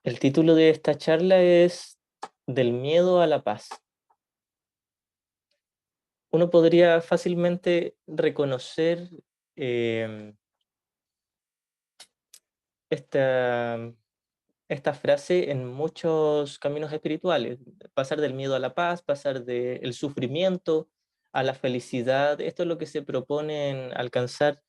El título de esta charla es Del miedo a la paz. Uno podría fácilmente reconocer eh, esta, esta frase en muchos caminos espirituales. Pasar del miedo a la paz, pasar del sufrimiento a la felicidad. Esto es lo que se proponen alcanzar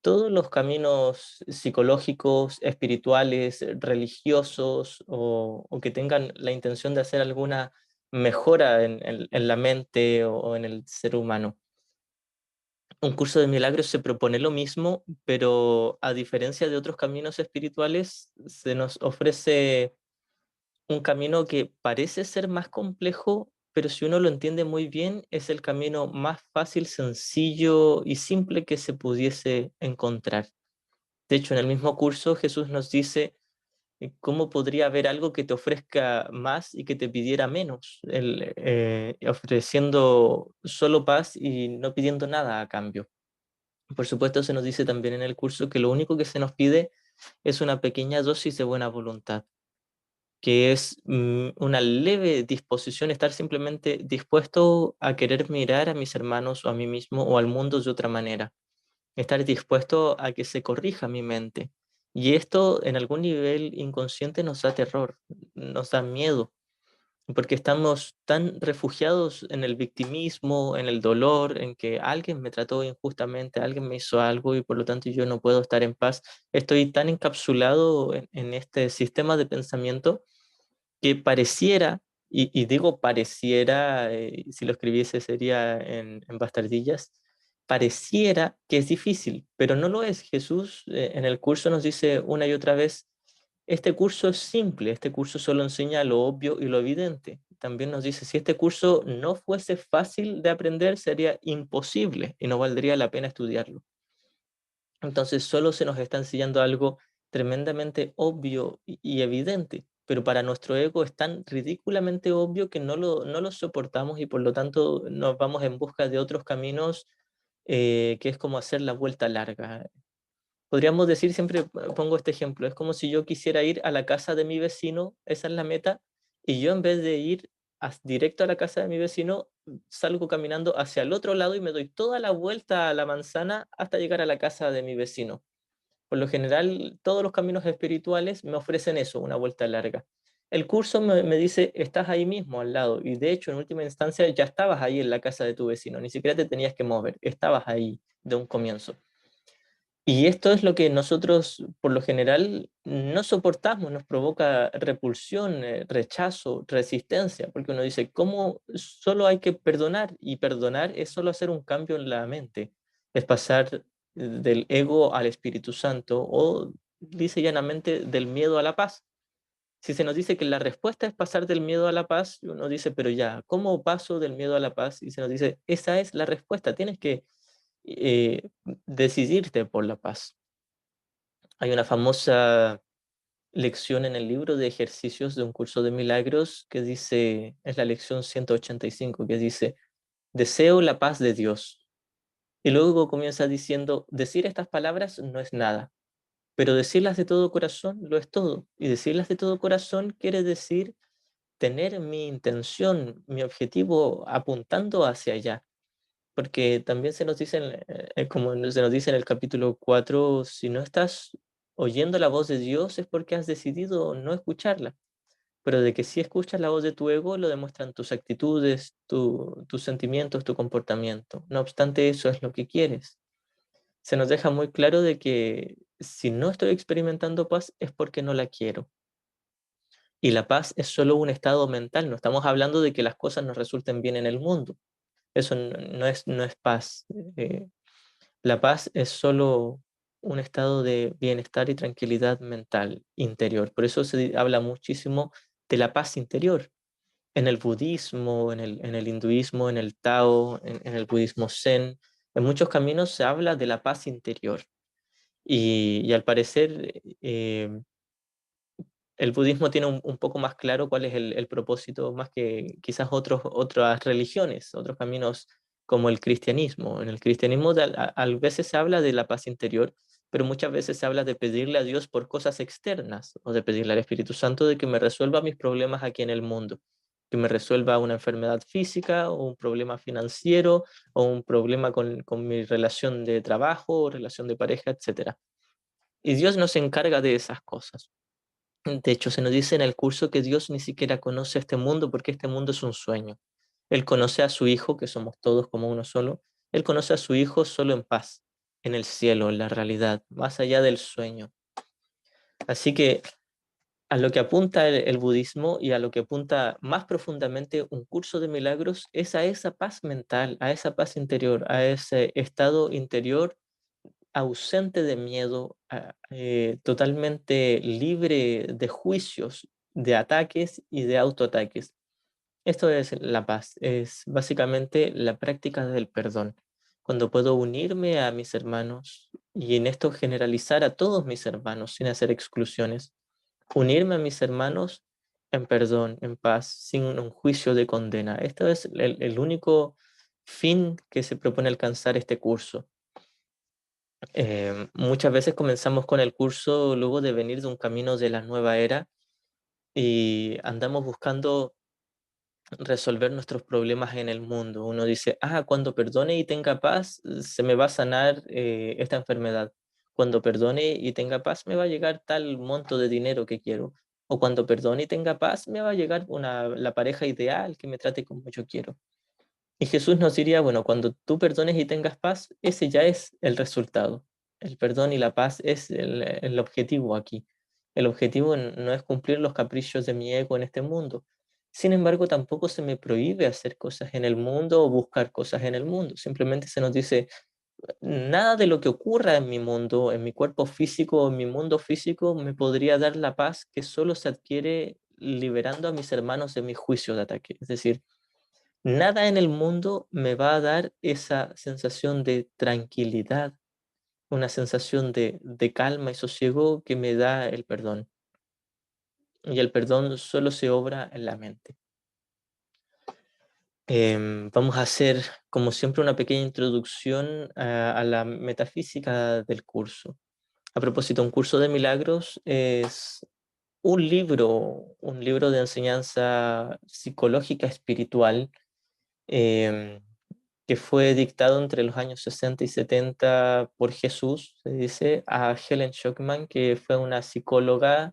todos los caminos psicológicos, espirituales, religiosos o que tengan la intención de hacer alguna mejora en la mente o en el ser humano. Un curso de milagros se propone lo mismo, pero a diferencia de otros caminos espirituales, se nos ofrece un camino que parece ser más complejo, pero si uno lo entiende muy bien, es el camino más fácil, sencillo y simple que se pudiese encontrar. De hecho, en el mismo curso Jesús nos dice cómo podría haber algo que te ofrezca más y que te pidiera menos, ofreciendo solo paz y no pidiendo nada a cambio. Por supuesto, se nos dice también en el curso que lo único que se nos pide es una pequeña dosis de buena voluntad, que es una leve disposición, estar simplemente dispuesto a querer mirar a mis hermanos o a mí mismo o al mundo de otra manera, estar dispuesto a que se corrija mi mente. Y esto en algún nivel inconsciente nos da terror, nos da miedo, porque estamos tan refugiados en el victimismo, en el dolor, en que alguien me trató injustamente, alguien me hizo algo y por lo tanto yo no puedo estar en paz. Estoy tan encapsulado en este sistema de pensamiento que pareciera, y digo pareciera, si lo escribiese sería en bastardillas, pareciera que es difícil, pero no lo es. Jesús en el curso nos dice una y otra vez, este curso es simple, este curso solo enseña lo obvio y lo evidente. También nos dice, si este curso no fuese fácil de aprender, sería imposible y no valdría la pena estudiarlo. Entonces solo se nos está enseñando algo tremendamente obvio y evidente, pero para nuestro ego es tan ridículamente obvio que no lo soportamos y por lo tanto nos vamos en busca de otros caminos que es como hacer la vuelta larga. Podríamos decir, siempre pongo este ejemplo, es como si yo quisiera ir a la casa de mi vecino, esa es la meta, y yo en vez de ir directo a la casa de mi vecino, salgo caminando hacia el otro lado y me doy toda la vuelta a la manzana hasta llegar a la casa de mi vecino. Por lo general, todos los caminos espirituales me ofrecen eso, una vuelta larga. El curso me dice, estás ahí mismo al lado, y de hecho, en última instancia, ya estabas ahí en la casa de tu vecino, ni siquiera te tenías que mover, estabas ahí de un comienzo. Y esto es lo que nosotros, por lo general, no soportamos, nos provoca repulsión, rechazo, resistencia, porque uno dice, ¿cómo solo hay que perdonar? Y perdonar es solo hacer un cambio en la mente, es pasar del ego al Espíritu Santo o, dice llanamente, del miedo a la paz. Si se nos dice que la respuesta es pasar del miedo a la paz, uno dice, pero ya, ¿cómo paso del miedo a la paz? Y se nos dice, esa es la respuesta, tienes que eh, decidirte por la paz. Hay una famosa lección en el libro de ejercicios de un curso de milagros que dice, es la lección 185, que dice, deseo la paz de Dios. Y luego comienza diciendo, decir estas palabras no es nada, pero decirlas de todo corazón lo es todo. Y decirlas de todo corazón quiere decir tener mi intención, mi objetivo apuntando hacia allá. Porque también se nos dice, como se nos dice en el capítulo 4, si no estás oyendo la voz de Dios es porque has decidido no escucharla. Pero de que si escuchas la voz de tu ego, lo demuestran tus actitudes, tus sentimientos, tu comportamiento. No obstante, eso es lo que quieres. Se nos deja muy claro de que si no estoy experimentando paz es porque no la quiero. Y la paz es solo un estado mental, no estamos hablando de que las cosas nos resulten bien en el mundo. Eso no es paz. Eh, La paz es solo un estado de bienestar y tranquilidad mental interior. Por eso se habla muchísimo de la paz interior. En el budismo, en el hinduismo, en el Tao, en el budismo Zen, en muchos caminos se habla de la paz interior. Y al parecer, el budismo tiene un poco más claro cuál es el propósito, más que quizás otras religiones, otros caminos como el cristianismo. En el cristianismo a veces se habla de la paz interior, pero muchas veces se habla de pedirle a Dios por cosas externas o de pedirle al Espíritu Santo de que me resuelva mis problemas aquí en el mundo, que me resuelva una enfermedad física o un problema financiero o un problema con mi relación de trabajo o relación de pareja, etcétera. Y Dios no se encarga de esas cosas. De hecho, se nos dice en el curso que Dios ni siquiera conoce este mundo porque este mundo es un sueño. Él conoce a su Hijo, que somos todos como uno solo. Él conoce a su Hijo solo en paz, en el cielo, en la realidad, más allá del sueño. Así que a lo que apunta el budismo y a lo que apunta más profundamente un curso de milagros es a esa paz mental, a esa paz interior, a ese estado interior ausente de miedo, totalmente libre de juicios, de ataques y de autoataques. Esto es la paz, es básicamente la práctica del perdón. Cuando puedo unirme a mis hermanos y en esto generalizar a todos mis hermanos sin hacer exclusiones, unirme a mis hermanos en perdón, en paz, sin un juicio de condena. Esto es el único fin que se propone alcanzar este curso. Muchas veces comenzamos con el curso luego de venir de un camino de la nueva era y andamos buscando resolver nuestros problemas en el mundo. Uno dice, cuando perdone y tenga paz, se me va a sanar esta enfermedad. Cuando perdone y tenga paz, me va a llegar tal monto de dinero que quiero. O cuando perdone y tenga paz, me va a llegar la pareja ideal que me trate como yo quiero. Y Jesús nos diría, bueno, cuando tú perdones y tengas paz, ese ya es el resultado. El perdón y la paz es el objetivo aquí. El objetivo no es cumplir los caprichos de mi ego en este mundo. Sin embargo, tampoco se me prohíbe hacer cosas en el mundo o buscar cosas en el mundo. Simplemente se nos dice, nada de lo que ocurra en mi mundo, en mi cuerpo físico o en mi mundo físico, me podría dar la paz que solo se adquiere liberando a mis hermanos de mi juicio de ataque. Es decir, nada en el mundo me va a dar esa sensación de tranquilidad, una sensación de calma y sosiego que me da el perdón. Y el perdón solo se obra en la mente. Vamos a hacer, como siempre, una pequeña introducción a la metafísica del curso. A propósito, un curso de milagros es un libro de enseñanza psicológica espiritual, em, que fue dictado entre los años 60 y 70 por Jesús, se dice, a Helen Schucman, que fue una psicóloga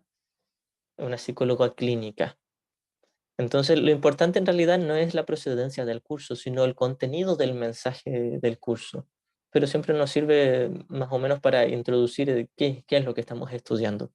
clínica. Entonces, lo importante en realidad no es la procedencia del curso, sino el contenido del mensaje del curso. Pero siempre nos sirve más o menos para introducir qué es lo que estamos estudiando.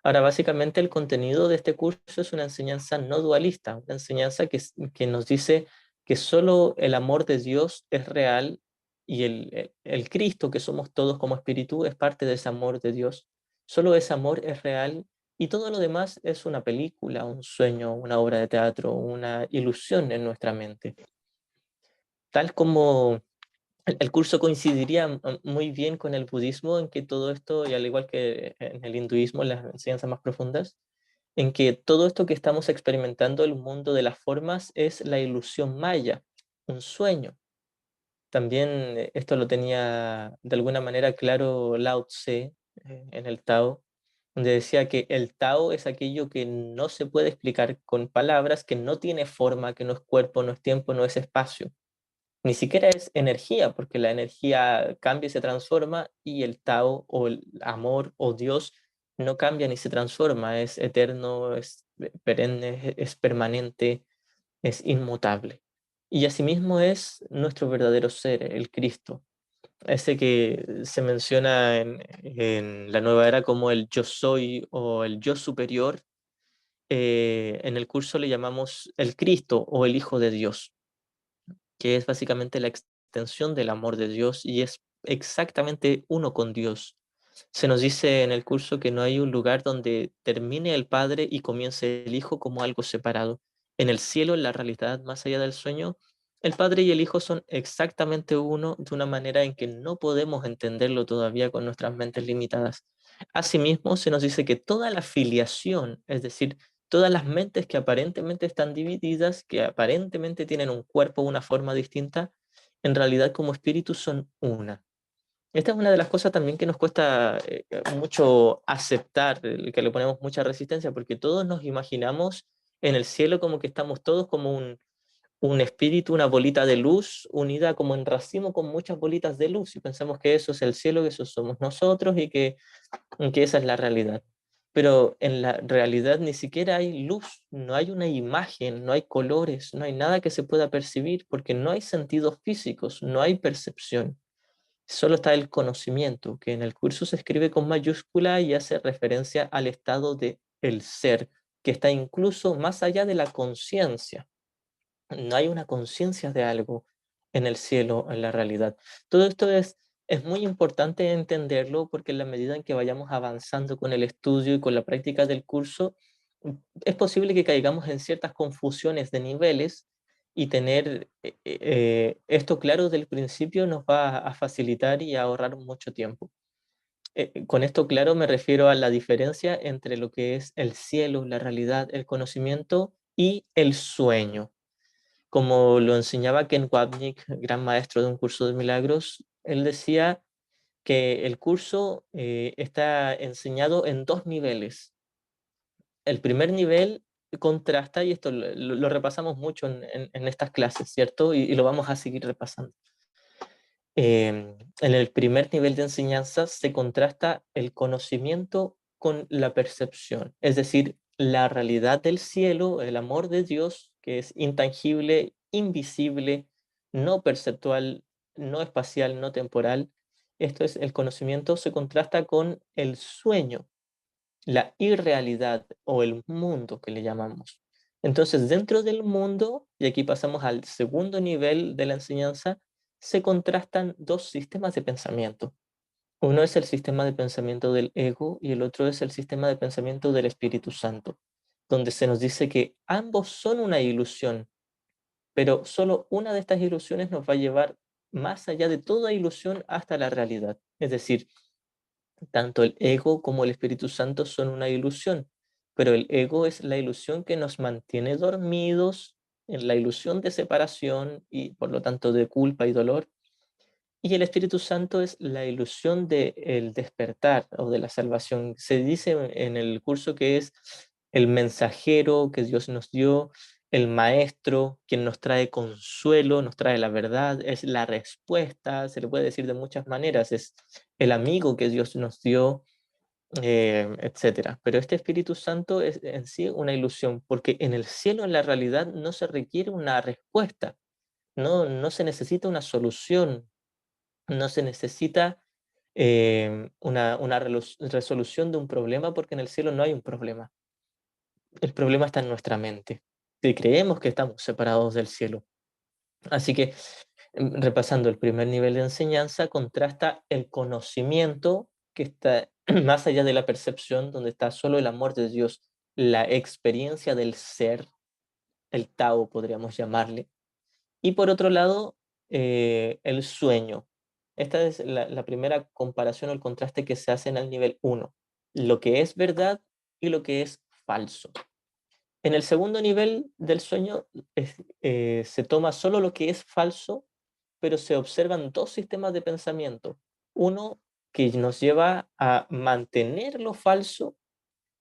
Ahora, básicamente el contenido de este curso es una enseñanza no dualista, una enseñanza que nos dice que solo el amor de Dios es real y el Cristo que somos todos como espíritu es parte de ese amor de Dios. Solo ese amor es real y todo lo demás es una película, un sueño, una obra de teatro, una ilusión en nuestra mente. Tal como el curso coincidiría muy bien con el budismo en que todo esto, y al igual que en el hinduismo, las enseñanzas más profundas, en que todo esto que estamos experimentando, el mundo de las formas, es la ilusión maya, un sueño. También esto lo tenía de alguna manera claro Lao Tse en el Tao, donde decía que el Tao es aquello que no se puede explicar con palabras, que no tiene forma, que no es cuerpo, no es tiempo, no es espacio. Ni siquiera es energía, porque la energía cambia y se transforma, y el Tao o el amor o Dios no cambia ni se transforma, es eterno, es perenne, es permanente, es inmutable. Y asimismo es nuestro verdadero ser, el Cristo, ese que se menciona en la nueva era como el yo soy o el yo superior. En el curso le llamamos el Cristo o el Hijo de Dios, que es básicamente la extensión del amor de Dios y es exactamente uno con Dios. Se nos dice en el curso que no hay un lugar donde termine el Padre y comience el Hijo como algo separado. En el cielo, en la realidad más allá del sueño, el Padre y el Hijo son exactamente uno de una manera en que no podemos entenderlo todavía con nuestras mentes limitadas. Asimismo, se nos dice que toda la filiación, es decir, todas las mentes que aparentemente están divididas, que aparentemente tienen un cuerpo, una forma distinta, en realidad como espíritus son una. Esta es una de las cosas también que nos cuesta mucho aceptar, que le ponemos mucha resistencia, porque todos nos imaginamos en el cielo como que estamos todos como un espíritu, una bolita de luz unida como en racimo con muchas bolitas de luz, y pensamos que eso es el cielo, que eso somos nosotros y que esa es la realidad. Pero en la realidad ni siquiera hay luz, no hay una imagen, no hay colores, no hay nada que se pueda percibir, porque no hay sentidos físicos, no hay percepción. Solo está el conocimiento, que en el curso se escribe con mayúscula y hace referencia al estado de el ser, que está incluso más allá de la conciencia. No hay una conciencia de algo en el cielo, en la realidad. Todo esto es muy importante entenderlo, porque en la medida en que vayamos avanzando con el estudio y con la práctica del curso, es posible que caigamos en ciertas confusiones de niveles, y tener esto claro desde el principio nos va a facilitar y a ahorrar mucho tiempo. Con esto claro me refiero a la diferencia entre lo que es el cielo, la realidad, el conocimiento y el sueño. Como lo enseñaba Ken Wapnick, gran maestro de un curso de milagros, él decía que el curso está enseñado en dos niveles. El primer nivel contrasta, y esto lo repasamos mucho en estas clases, ¿cierto? Y lo vamos a seguir repasando. En el primer nivel de enseñanza se contrasta el conocimiento con la percepción, es decir, la realidad del cielo, el amor de Dios, que es intangible, invisible, no perceptual, no espacial, no temporal. Esto es, el conocimiento se contrasta con el sueño, la irrealidad o el mundo que le llamamos. Entonces, dentro del mundo, y aquí pasamos al segundo nivel de la enseñanza, se contrastan dos sistemas de pensamiento. Uno es el sistema de pensamiento del ego y el otro es el sistema de pensamiento del Espíritu Santo, donde se nos dice que ambos son una ilusión, pero solo una de estas ilusiones nos va a llevar más allá de toda ilusión hasta la realidad. Es decir, tanto el ego como el Espíritu Santo son una ilusión, pero el ego es la ilusión que nos mantiene dormidos en la ilusión de separación y por lo tanto de culpa y dolor. Y el Espíritu Santo es la ilusión del despertar o de la salvación. Se dice en el curso que es el mensajero que Dios nos dio, el maestro, quien nos trae consuelo, nos trae la verdad, es la respuesta, se le puede decir de muchas maneras, es el amigo que Dios nos dio, etcétera. Pero este Espíritu Santo es en sí una ilusión, porque en el cielo, en la realidad, no se requiere una respuesta, no se necesita una solución, no se necesita una resolución de un problema, porque en el cielo no hay un problema. El problema está en nuestra mente, si creemos que estamos separados del cielo. Así que, repasando el primer nivel de enseñanza, contrasta el conocimiento que está más allá de la percepción, donde está solo el amor de Dios, la experiencia del ser, el Tao podríamos llamarle. Y por otro lado, el sueño. Esta es la primera comparación o el contraste que se hace en el nivel uno, lo que es verdad y lo que es falso. En el segundo nivel del sueño se toma solo lo que es falso, pero se observan dos sistemas de pensamiento. Uno que nos lleva a mantener lo falso,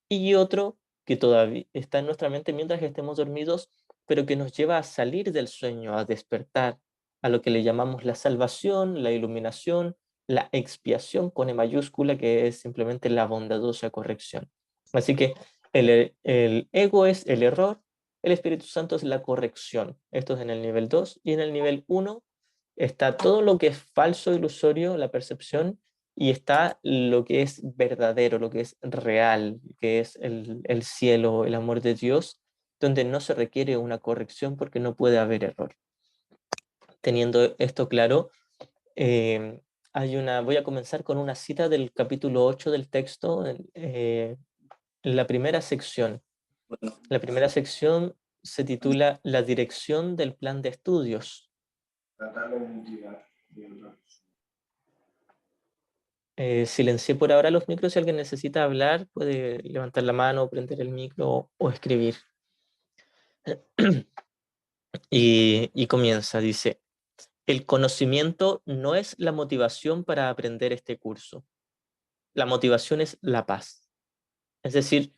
y otro que todavía está en nuestra mente mientras estemos dormidos, pero que nos lleva a salir del sueño, a despertar, a lo que le llamamos la salvación, la iluminación, la expiación con E mayúscula, que es simplemente la bondadosa corrección. Así que el ego es el error, el Espíritu Santo es la corrección. Esto es en el nivel 2, y en el nivel 1 está todo lo que es falso, ilusorio, la percepción, y está lo que es verdadero, lo que es real, que es el cielo, el amor de Dios, donde no se requiere una corrección porque no puede haber error. Teniendo esto claro, eh, voy a comenzar con una cita del capítulo 8 del texto, en la primera sección. La primera sección se titula La dirección del plan de estudios. Silencié por ahora los micros. Si alguien necesita hablar, puede levantar la mano, prender el micro o escribir. Y comienza, dice: El conocimiento no es la motivación para aprender este curso. La motivación es la paz. Es decir,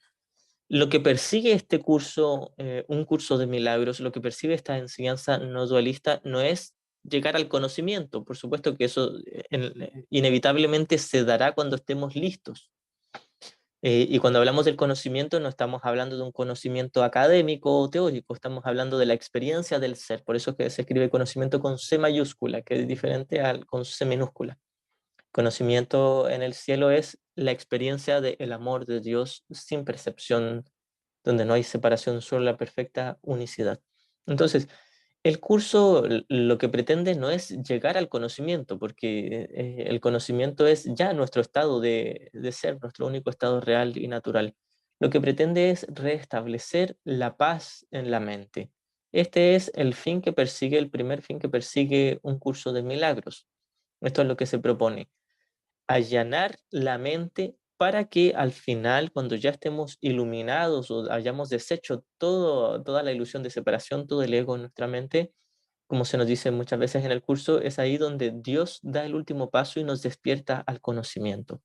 lo que persigue este curso, un curso de milagros, lo que persigue esta enseñanza no dualista no es llegar al conocimiento. Por supuesto que eso inevitablemente se dará cuando estemos listos. Y cuando hablamos del conocimiento no estamos hablando de un conocimiento académico o teórico, estamos hablando de la experiencia del ser. Por eso es que se escribe conocimiento con C mayúscula, que es diferente al con C minúscula. Conocimiento en el cielo es la experiencia del amor de Dios sin percepción, donde no hay separación, solo la perfecta unicidad. Entonces, el curso lo que pretende no es llegar al conocimiento, porque el conocimiento es ya nuestro estado de ser, nuestro único estado real y natural. Lo que pretende es restablecer la paz en la mente. Este es el fin que persigue, el primer fin que persigue un curso de milagros. Esto es lo que se propone, allanar la mente para que al final, cuando ya estemos iluminados o hayamos deshecho toda la ilusión de separación, todo el ego en nuestra mente, como se nos dice muchas veces en el curso, es ahí donde Dios da el último paso y nos despierta al conocimiento.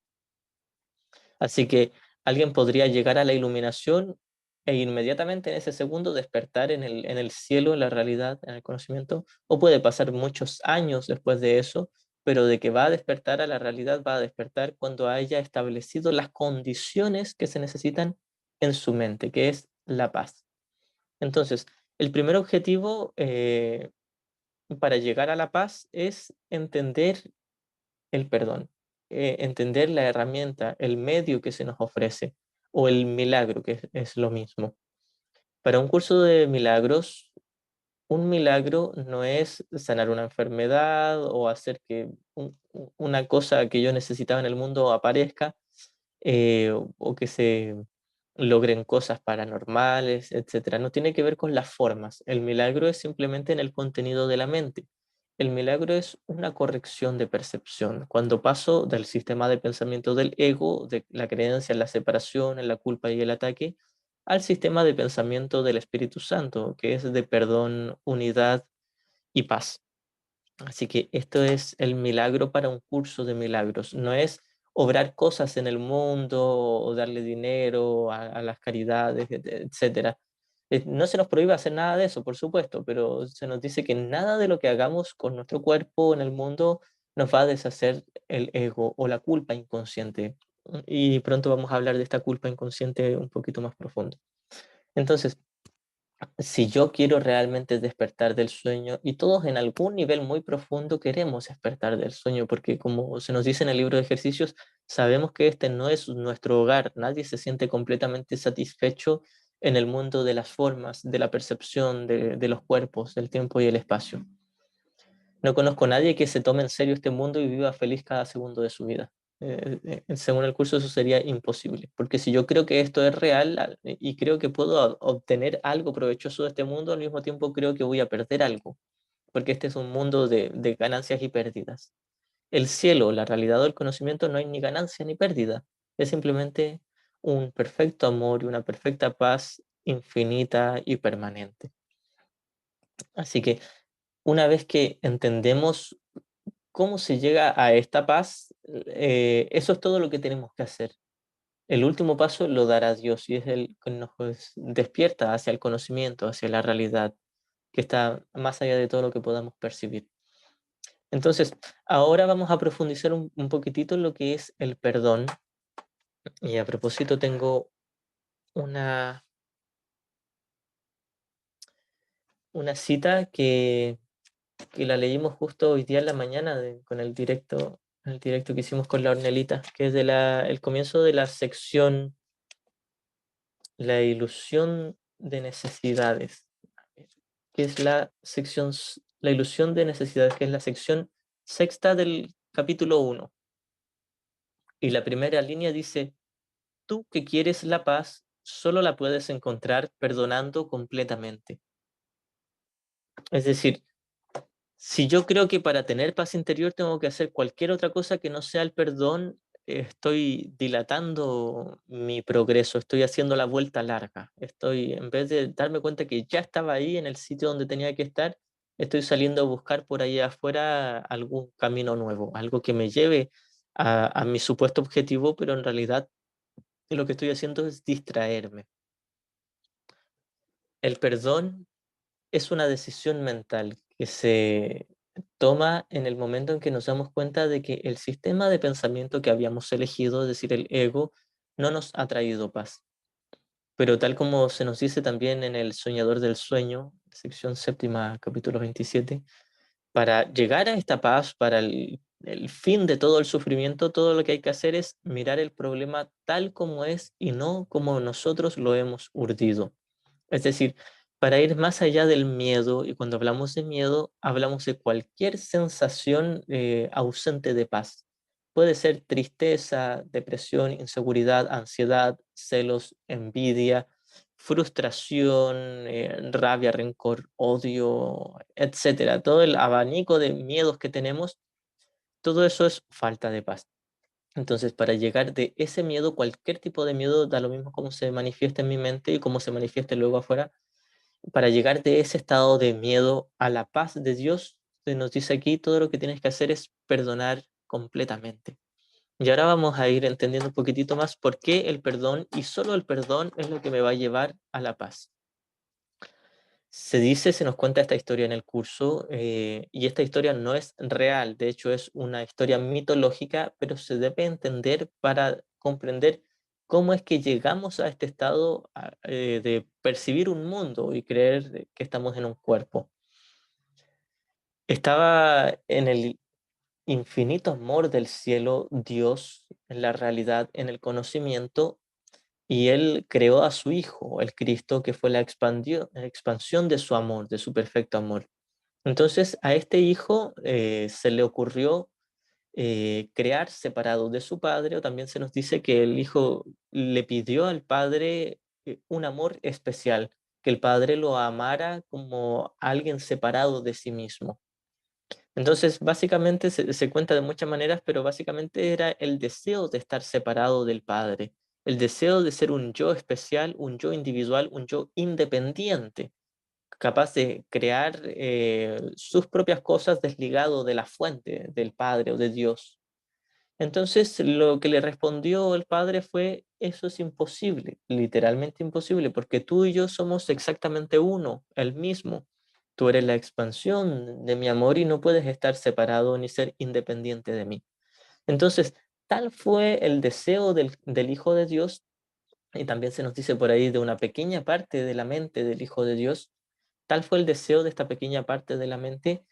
Así que alguien podría llegar a la iluminación e inmediatamente en ese segundo despertar en el cielo, en la realidad, en el conocimiento, o puede pasar muchos años después de eso, pero de que va a despertar a la realidad, va a despertar cuando haya establecido las condiciones que se necesitan en su mente, que es la paz. Entonces, el primer objetivo para llegar a la paz es entender el perdón, entender la herramienta, el medio que se nos ofrece o el milagro, que es lo mismo. Para un curso de milagros, un milagro no es sanar una enfermedad o hacer que una cosa que yo necesitaba en el mundo aparezca, o que se logren cosas paranormales, etcétera. No tiene que ver con las formas. El milagro es simplemente en el contenido de la mente. El milagro es una corrección de percepción. Cuando paso del sistema de pensamiento del ego, de la creencia en la separación, en la culpa y el ataque, al sistema de pensamiento del Espíritu Santo, que es de perdón, unidad y paz. Así que esto es el milagro para un curso de milagros. No es obrar cosas en el mundo o darle dinero a las caridades, etcétera. No se nos prohíbe hacer nada de eso, por supuesto, pero se nos dice que nada de lo que hagamos con nuestro cuerpo en el mundo nos va a deshacer el ego o la culpa inconsciente. Y pronto vamos a hablar de esta culpa inconsciente un poquito más profundo. Entonces, si yo quiero realmente despertar del sueño, y todos en algún nivel muy profundo queremos despertar del sueño, porque como se nos dice en el libro de ejercicios, sabemos que este no es nuestro hogar, nadie se siente completamente satisfecho en el mundo de las formas, de la percepción, de los cuerpos, del tiempo y el espacio. No conozco a nadie que se tome en serio este mundo y viva feliz cada segundo de su vida. Según el curso eso sería imposible, porque si yo creo que esto es real y creo que puedo obtener algo provechoso de este mundo, al mismo tiempo creo que voy a perder algo, porque este es un mundo de ganancias y pérdidas. El cielo, la realidad del conocimiento, no hay ni ganancia ni pérdida, es simplemente un perfecto amor y una perfecta paz infinita y permanente. Así que una vez que entendemos cómo se llega a esta paz, eso es todo lo que tenemos que hacer. El último paso lo dará Dios y es el que nos despierta hacia el conocimiento, hacia la realidad, que está más allá de todo lo que podamos percibir. Entonces, ahora vamos a profundizar un poquitito en lo que es el perdón. Y a propósito, tengo una, una cita que la leímos justo hoy día en la mañana con el directo que hicimos con la Ornelita, que es el comienzo de la sección La ilusión de necesidades, que es la ilusión de necesidades, que es la sección sexta del capítulo 1. Y la primera línea dice, tú que quieres la paz, solo la puedes encontrar perdonando completamente. Es decir, si yo creo que para tener paz interior tengo que hacer cualquier otra cosa que no sea el perdón, estoy dilatando mi progreso, estoy haciendo la vuelta larga, en vez de darme cuenta que ya estaba ahí en el sitio donde tenía que estar, estoy saliendo a buscar por allá afuera algún camino nuevo, algo que me lleve a mi supuesto objetivo, pero en realidad lo que estoy haciendo es distraerme. El perdón es una decisión mental que se toma en el momento en que nos damos cuenta de que el sistema de pensamiento que habíamos elegido, es decir, el ego, no nos ha traído paz. Pero tal como se nos dice también en El Soñador del Sueño, sección séptima, capítulo 27, para llegar a esta paz, para el fin de todo el sufrimiento, todo lo que hay que hacer es mirar el problema tal como es y no como nosotros lo hemos urdido. Es decir, para ir más allá del miedo, y cuando hablamos de miedo, hablamos de cualquier sensación ausente de paz. Puede ser tristeza, depresión, inseguridad, ansiedad, celos, envidia, frustración, rabia, rencor, odio, etcétera. Todo el abanico de miedos que tenemos, todo eso es falta de paz. Entonces, para llegar de ese miedo, cualquier tipo de miedo, da lo mismo cómo se manifiesta en mi mente y cómo se manifieste luego afuera, para llegar de ese estado de miedo a la paz de Dios, se nos dice aquí, todo lo que tienes que hacer es perdonar completamente. Y ahora vamos a ir entendiendo un poquitito más por qué el perdón y solo el perdón es lo que me va a llevar a la paz. Se dice, se nos cuenta esta historia en el curso, y esta historia no es real, de hecho es una historia mitológica, pero se debe entender para comprender cómo es que llegamos a este estado de percibir un mundo y creer que estamos en un cuerpo. Estaba en el infinito amor del cielo Dios, en la realidad, en el conocimiento, y Él creó a su Hijo, el Cristo, que fue la expansión de su amor, de su perfecto amor. Entonces a este hijo se le ocurrió crear separado de su padre, o también se nos dice que el hijo le pidió al padre un amor especial, que el padre lo amara como alguien separado de sí mismo. Entonces, básicamente se cuenta de muchas maneras, pero básicamente era el deseo de estar separado del padre, el deseo de ser un yo especial, un yo individual, un yo independiente, capaz de crear sus propias cosas desligado de la fuente, del Padre o de Dios. Entonces lo que le respondió el Padre fue, eso es imposible, literalmente imposible, porque tú y yo somos exactamente uno, el mismo. Tú eres la expansión de mi amor y no puedes estar separado ni ser independiente de mí. Entonces, tal fue el deseo del Hijo de Dios, y también se nos dice por ahí de una pequeña parte de la mente del Hijo de Dios. Tal fue el deseo de esta pequeña parte de la mente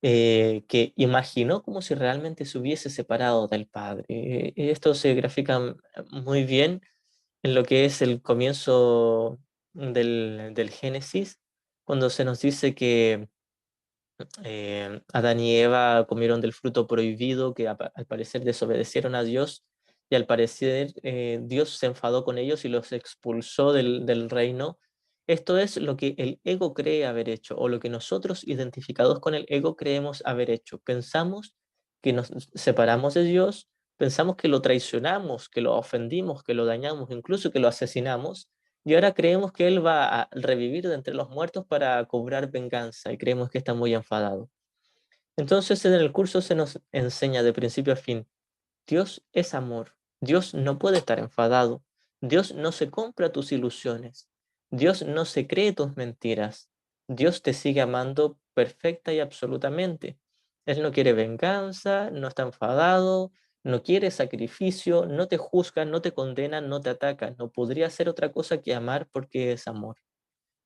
que imaginó como si realmente se hubiese separado del Padre. Esto se grafica muy bien en lo que es el comienzo del Génesis, cuando se nos dice que Adán y Eva comieron del fruto prohibido, que al parecer desobedecieron a Dios, y al parecer Dios se enfadó con ellos y los expulsó del reino. Esto es lo que el ego cree haber hecho, o lo que nosotros identificados con el ego creemos haber hecho. Pensamos que nos separamos de Dios, pensamos que lo traicionamos, que lo ofendimos, que lo dañamos, incluso que lo asesinamos, y ahora creemos que Él va a revivir de entre los muertos para cobrar venganza y creemos que está muy enfadado. Entonces en el curso se nos enseña de principio a fin, Dios es amor, Dios no puede estar enfadado, Dios no se compra tus ilusiones, Dios no se cree tus mentiras, Dios te sigue amando perfecta y absolutamente. Él no quiere venganza, no está enfadado, no quiere sacrificio, no te juzga, no te condena, no te ataca, no podría ser otra cosa que amar porque es amor.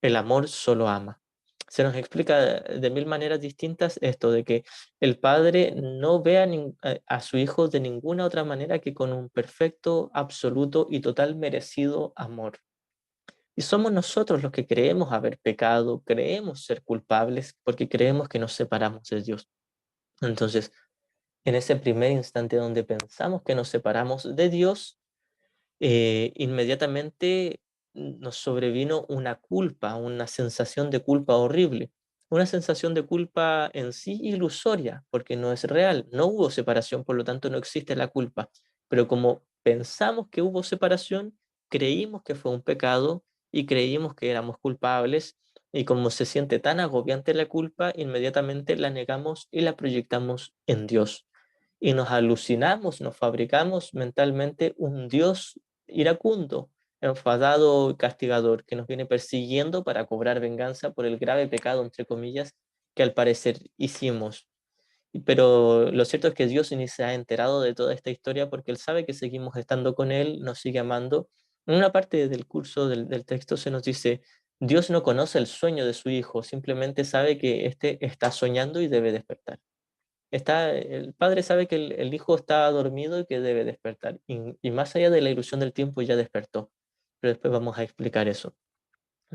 El amor solo ama. Se nos explica de mil maneras distintas esto de que el padre no ve a su hijo de ninguna otra manera que con un perfecto, absoluto y total merecido amor. Y somos nosotros los que creemos haber pecado, creemos ser culpables porque creemos que nos separamos de Dios. Entonces, en ese primer instante donde pensamos que nos separamos de Dios, inmediatamente nos sobrevino una culpa, una sensación de culpa horrible, una sensación de culpa en sí ilusoria, porque no es real, no hubo separación, por lo tanto no existe la culpa, pero como pensamos que hubo separación, creímos que fue un pecado y creímos que éramos culpables Y como se siente tan agobiante la culpa, inmediatamente la negamos y la proyectamos en Dios. Y nos alucinamos, nos fabricamos mentalmente un Dios iracundo, enfadado y castigador, que nos viene persiguiendo para cobrar venganza por el grave pecado, entre comillas, que al parecer hicimos. Pero lo cierto es que Dios ni se ha enterado de toda esta historia porque Él sabe que seguimos estando con Él, nos sigue amando. En una parte del curso del texto se nos dice, Dios no conoce el sueño de su hijo, simplemente sabe que éste está soñando y debe despertar. El padre sabe que el hijo está dormido y que debe despertar. Y más allá de la ilusión del tiempo ya despertó. Pero después vamos a explicar eso.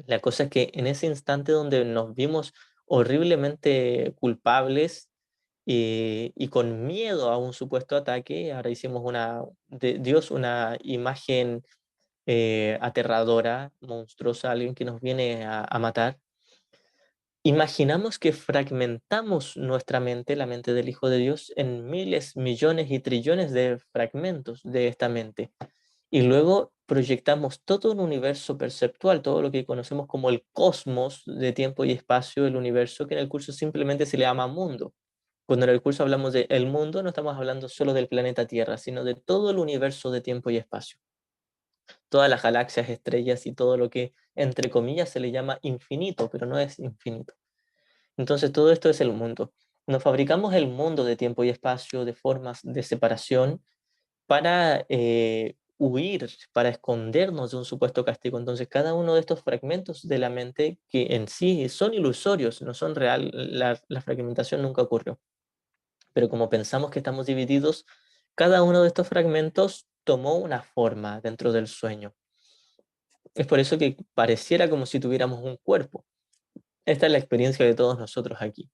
La cosa es que en ese instante donde nos vimos horriblemente culpables y con miedo a un supuesto ataque, ahora hicimos de Dios una imagen aterradora, monstruosa, alguien que nos viene a matar. Imaginamos que fragmentamos nuestra mente, la mente del Hijo de Dios, en miles, millones y trillones de fragmentos de esta mente. Y luego proyectamos todo un universo perceptual, todo lo que conocemos como el cosmos de tiempo y espacio, el universo, que en el curso simplemente se le llama mundo. Cuando en el curso hablamos de el mundo, no estamos hablando solo del planeta Tierra, sino de todo el universo de tiempo y espacio. Todas las galaxias, estrellas y todo lo que, entre comillas, se le llama infinito, pero no es infinito. Entonces todo esto es el mundo. Nos fabricamos el mundo de tiempo y espacio, de formas de separación, para huir, para escondernos de un supuesto castigo. Entonces cada uno de estos fragmentos de la mente, que en sí son ilusorios, no son real, la fragmentación nunca ocurrió. Pero como pensamos que estamos divididos, cada uno de estos fragmentos tomó una forma dentro del sueño. Es por eso que pareciera como si tuviéramos un cuerpo. Esta es la experiencia de todos nosotros aquí.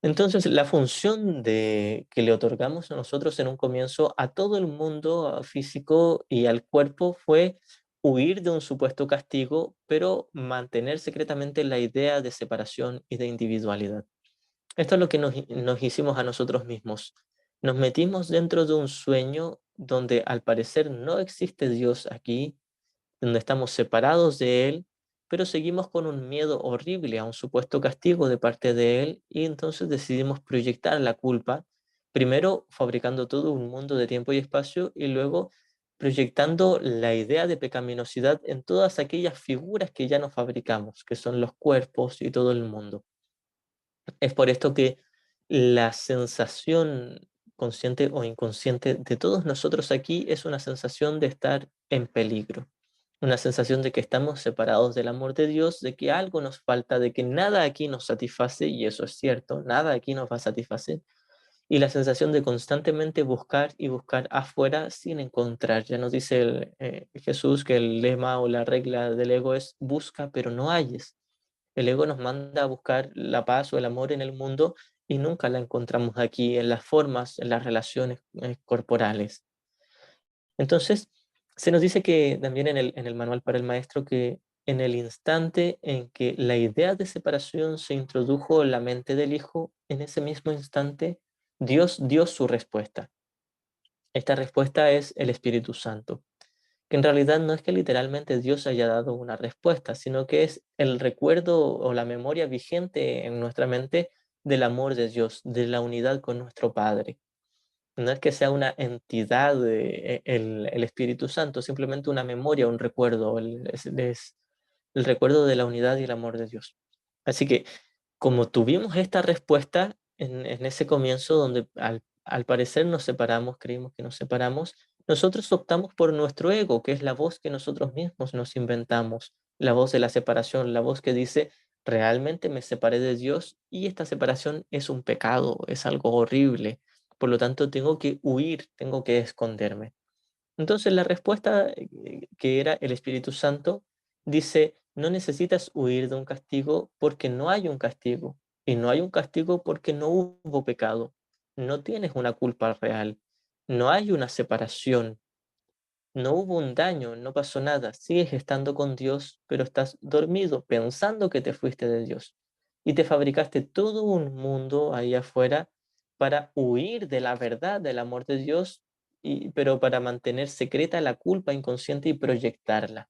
Entonces, la función que le otorgamos a nosotros en un comienzo a todo el mundo físico y al cuerpo fue huir de un supuesto castigo, pero mantener secretamente la idea de separación y de individualidad. Esto es lo que nos hicimos a nosotros mismos. Nos metimos dentro de un sueño donde al parecer no existe Dios aquí, donde estamos separados de Él, pero seguimos con un miedo horrible a un supuesto castigo de parte de Él y entonces decidimos proyectar la culpa, primero fabricando todo un mundo de tiempo y espacio y luego proyectando la idea de pecaminosidad en todas aquellas figuras que ya nos fabricamos, que son los cuerpos y todo el mundo. Es por esto que la sensación consciente o inconsciente de todos nosotros aquí es una sensación de estar en peligro, una sensación de que estamos separados del amor de Dios, de que algo nos falta, de que nada aquí nos satisface, y eso es cierto, nada aquí nos va a satisfacer, y la sensación de constantemente buscar y buscar afuera sin encontrar. Ya nos dice Jesús que el lema o la regla del ego es busca pero no halles. El ego nos manda a buscar la paz o el amor en el mundo y nunca la encontramos aquí en las formas, en las relaciones corporales. Entonces, se nos dice que también en el manual para el maestro que en el instante en que la idea de separación se introdujo en la mente del hijo, en ese mismo instante Dios dio su respuesta. Esta respuesta es el Espíritu Santo, que en realidad no es que literalmente Dios haya dado una respuesta, sino que es el recuerdo o la memoria vigente en nuestra mente del amor de Dios, de la unidad con nuestro Padre. No es que sea una entidad, el Espíritu Santo, simplemente una memoria, un recuerdo, es el recuerdo de la unidad y el amor de Dios. Así que como tuvimos esta respuesta en ese comienzo donde al parecer nos separamos, creímos que nos separamos, nosotros optamos por nuestro ego, que es la voz que nosotros mismos nos inventamos, la voz de la separación, la voz que dice, realmente me separé de Dios y esta separación es un pecado, es algo horrible, por lo tanto tengo que huir, tengo que esconderme. Entonces la respuesta que era el Espíritu Santo dice, no necesitas huir de un castigo porque no hay un castigo. Y no hay un castigo porque no hubo pecado. No tienes una culpa real. No hay una separación. No hubo un daño, no pasó nada. Sigues estando con Dios, pero estás dormido pensando que te fuiste de Dios. Y te fabricaste todo un mundo ahí afuera para huir de la verdad del amor de Dios, pero para mantener secreta la culpa inconsciente y proyectarla.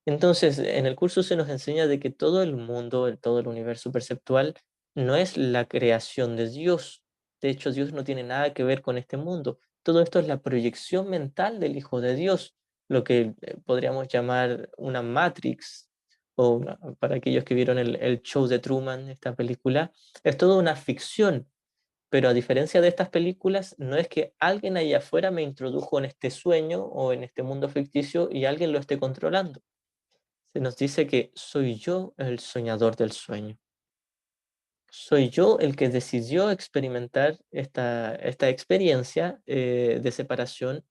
Entonces, en el curso se nos enseña de que todo el mundo, todo el universo perceptual, no es la creación de Dios. De hecho, Dios no tiene nada que ver con este mundo. Todo esto es la proyección mental del Hijo de Dios, lo que podríamos llamar una Matrix, para aquellos que vieron el show de Truman, esta película, es toda una ficción. Pero a diferencia de estas películas, no es que alguien allá afuera me introdujo en este sueño o en este mundo ficticio y alguien lo esté controlando. Se nos dice que soy yo el soñador del sueño. Soy yo el que decidió experimentar esta experiencia de separación,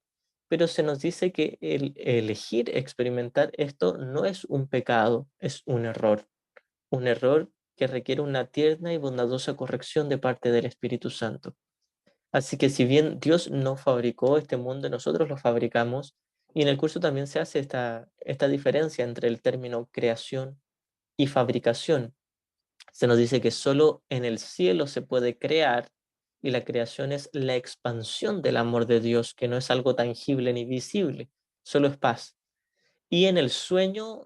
pero se nos dice que el elegir experimentar esto no es un pecado, es un error que requiere una tierna y bondadosa corrección de parte del Espíritu Santo. Así que si bien Dios no fabricó este mundo, nosotros lo fabricamos, y en el curso también se hace esta diferencia entre el término creación y fabricación. Se nos dice que solo en el cielo se puede crear y la creación es la expansión del amor de Dios, que no es algo tangible ni visible, solo es paz. Y en el sueño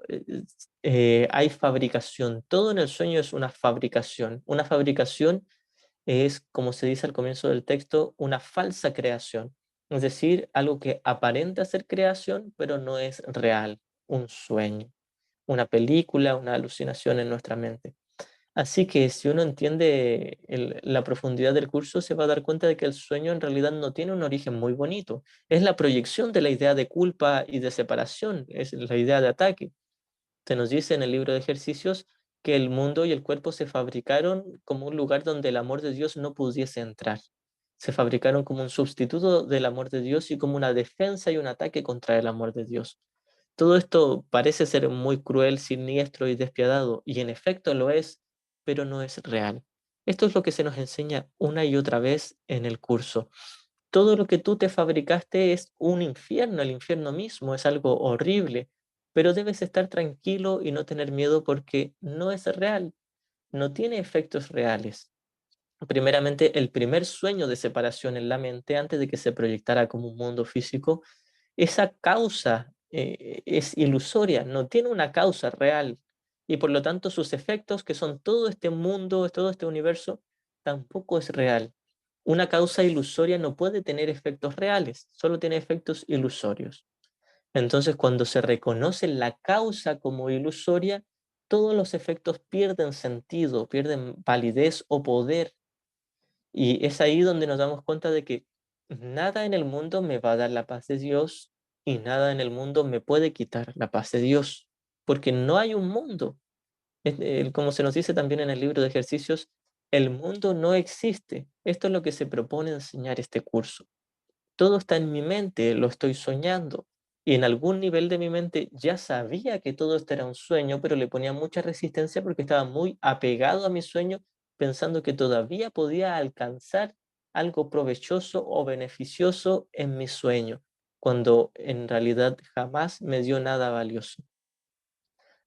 hay fabricación, todo en el sueño es una fabricación. Una fabricación es, como se dice al comienzo del texto, una falsa creación, es decir, algo que aparenta ser creación, pero no es real, un sueño, una película, una alucinación en nuestra mente. Así que si uno entiende la profundidad del curso, se va a dar cuenta de que el sueño en realidad no tiene un origen muy bonito. Es la proyección de la idea de culpa y de separación, es la idea de ataque. Se nos dice en el libro de ejercicios que el mundo y el cuerpo se fabricaron como un lugar donde el amor de Dios no pudiese entrar. Se fabricaron como un sustituto del amor de Dios y como una defensa y un ataque contra el amor de Dios. Todo esto parece ser muy cruel, siniestro y despiadado, y en efecto lo es, pero no es real. Esto es lo que se nos enseña una y otra vez en el curso. Todo lo que tú te fabricaste es un infierno, el infierno mismo es algo horrible, pero debes estar tranquilo y no tener miedo porque no es real, no tiene efectos reales. Primeramente, el primer sueño de separación en la mente, antes de que se proyectara como un mundo físico, esa causa es ilusoria, no tiene una causa real y por lo tanto sus efectos, que son todo este mundo, todo este universo, tampoco es real. Una causa ilusoria no puede tener efectos reales, solo tiene efectos ilusorios. Entonces, cuando se reconoce la causa como ilusoria, todos los efectos pierden sentido, pierden validez o poder. Y es ahí donde nos damos cuenta de que nada en el mundo me va a dar la paz de Dios y nada en el mundo me puede quitar la paz de Dios, porque no hay un mundo. Como se nos dice también en el libro de ejercicios, el mundo no existe. Esto es lo que se propone enseñar este curso. Todo está en mi mente, lo estoy soñando. Y en algún nivel de mi mente ya sabía que todo esto era un sueño, pero le ponía mucha resistencia porque estaba muy apegado a mi sueño, pensando que todavía podía alcanzar algo provechoso o beneficioso en mi sueño, cuando en realidad jamás me dio nada valioso.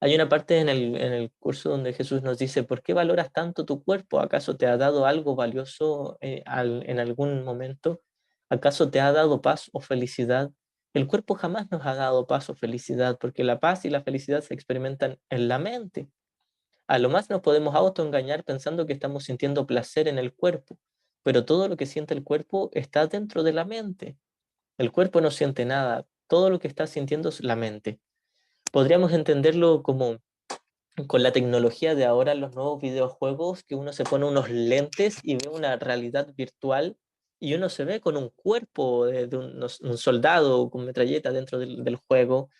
Hay una parte en el curso donde Jesús nos dice, ¿por qué valoras tanto tu cuerpo? ¿Acaso te ha dado algo valioso en algún momento? ¿Acaso te ha dado paz o felicidad? El cuerpo jamás nos ha dado paz o felicidad, porque la paz y la felicidad se experimentan en la mente. A lo más nos podemos autoengañar pensando que estamos sintiendo placer en el cuerpo, pero todo lo que siente el cuerpo está dentro de la mente. El cuerpo no siente nada, todo lo que está sintiendo es la mente. Podríamos entenderlo como con la tecnología de ahora, los nuevos videojuegos, que uno se pone unos lentes y ve una realidad virtual y uno se ve con un cuerpo de un soldado con metralleta dentro del juego.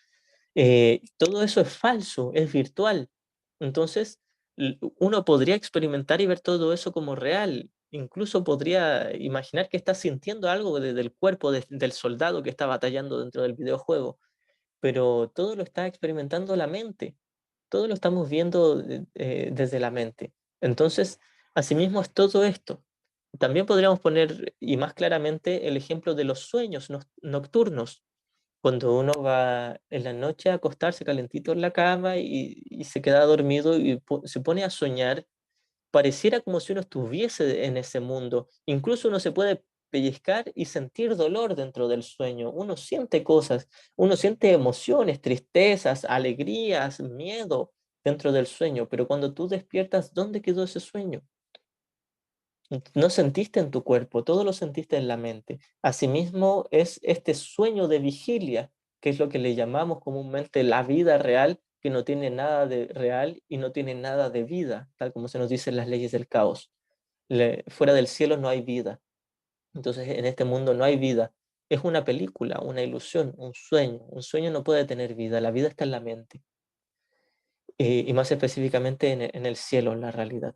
Todo eso es falso, es virtual. Entonces, uno podría experimentar y ver todo eso como real. Incluso podría imaginar que está sintiendo algo desde el cuerpo del soldado que está batallando dentro del videojuego, pero todo lo está experimentando la mente, todo lo estamos viendo desde la mente. Entonces, asimismo es todo esto. También podríamos poner, y más claramente, el ejemplo de los sueños nocturnos, cuando uno va en la noche a acostarse calentito en la cama y se queda dormido y se pone a soñar, pareciera como si uno estuviese en ese mundo. Incluso uno se puede pellizcar y sentir dolor dentro del sueño. Uno siente cosas, uno siente emociones, tristezas, alegrías, miedo dentro del sueño, pero cuando tú despiertas, ¿dónde quedó ese sueño? No sentiste en tu cuerpo, todo lo sentiste en la mente. Asimismo, es este sueño de vigilia, que es lo que le llamamos comúnmente la vida real, que no tiene nada de real y no tiene nada de vida, tal como se nos dice en las leyes del caos. Fuera del cielo no hay vida. Entonces, en este mundo no hay vida. Es una película, una ilusión, un sueño. Un sueño no puede tener vida, la vida está en la mente. Y más específicamente en el cielo, en la realidad.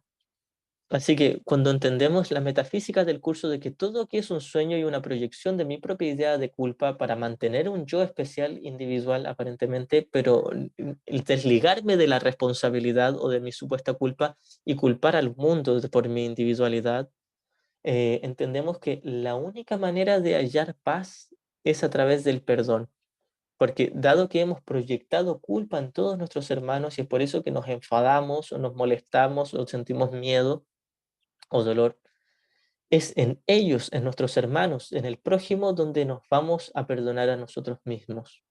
Así que cuando entendemos la metafísica del curso de que todo aquí es un sueño y una proyección de mi propia idea de culpa para mantener un yo especial, individual aparentemente, pero el desligarme de la responsabilidad o de mi supuesta culpa y culpar al mundo por mi individualidad, entendemos que la única manera de hallar paz es a través del perdón. Porque dado que hemos proyectado culpa en todos nuestros hermanos y es por eso que nos enfadamos o nos molestamos o sentimos miedo o dolor, es en ellos, en nuestros hermanos, en el prójimo, donde nos vamos a perdonar a nosotros mismos.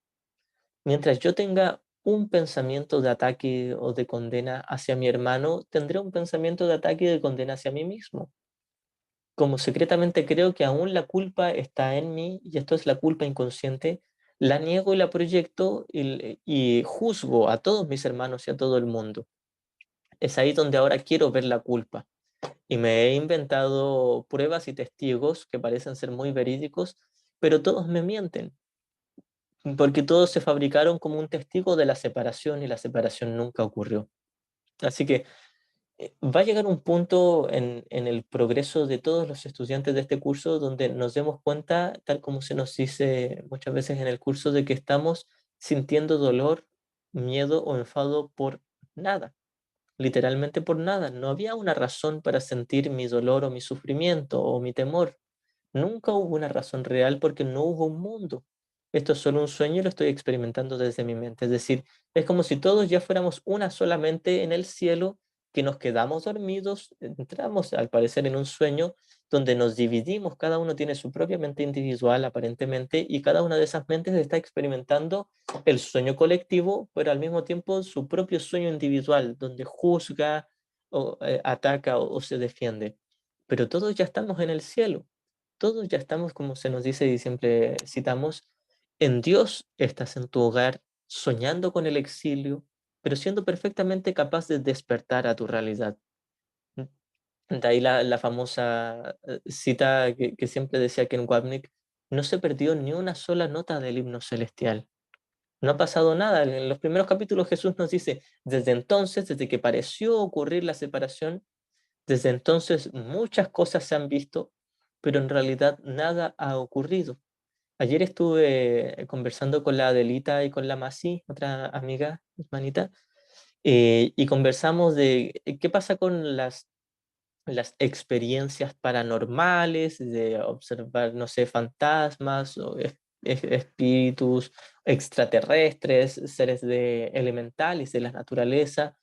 Mientras yo tenga un pensamiento de ataque o de condena hacia mi hermano, tendré un pensamiento de ataque y de condena hacia mí mismo. Como secretamente creo que aún la culpa está en mí, y esto es la culpa inconsciente, la niego y la proyecto y juzgo a todos mis hermanos y a todo el mundo. Es ahí donde ahora quiero ver la culpa. Y me he inventado pruebas y testigos que parecen ser muy verídicos, pero todos me mienten, porque todos se fabricaron como un testigo de la separación y la separación nunca ocurrió. Así que va a llegar un punto en el progreso de todos los estudiantes de este curso donde nos demos cuenta, tal como se nos dice muchas veces en el curso, de que estamos sintiendo dolor, miedo o enfado por nada, literalmente por nada. No había una razón para sentir mi dolor o mi sufrimiento o mi temor. Nunca hubo una razón real porque no hubo un mundo. Esto es solo un sueño y lo estoy experimentando desde mi mente. Es decir, es como si todos ya fuéramos una sola mente en el cielo, que nos quedamos dormidos, entramos al parecer en un sueño donde nos dividimos, cada uno tiene su propia mente individual aparentemente y cada una de esas mentes está experimentando el sueño colectivo, pero al mismo tiempo su propio sueño individual, donde juzga o ataca o se defiende. Pero todos ya estamos en el cielo, todos ya estamos, como se nos dice y siempre citamos, en Dios estás en tu hogar, soñando con el exilio, pero siendo perfectamente capaz de despertar a tu realidad. De ahí la famosa cita que siempre decía Ken Wapnick: no se perdió ni una sola nota del himno celestial. No ha pasado nada. En los primeros capítulos Jesús nos dice, desde entonces, desde que pareció ocurrir la separación, desde entonces muchas cosas se han visto, pero en realidad nada ha ocurrido. Ayer estuve conversando con la Adelita y con la Masi, otra amiga, hermanita, y conversamos de qué pasa con las experiencias paranormales, de observar, no sé, fantasmas o espíritus extraterrestres, seres elementales de la naturaleza,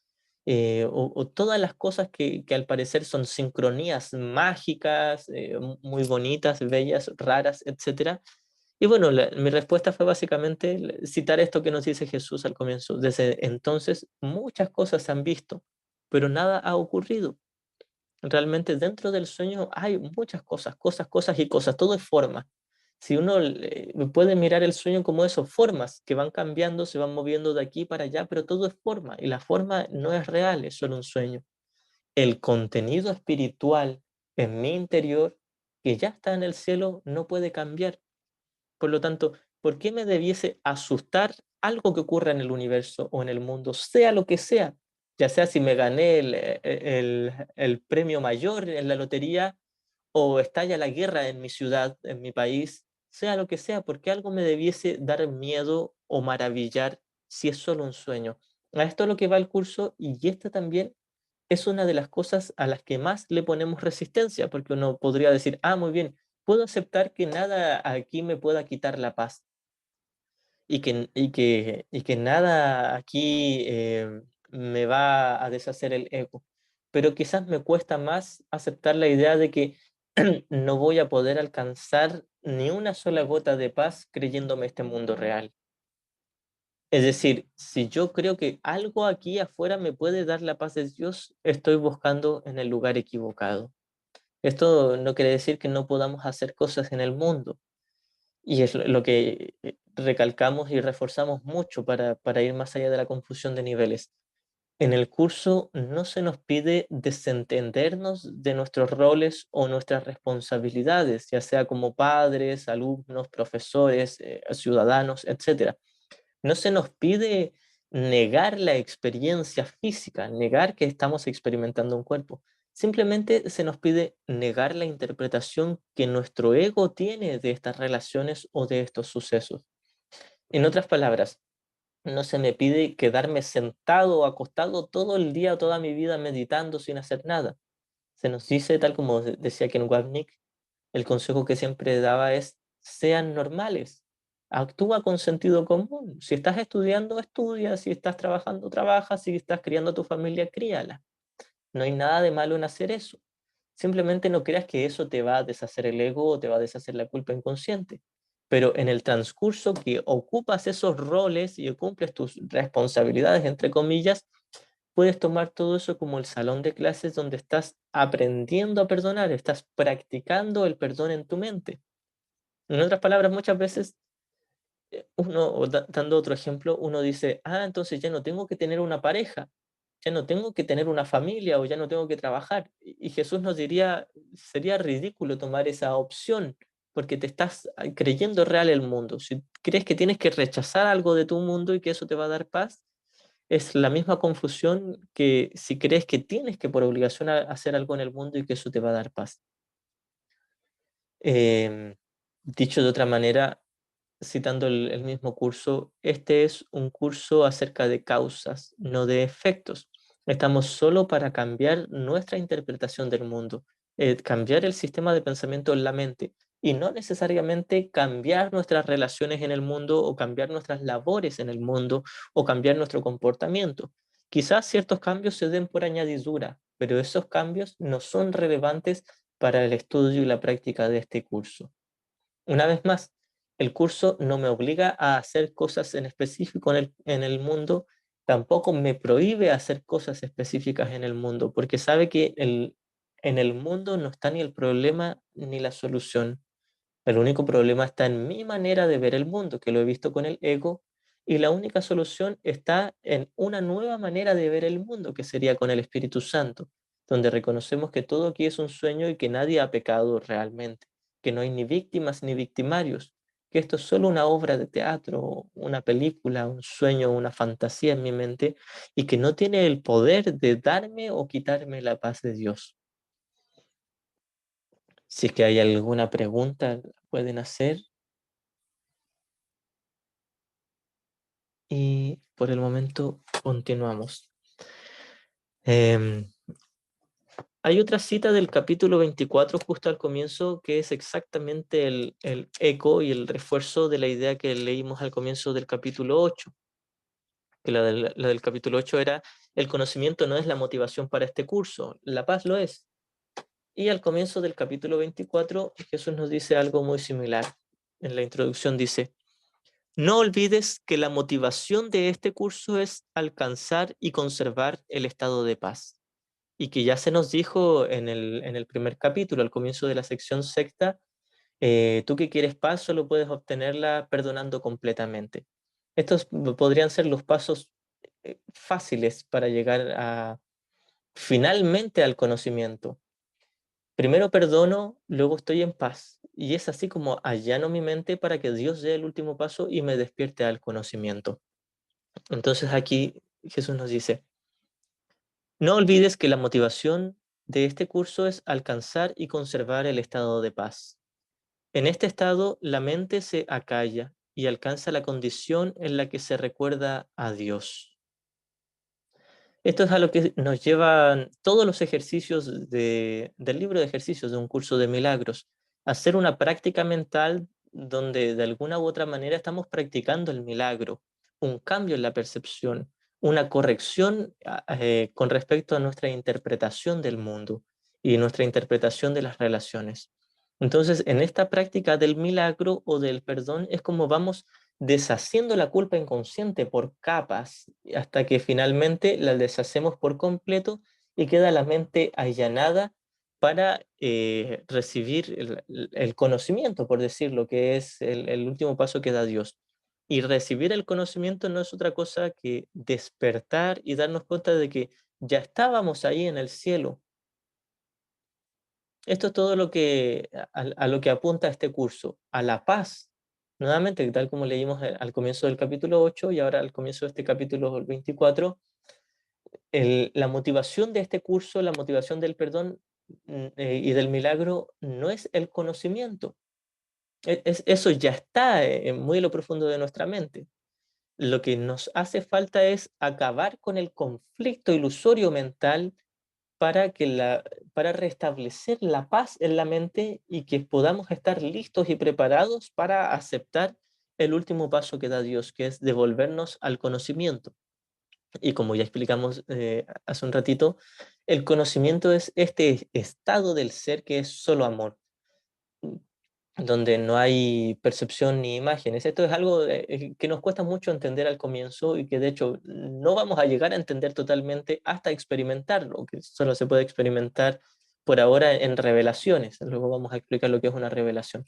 o todas las cosas que al parecer son sincronías mágicas, muy bonitas, bellas, raras, etcétera. Y bueno, mi respuesta fue básicamente citar esto que nos dice Jesús al comienzo. Desde entonces muchas cosas se han visto, pero nada ha ocurrido. Realmente dentro del sueño hay muchas cosas, cosas y cosas, todo es forma. Si uno puede mirar el sueño como eso, formas que van cambiando, se van moviendo de aquí para allá, pero todo es forma y la forma no es real, es solo un sueño. El contenido espiritual en mi interior, que ya está en el cielo, no puede cambiar. Por lo tanto, ¿por qué me debiese asustar algo que ocurra en el universo o en el mundo, sea lo que sea? Ya sea si me gané el premio mayor en la lotería o estalla la guerra en mi ciudad, en mi país, sea lo que sea, porque algo me debiese dar miedo o maravillar si es solo un sueño. A esto es lo que va el curso y esta también es una de las cosas a las que más le ponemos resistencia, porque uno podría decir, ah, muy bien, puedo aceptar que nada aquí me pueda quitar la paz y que nada aquí me va a deshacer el ego. Pero quizás me cuesta más aceptar la idea de que no voy a poder alcanzar ni una sola gota de paz creyéndome este mundo real. Es decir, si yo creo que algo aquí afuera me puede dar la paz de Dios, estoy buscando en el lugar equivocado. Esto no quiere decir que no podamos hacer cosas en el mundo. Y es lo que recalcamos y reforzamos mucho para ir más allá de la confusión de niveles. En el curso no se nos pide desentendernos de nuestros roles o nuestras responsabilidades, ya sea como padres, alumnos, profesores, ciudadanos, etc. No se nos pide negar la experiencia física, negar que estamos experimentando un cuerpo. Simplemente se nos pide negar la interpretación que nuestro ego tiene de estas relaciones o de estos sucesos. En otras palabras, no se me pide quedarme sentado o acostado todo el día, toda mi vida meditando sin hacer nada. Se nos dice, tal como decía Ken Wapnick, el consejo que siempre daba es: sean normales, actúa con sentido común. Si estás estudiando, estudia; si estás trabajando, trabaja; si estás criando a tu familia, críala. No hay nada de malo en hacer eso. Simplemente no creas que eso te va a deshacer el ego o te va a deshacer la culpa inconsciente. Pero en el transcurso que ocupas esos roles y cumples tus responsabilidades, entre comillas, puedes tomar todo eso como el salón de clases donde estás aprendiendo a perdonar, estás practicando el perdón en tu mente. En otras palabras, muchas veces uno, dando otro ejemplo, uno dice: ah, entonces ya no tengo que tener una pareja, ya no tengo que tener una familia o ya no tengo que trabajar. Y Jesús nos diría: sería ridículo tomar esa opción porque te estás creyendo real el mundo. Si crees que tienes que rechazar algo de tu mundo y que eso te va a dar paz, es la misma confusión que si crees que tienes que por obligación hacer algo en el mundo y que eso te va a dar paz. Em, Dicho de otra manera, citando el mismo curso, este es un curso acerca de causas, no de efectos. Estamos solo para cambiar nuestra interpretación del mundo, cambiar el sistema de pensamiento en la mente, y no necesariamente cambiar nuestras relaciones en el mundo o cambiar nuestras labores en el mundo o cambiar nuestro comportamiento. Quizás ciertos cambios se den por añadidura, pero esos cambios no son relevantes para el estudio y la práctica de este curso. Una vez más, el curso no me obliga a hacer cosas en específico en el mundo, tampoco me prohíbe hacer cosas específicas en el mundo, porque sabe que en el mundo no está ni el problema ni la solución. El único problema está en mi manera de ver el mundo, que lo he visto con el ego, y la única solución está en una nueva manera de ver el mundo, que sería con el Espíritu Santo, donde reconocemos que todo aquí es un sueño y que nadie ha pecado realmente, que no hay ni víctimas ni victimarios, que esto es solo una obra de teatro, una película, un sueño, una fantasía en mi mente, y que no tiene el poder de darme o quitarme la paz de Dios. Si es que hay alguna pregunta, la pueden hacer. Y por el momento continuamos. Em, Hay otra cita del capítulo 24 justo al comienzo que es exactamente el eco y el refuerzo de la idea que leímos al comienzo del capítulo 8, que la del capítulo 8 era: el conocimiento no es la motivación para este curso, la paz lo es. Y al comienzo del capítulo 24 Jesús nos dice algo muy similar. En la introducción dice: no olvides que la motivación de este curso es alcanzar y conservar el estado de paz. Y que ya se nos dijo en el primer capítulo, al comienzo de la sección sexta, tú que quieres paz solo puedes obtenerla perdonando completamente. Estos podrían ser los pasos fáciles para llegar finalmente al conocimiento. Primero perdono, luego estoy en paz. Y es así como allano mi mente para que Dios dé el último paso y me despierte al conocimiento. Entonces aquí Jesús nos dice: no olvides que la motivación de este curso es alcanzar y conservar el estado de paz. En este estado, la mente se acalla y alcanza la condición en la que se recuerda a Dios. Esto es a lo que nos llevan todos los ejercicios del libro de ejercicios de un curso de milagros: hacer una práctica mental donde de alguna u otra manera estamos practicando el milagro, un cambio en la percepción, una corrección con respecto a nuestra interpretación del mundo. y nuestra interpretación de las relaciones. Entonces, en esta práctica del milagro o del perdón es como vamos deshaciendo la culpa inconsciente por capas hasta que finalmente la deshacemos por completo y queda la mente allanada para recibir el conocimiento, por decirlo, que es el último paso que da Dios. Y recibir el conocimiento no es otra cosa que despertar y darnos cuenta de que ya estábamos ahí en el cielo. Esto es todo lo que, a lo que apunta este curso, a la paz. Nuevamente, tal como leímos al comienzo del capítulo 8 y ahora al comienzo de este capítulo 24, la motivación de este curso, la motivación del perdón y del milagro no es el conocimiento. Eso ya está muy en lo profundo de nuestra mente. Lo que nos hace falta es acabar con el conflicto ilusorio mental para, para restablecer la paz en la mente y que podamos estar listos y preparados para aceptar el último paso que da Dios, que es devolvernos al conocimiento. Y como ya explicamos hace un ratito, el conocimiento es este estado del ser que es solo amor, donde no hay percepción ni imágenes. Esto es algo que nos cuesta mucho entender al comienzo y que de hecho no vamos a llegar a entender totalmente hasta experimentarlo, que solo se puede experimentar por ahora en revelaciones. Luego vamos a explicar lo que es una revelación.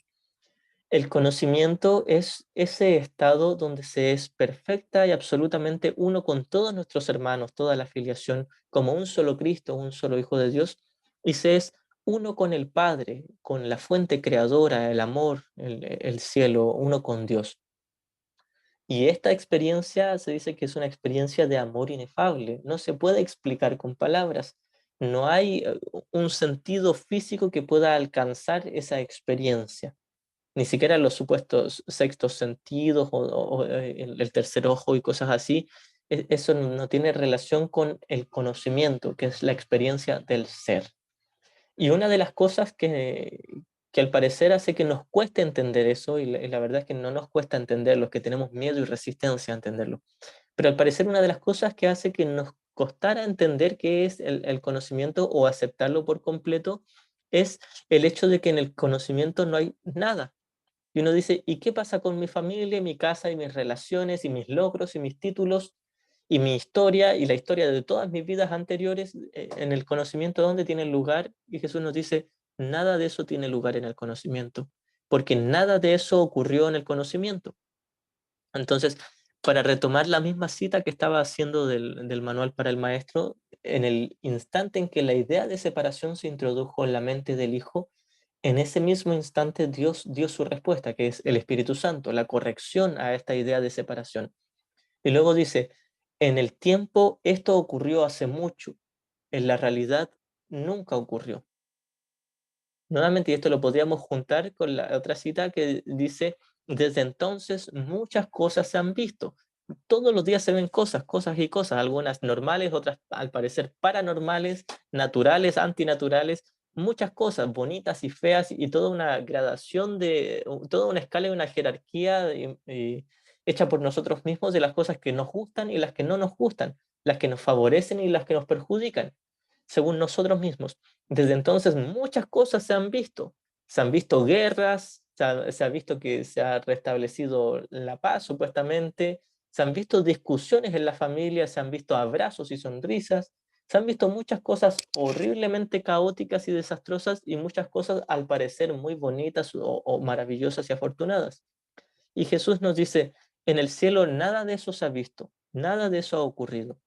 El conocimiento es ese estado donde se es perfecta y absolutamente uno con todos nuestros hermanos, toda la filiación, como un solo Cristo, un solo Hijo de Dios, y se es uno con el Padre, con la fuente creadora, el amor, el cielo, uno con Dios. Y esta experiencia se dice que es una experiencia de amor inefable, no se puede explicar con palabras. No hay un sentido físico que pueda alcanzar esa experiencia, ni siquiera los supuestos sextos sentidos o el tercer ojo y cosas así. Eso no tiene relación con el conocimiento, que es la experiencia del ser. Y una de las cosas que al parecer hace que nos cueste entender eso, y la verdad es que no nos cuesta entenderlo, que tenemos miedo y resistencia a entenderlo, pero al parecer una de las cosas que hace que nos costara entender qué es el conocimiento o aceptarlo por completo es el hecho de que en el conocimiento no hay nada. Y uno dice, ¿y qué pasa con mi familia, mi casa y mis relaciones y mis logros y mis títulos y mi historia y la historia de todas mis vidas anteriores en el conocimiento? ¿Dónde tienen lugar? Y Jesús nos dice, nada de eso tiene lugar en el conocimiento, porque nada de eso ocurrió en el conocimiento. Entonces, para retomar la misma cita que estaba haciendo del manual para el maestro, en el instante en que la idea de separación se introdujo en la mente del hijo, en ese mismo instante Dios dio su respuesta, que es el Espíritu Santo, la corrección a esta idea de separación. Y luego dice, en el tiempo esto ocurrió hace mucho, en la realidad nunca ocurrió. Nuevamente, y esto lo podríamos juntar con la otra cita que dice, desde entonces muchas cosas se han visto. Todos los días se ven cosas, cosas y cosas, algunas normales, otras al parecer paranormales, naturales, antinaturales, muchas cosas bonitas y feas y toda una gradación toda una escala y una jerarquía hecha por nosotros mismos de las cosas que nos gustan y las que no nos gustan, las que nos favorecen y las que nos perjudican, según nosotros mismos. Desde entonces muchas cosas se han visto guerras, se ha visto que se ha restablecido la paz supuestamente, se han visto discusiones en la familia, se han visto abrazos y sonrisas, se han visto muchas cosas horriblemente caóticas y desastrosas y muchas cosas al parecer muy bonitas o maravillosas y afortunadas. Y Jesús nos dice, en el cielo nada de eso se ha visto, nada de eso ha ocurrido.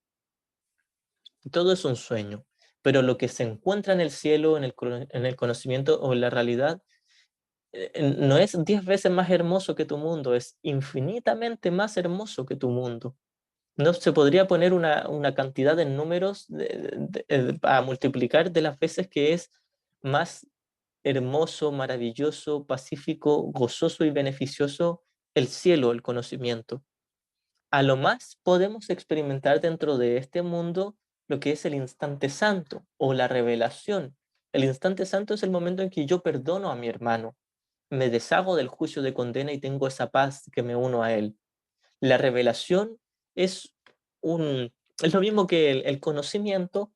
Todo es un sueño, pero lo que se encuentra en el cielo, en el conocimiento o en la realidad, no es 10 veces más hermoso que tu mundo, es infinitamente más hermoso que tu mundo. No se podría poner una cantidad de números a multiplicar de las veces que es más hermoso, maravilloso, pacífico, gozoso y beneficioso el cielo, el conocimiento. A lo más podemos experimentar dentro de este mundo lo que es el instante santo o la revelación. El instante santo es el momento en que yo perdono a mi hermano, me deshago del juicio de condena y tengo esa paz que me uno a él. La revelación es es lo mismo que el conocimiento,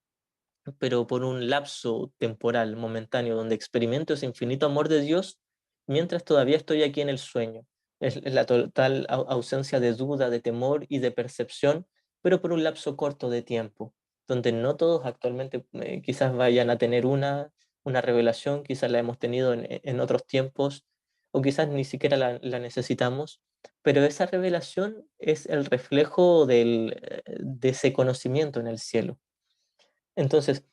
pero por un lapso temporal, momentáneo, donde experimento ese infinito amor de Dios, mientras todavía estoy aquí en el sueño. Es la total ausencia de duda, de temor y de percepción, pero por un lapso corto de tiempo, donde no todos actualmente quizás vayan a tener una revelación, quizás la hemos tenido en otros tiempos, o quizás ni siquiera la necesitamos, pero esa revelación es el reflejo de ese conocimiento en el cielo. Entonces,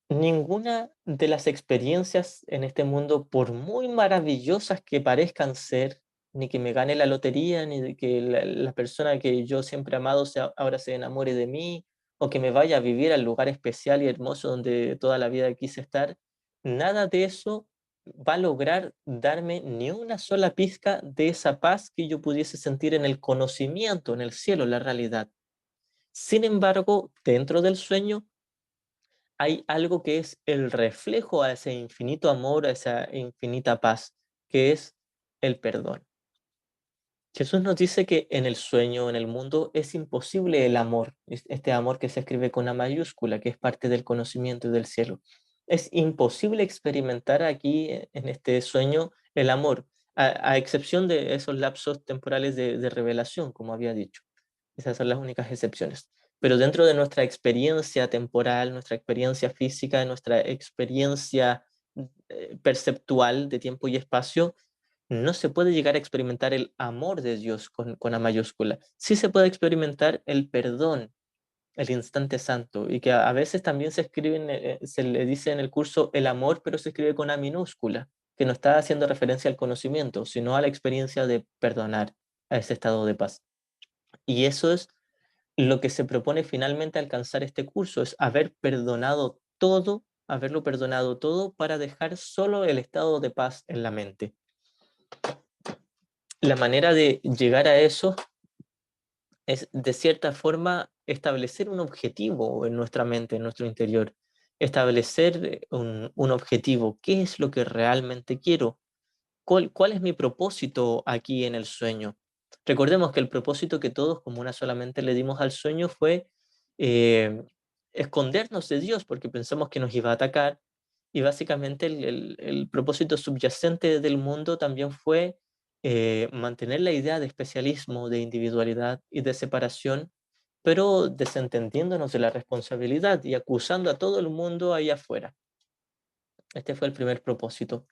ninguna de las experiencias en este mundo, por muy maravillosas que parezcan ser, ni que me gane la lotería, ni de que la persona que yo siempre he amado ahora se enamore de mí, o que me vaya a vivir al lugar especial y hermoso donde toda la vida quise estar, nada de eso va a lograr darme ni una sola pizca de esa paz que yo pudiese sentir en el conocimiento, en el cielo, en la realidad. Sin embargo, dentro del sueño, hay algo que es el reflejo a ese infinito amor, a esa infinita paz, que es el perdón. Jesús nos dice que en el sueño, en el mundo, es imposible el amor, este amor que se escribe con A mayúscula, que es parte del conocimiento y del cielo. Es imposible experimentar aquí en este sueño el amor, a excepción de esos lapsos temporales de revelación, como había dicho. Esas son las únicas excepciones. Pero dentro de nuestra experiencia temporal, nuestra experiencia física, nuestra experiencia perceptual de tiempo y espacio, no se puede llegar a experimentar el amor de Dios con A mayúscula. Sí se puede experimentar el perdón, el instante santo, y que a veces también se escribe, se le dice en el curso el amor, pero se escribe con A minúscula, que no está haciendo referencia al conocimiento, sino a la experiencia de perdonar, a ese estado de paz. Y eso es lo que se propone finalmente alcanzar este curso, es haber perdonado todo, haberlo perdonado todo para dejar solo el estado de paz en la mente. La manera de llegar a eso es, de cierta forma, establecer un objetivo en nuestra mente, en nuestro interior. Establecer un objetivo. ¿Qué es lo que realmente quiero? ¿Cuál es mi propósito aquí en el sueño? Recordemos que el propósito que todos como una solamente le dimos al sueño fue eh, escondernos de Dios porque pensamos que nos iba a atacar, y básicamente el propósito subyacente del mundo también fue mantener la idea de especialismo, de individualidad y de separación, pero desentendiéndonos de la responsabilidad y acusando a todo el mundo ahí afuera. Este fue el primer propósito.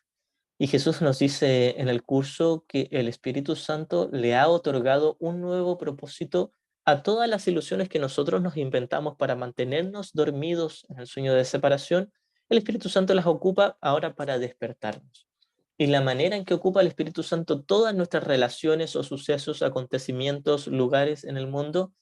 Y Jesús nos dice en el curso que el Espíritu Santo le ha otorgado un nuevo propósito a todas las ilusiones que nosotros nos inventamos para mantenernos dormidos en el sueño de separación. El Espíritu Santo las ocupa ahora para despertarnos. Y la manera en que ocupa el Espíritu Santo todas nuestras relaciones o sucesos, acontecimientos, lugares en el mundo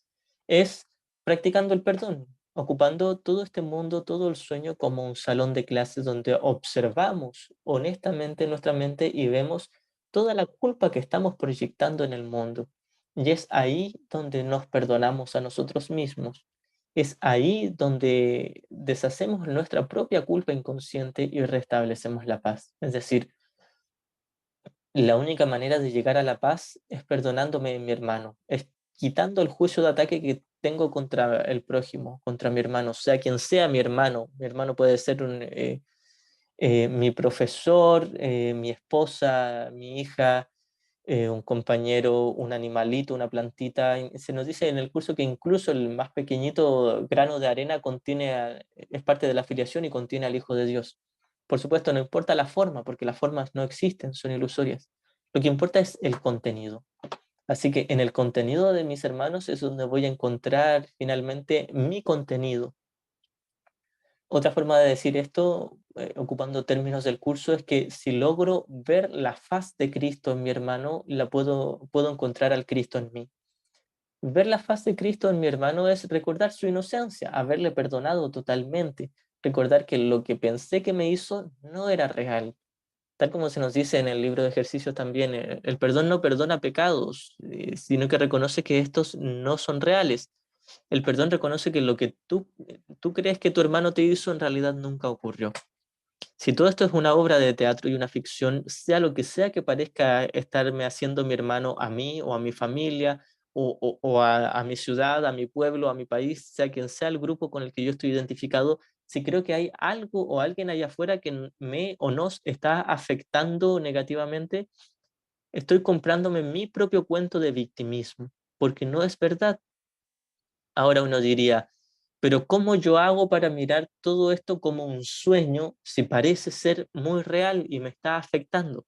es practicando el perdón, ocupando todo este mundo, todo el sueño como un salón de clases donde observamos honestamente nuestra mente y vemos toda la culpa que estamos proyectando en el mundo. Y es ahí donde nos perdonamos a nosotros mismos. Es ahí donde deshacemos nuestra propia culpa inconsciente y restablecemos la paz. Es decir, la única manera de llegar a la paz es perdonándome mi hermano, es quitando el juicio de ataque que tengo contra el prójimo, contra mi hermano, sea quien sea mi hermano. Mi hermano puede ser mi profesor, mi esposa, mi hija, un compañero, un animalito, una plantita. Se nos dice en el curso que incluso el más pequeñito grano de arena es parte de la filiación y contiene al Hijo de Dios. Por supuesto, no importa la forma, porque las formas no existen, son ilusorias. Lo que importa es el contenido. Así que en el contenido de mis hermanos es donde voy a encontrar finalmente mi contenido. Otra forma de decir esto, ocupando términos del curso, es que si logro ver la faz de Cristo en mi hermano, puedo encontrar al Cristo en mí. Ver la faz de Cristo en mi hermano es recordar su inocencia, haberle perdonado totalmente, recordar que lo que pensé que me hizo no era real. Tal como se nos dice en el libro de ejercicios también, el perdón no perdona pecados, sino que reconoce que estos no son reales. El perdón reconoce que lo que tú crees que tu hermano te hizo en realidad nunca ocurrió. Si todo esto es una obra de teatro y una ficción, sea que parezca estarme haciendo mi hermano a mí o a mi familia o a mi ciudad, a mi pueblo, a mi país, sea quien sea el grupo con el que yo estoy identificado, si creo que hay algo o alguien allá afuera que me o nos está afectando negativamente, estoy comprándome mi propio cuento de victimismo, porque no es verdad. Ahora uno diría, pero ¿cómo yo hago para mirar todo esto como un sueño si parece ser muy real y me está afectando?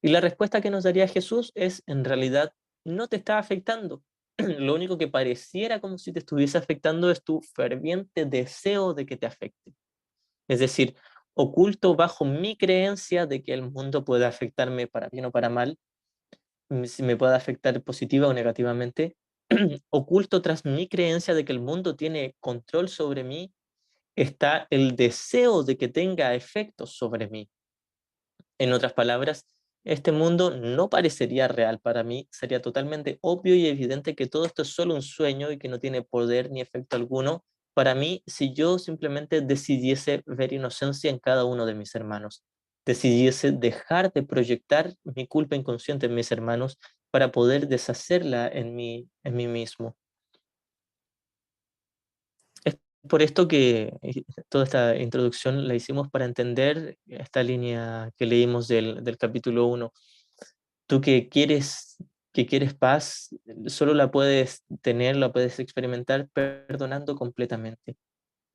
Y la respuesta que nos daría Jesús es, en realidad, no te está afectando. Lo único que pareciera como si te estuviese afectando es tu ferviente deseo de que te afecte. Es decir, oculto bajo mi creencia de que el mundo puede afectarme para bien o para mal, si me puede afectar positiva o negativamente, oculto tras mi creencia de que el mundo tiene control sobre mí, está el deseo de que tenga efectos sobre mí. En otras palabras, este mundo no parecería real para mí, sería totalmente obvio y evidente que todo esto es solo un sueño y que no tiene poder ni efecto alguno para mí si yo simplemente decidiese ver inocencia en cada uno de mis hermanos, decidiese dejar de proyectar mi culpa inconsciente en mis hermanos para poder deshacerla en mí mismo. Es por esto que toda esta introducción la hicimos para entender esta línea que leímos del capítulo 1. Tú que quieres paz, solo la puedes tener, la puedes experimentar perdonando completamente.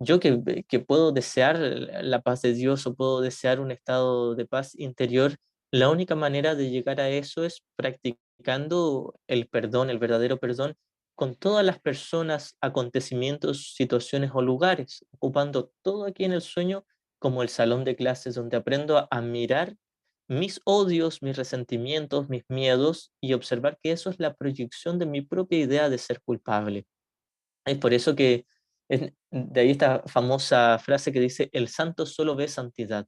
Yo que puedo desear la paz de Dios o puedo desear un estado de paz interior, la única manera de llegar a eso es practicando el perdón, el verdadero perdón, con todas las personas, acontecimientos, situaciones o lugares, ocupando todo aquí en el sueño como el salón de clases donde aprendo a mirar mis odios, mis resentimientos, mis miedos y observar que eso es la proyección de mi propia idea de ser culpable. Es por eso que de ahí esta famosa frase que dice, el santo solo ve santidad.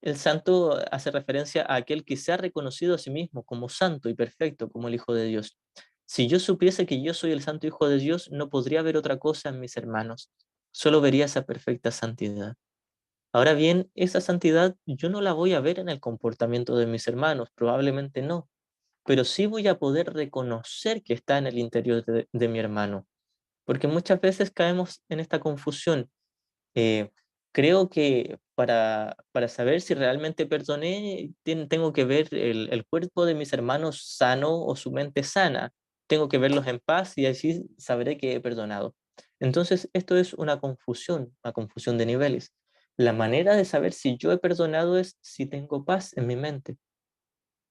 El santo hace referencia a aquel que se ha reconocido a sí mismo como santo y perfecto, como el Hijo de Dios. Si yo supiese que yo soy el santo Hijo de Dios, no podría ver otra cosa en mis hermanos, solo vería esa perfecta santidad. Ahora bien, esa santidad yo no la voy a ver en el comportamiento de mis hermanos, probablemente no, pero sí voy a poder reconocer que está en el interior de mi hermano, porque muchas veces caemos en esta confusión. Eh, Creo que para saber si realmente perdoné, tengo que ver el cuerpo de mis hermanos sano o su mente sana. Tengo que verlos en paz y así sabré que he perdonado. Entonces, esto es una confusión de niveles. La manera de saber si yo he perdonado es si tengo paz en mi mente,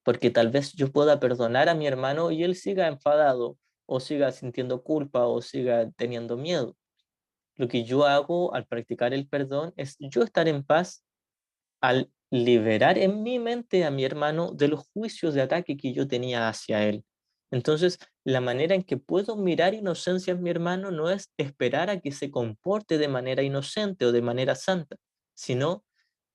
porque tal vez yo pueda perdonar a mi hermano y él siga enfadado o siga sintiendo culpa o siga teniendo miedo. Lo que yo hago al practicar el perdón es yo estar en paz al liberar en mi mente a mi hermano de los juicios de ataque que yo tenía hacia él. Entonces, la manera en que puedo mirar inocencia en mi hermano no es esperar a que se comporte de manera inocente o de manera santa, sino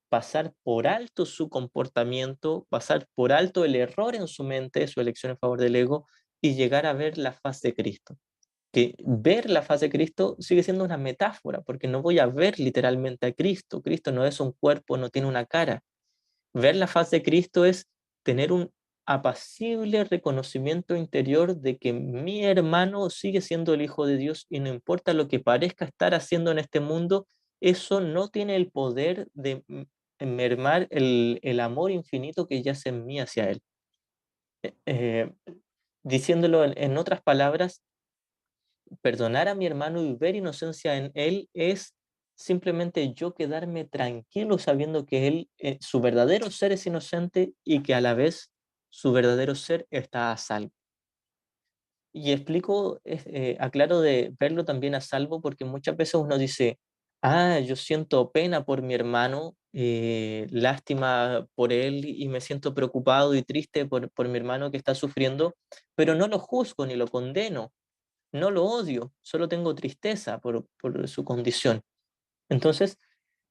pasar por alto su comportamiento, pasar por alto el error en su mente, su elección en favor del ego, y llegar a ver la faz de Cristo. Que ver la faz de Cristo sigue siendo una metáfora, porque no voy a ver literalmente a Cristo. Cristo no es un cuerpo, no tiene una cara. Ver la faz de Cristo es tener un apacible reconocimiento interior de que mi hermano sigue siendo el Hijo de Dios y no importa lo que parezca estar haciendo en este mundo, eso no tiene el poder de mermar el amor infinito que yace en mí hacia Él. Eh, Diciéndolo en otras palabras, perdonar a mi hermano y ver inocencia en él es simplemente yo quedarme tranquilo sabiendo que él, su verdadero ser es inocente y que a la vez su verdadero ser está a salvo. Y explico, aclaro de verlo también a salvo porque muchas veces uno dice, ah, yo siento pena por mi hermano, lástima por él y me siento preocupado y triste por mi hermano que está sufriendo, pero no lo juzgo ni lo condeno, no lo odio, solo tengo tristeza por su condición. Entonces,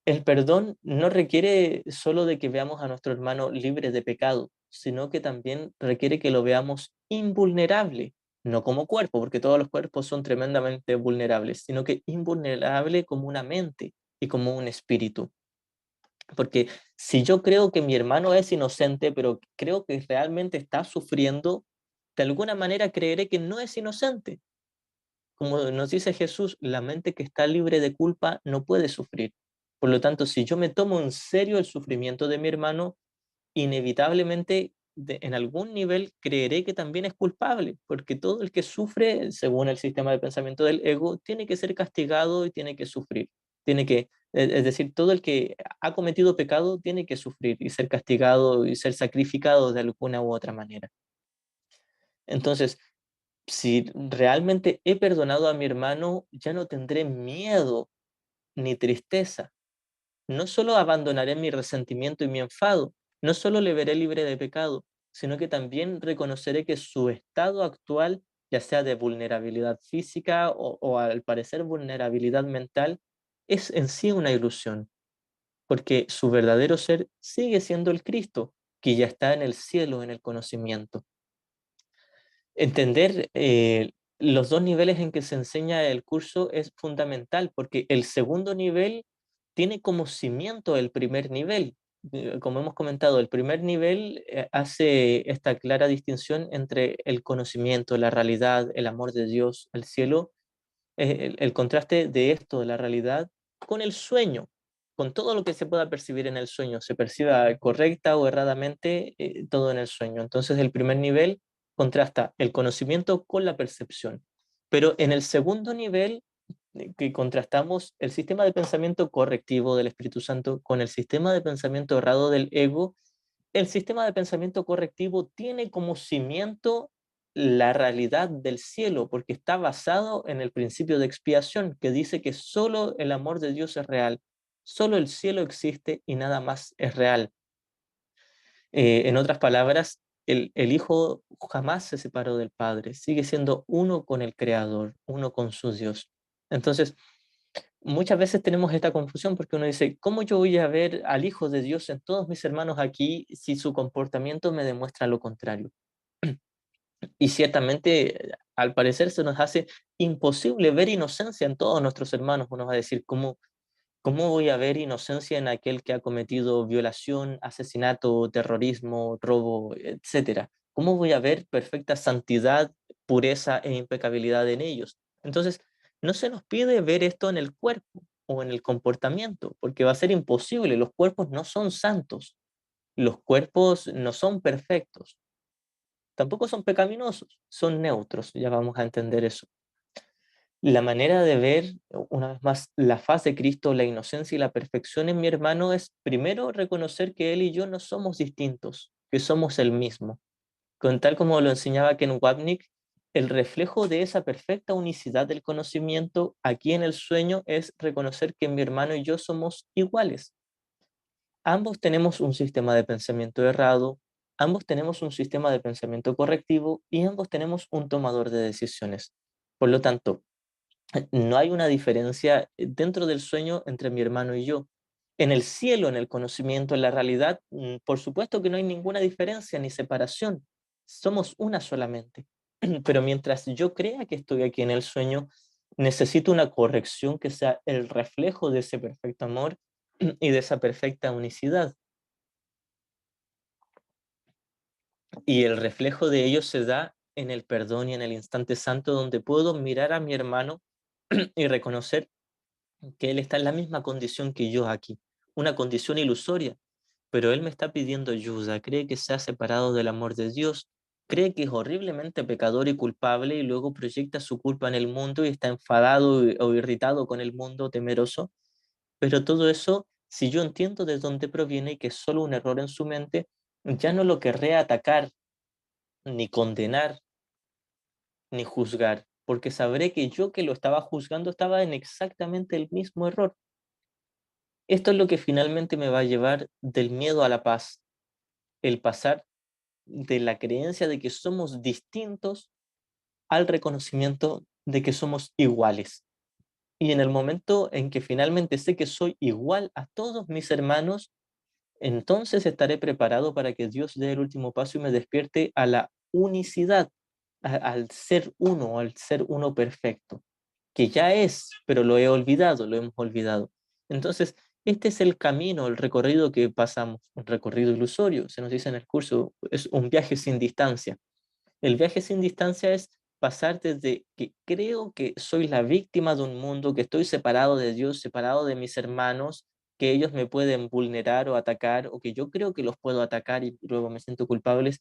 el perdón no requiere solo de que veamos a nuestro hermano libre de pecado, sino que también requiere que lo veamos invulnerable, no como cuerpo, porque todos los cuerpos son tremendamente vulnerables, sino que invulnerable como una mente y como un espíritu. Porque si yo creo que mi hermano es inocente, pero creo que realmente está sufriendo, de alguna manera creeré que no es inocente como nos dice Jesús, la mente que está libre de culpa no puede sufrir. Por lo tanto, si yo me tomo en serio el sufrimiento de mi hermano, inevitablemente en algún nivel creeré que también es culpable, porque todo el que sufre, según el sistema de pensamiento del ego, tiene que ser castigado y tiene que sufrir. Tiene que, es decir, todo el que ha cometido pecado tiene que sufrir y ser castigado y ser sacrificado de alguna u otra manera. Entonces, si realmente he perdonado a mi hermano, ya no tendré miedo ni tristeza. No solo abandonaré mi resentimiento y mi enfado, no solo le veré libre de pecado, sino que también reconoceré que su estado actual, ya sea de vulnerabilidad física o al parecer vulnerabilidad mental, es en sí una ilusión, porque su verdadero ser sigue siendo el Cristo, que ya está en el cielo, en el conocimiento. Entender los dos niveles en que se enseña el curso es fundamental, porque el segundo nivel tiene como cimiento el primer nivel. Como hemos comentado, el primer nivel hace esta clara distinción entre el conocimiento, la realidad, el amor de Dios, el cielo, el contraste de esto, de la realidad, con el sueño, con todo lo que se pueda percibir en el sueño, se perciba correcta o erradamente, todo en el sueño. Entonces el primer nivel contrasta el conocimiento con la percepción. Pero en el segundo nivel, que contrastamos el sistema de pensamiento correctivo del Espíritu Santo con el sistema de pensamiento errado del ego, el sistema de pensamiento correctivo tiene como cimiento la realidad del cielo, porque está basado en el principio de expiación, que dice que solo el amor de Dios es real, solo el cielo existe y nada más es real. En otras palabras, el Hijo jamás se separó del Padre, sigue siendo uno con el Creador, uno con su Dios. Entonces, muchas veces tenemos esta confusión porque uno dice, ¿cómo yo voy a ver al Hijo de Dios en todos mis hermanos aquí si su comportamiento me demuestra lo contrario? Y ciertamente, al parecer, se nos hace imposible ver inocencia en todos nuestros hermanos. Uno va a decir, ¿cómo voy a ver inocencia en aquel que ha cometido violación, asesinato, terrorismo, robo, etcétera? ¿Cómo voy a ver perfecta santidad, pureza e impecabilidad en ellos? Entonces, no se nos pide ver esto en el cuerpo o en el comportamiento, porque va a ser imposible. Los cuerpos no son santos, los cuerpos no son perfectos, tampoco son pecaminosos, son neutros, ya vamos a entender eso. La manera de ver, una vez más, la faz de Cristo, la inocencia y la perfección en mi hermano es primero reconocer que él y yo no somos distintos, que somos el mismo. Con tal como lo enseñaba Ken Wapnick, el reflejo de esa perfecta unicidad del conocimiento aquí en el sueño es reconocer que mi hermano y yo somos iguales. Ambos tenemos un sistema de pensamiento errado, ambos tenemos un sistema de pensamiento correctivo y ambos tenemos un tomador de decisiones. Por lo tanto, no hay una diferencia dentro del sueño entre mi hermano y yo. En el cielo, en el conocimiento, en la realidad, por supuesto que no hay ninguna diferencia ni separación. Somos una solamente. Pero mientras yo crea que estoy aquí en el sueño, necesito una corrección que sea el reflejo de ese perfecto amor y de esa perfecta unicidad. Y el reflejo de ello se da en el perdón y en el instante santo donde puedo mirar a mi hermano y reconocer que él está en la misma condición que yo aquí, una condición ilusoria, pero él me está pidiendo ayuda, cree que se ha separado del amor de Dios, cree que es horriblemente pecador y culpable y luego proyecta su culpa en el mundo y está enfadado o irritado con el mundo, temeroso, pero todo eso, si yo entiendo de dónde proviene y que es solo un error en su mente, ya no lo querré atacar, ni condenar, ni juzgar, porque sabré que yo que lo estaba juzgando estaba en exactamente el mismo error. Esto es lo que finalmente me va a llevar del miedo a la paz, el pasar de la creencia de que somos distintos al reconocimiento de que somos iguales. Y en el momento en que finalmente sé que soy igual a todos mis hermanos, entonces estaré preparado para que Dios dé el último paso y me despierte a la unicidad, al ser uno perfecto, que ya es, pero lo he olvidado, lo hemos olvidado. Entonces, este es el camino, el recorrido que pasamos, un recorrido ilusorio, se nos dice en el curso, es un viaje sin distancia. El viaje sin distancia es pasar desde que creo que soy la víctima de un mundo, que estoy separado de Dios, separado de mis hermanos, que ellos me pueden vulnerar o atacar, o que yo creo que los puedo atacar y luego me siento culpable,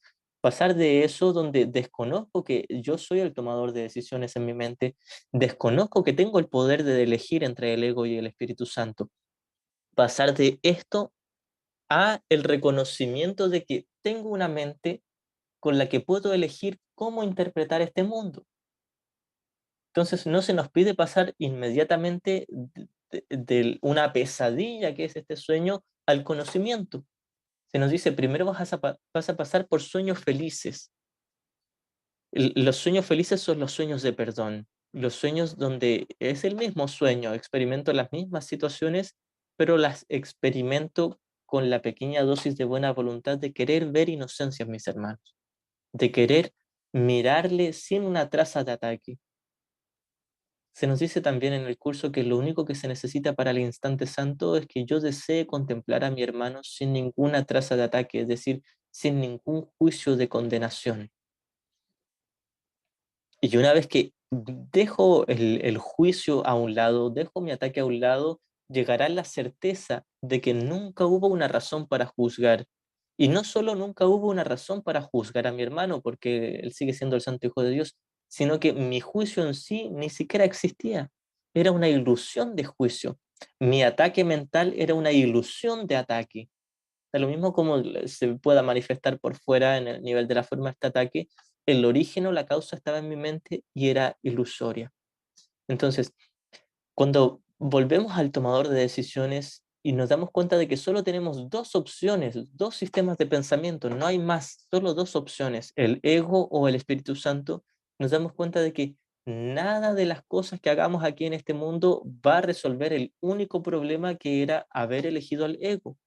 pasar de eso donde desconozco que yo soy el tomador de decisiones en mi mente, desconozco que tengo el poder de elegir entre el ego y el Espíritu Santo. Pasar de esto a el reconocimiento de que tengo una mente con la que puedo elegir cómo interpretar este mundo. Entonces no se nos pide pasar inmediatamente de una pesadilla que es este sueño al conocimiento. Se nos dice, primero vas a pasar por sueños felices. Los sueños felices son los sueños de perdón, los sueños donde es el mismo sueño, experimento las mismas situaciones, pero las experimento con la pequeña dosis de buena voluntad de querer ver inocencia en mis hermanos, de querer mirarle sin una traza de ataque. Se nos dice también en el curso que lo único que se necesita para el instante santo es que yo desee contemplar a mi hermano sin ninguna traza de ataque, es decir, sin ningún juicio de condenación. Y una vez que dejo el juicio a un lado, dejo mi ataque a un lado, llegará la certeza de que nunca hubo una razón para juzgar. Y no solo nunca hubo una razón para juzgar a mi hermano, porque él sigue siendo el Santo Hijo de Dios, sino que mi juicio en sí ni siquiera existía. Era una ilusión de juicio. Mi ataque mental era una ilusión de ataque. Da lo mismo como se pueda manifestar por fuera en el nivel de la forma este ataque, el origen o la causa estaba en mi mente y era ilusoria. Entonces, cuando volvemos al tomador de decisiones y nos damos cuenta de que solo tenemos dos opciones, dos sistemas de pensamiento, no hay más, solo dos opciones, el ego o el Espíritu Santo, nos damos cuenta de que nada de las cosas que hagamos aquí en este mundo va a resolver el único problema que era haber elegido al ego.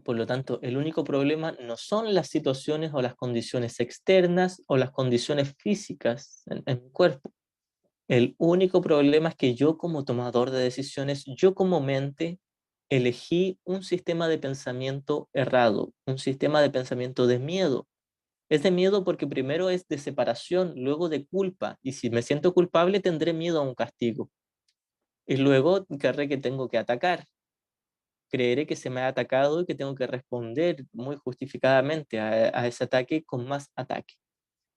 Por lo tanto, el único problema no son las situaciones o las condiciones externas o las condiciones físicas en mi cuerpo. El único problema es que yo como tomador de decisiones, yo como mente, elegí un sistema de pensamiento errado, un sistema de pensamiento de miedo. Es de miedo porque primero es de separación, luego de culpa, y si me siento culpable tendré miedo a un castigo. Y luego querré que tengo que atacar, creeré que se me ha atacado y que tengo que responder muy justificadamente a ese ataque con más ataque.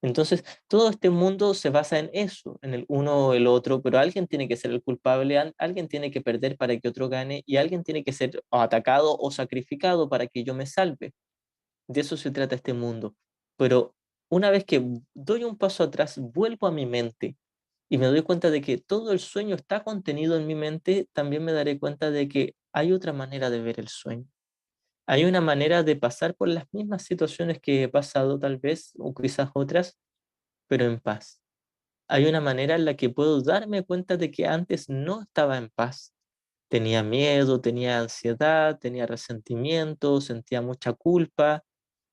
Entonces, todo este mundo se basa en eso, en el uno o el otro, pero alguien tiene que ser el culpable, alguien tiene que perder para que otro gane y alguien tiene que ser o atacado o sacrificado para que yo me salve. De eso se trata este mundo. Pero una vez que doy un paso atrás, vuelvo a mi mente y me doy cuenta de que todo el sueño está contenido en mi mente, también me daré cuenta de que hay otra manera de ver el sueño. Hay una manera de pasar por las mismas situaciones que he pasado tal vez, o quizás otras, pero en paz. Hay una manera en la que puedo darme cuenta de que antes no estaba en paz. Tenía miedo, tenía ansiedad, tenía resentimiento, sentía mucha culpa,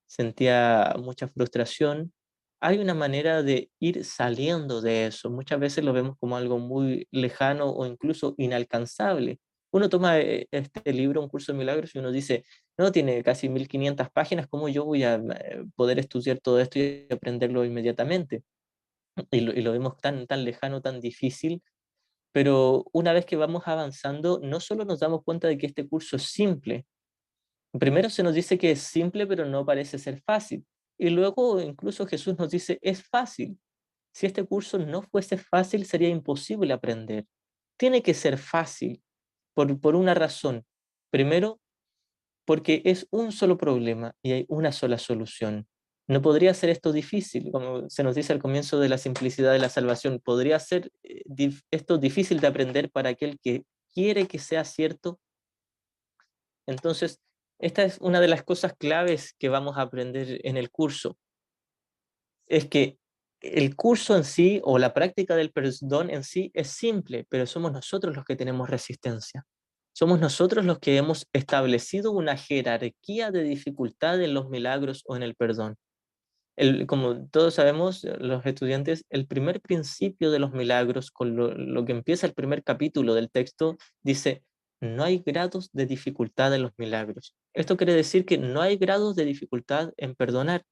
sentía mucha frustración. Hay una manera de ir saliendo de eso. Muchas veces lo vemos como algo muy lejano o incluso inalcanzable. Uno toma este libro, Un Curso de Milagros, y uno dice, no, tiene casi 1500 páginas, ¿cómo yo voy a poder estudiar todo esto y aprenderlo inmediatamente? Y lo vemos tan, tan lejano, tan difícil, pero una vez que vamos avanzando, no solo nos damos cuenta de que este curso es simple, primero se nos dice que es simple, pero no parece ser fácil. Y luego incluso Jesús nos dice, es fácil. Si este curso no fuese fácil, sería imposible aprender. Tiene que ser fácil por una razón. Primero, porque es un solo problema y hay una sola solución. No podría ser esto difícil, como se nos dice al comienzo de la simplicidad de la salvación. Podría ser esto difícil de aprender para aquel que quiere que sea cierto. Entonces, esta es una de las cosas claves que vamos a aprender en el curso. Es que el curso en sí o la práctica del perdón en sí es simple, pero somos nosotros los que tenemos resistencia. Somos nosotros los que hemos establecido una jerarquía de dificultad en los milagros o en el perdón. Como todos sabemos, los estudiantes, el primer principio de los milagros, con lo que empieza el primer capítulo del texto, dice, no hay grados de dificultad en los milagros. Esto quiere decir que no hay grados de dificultad en perdonar.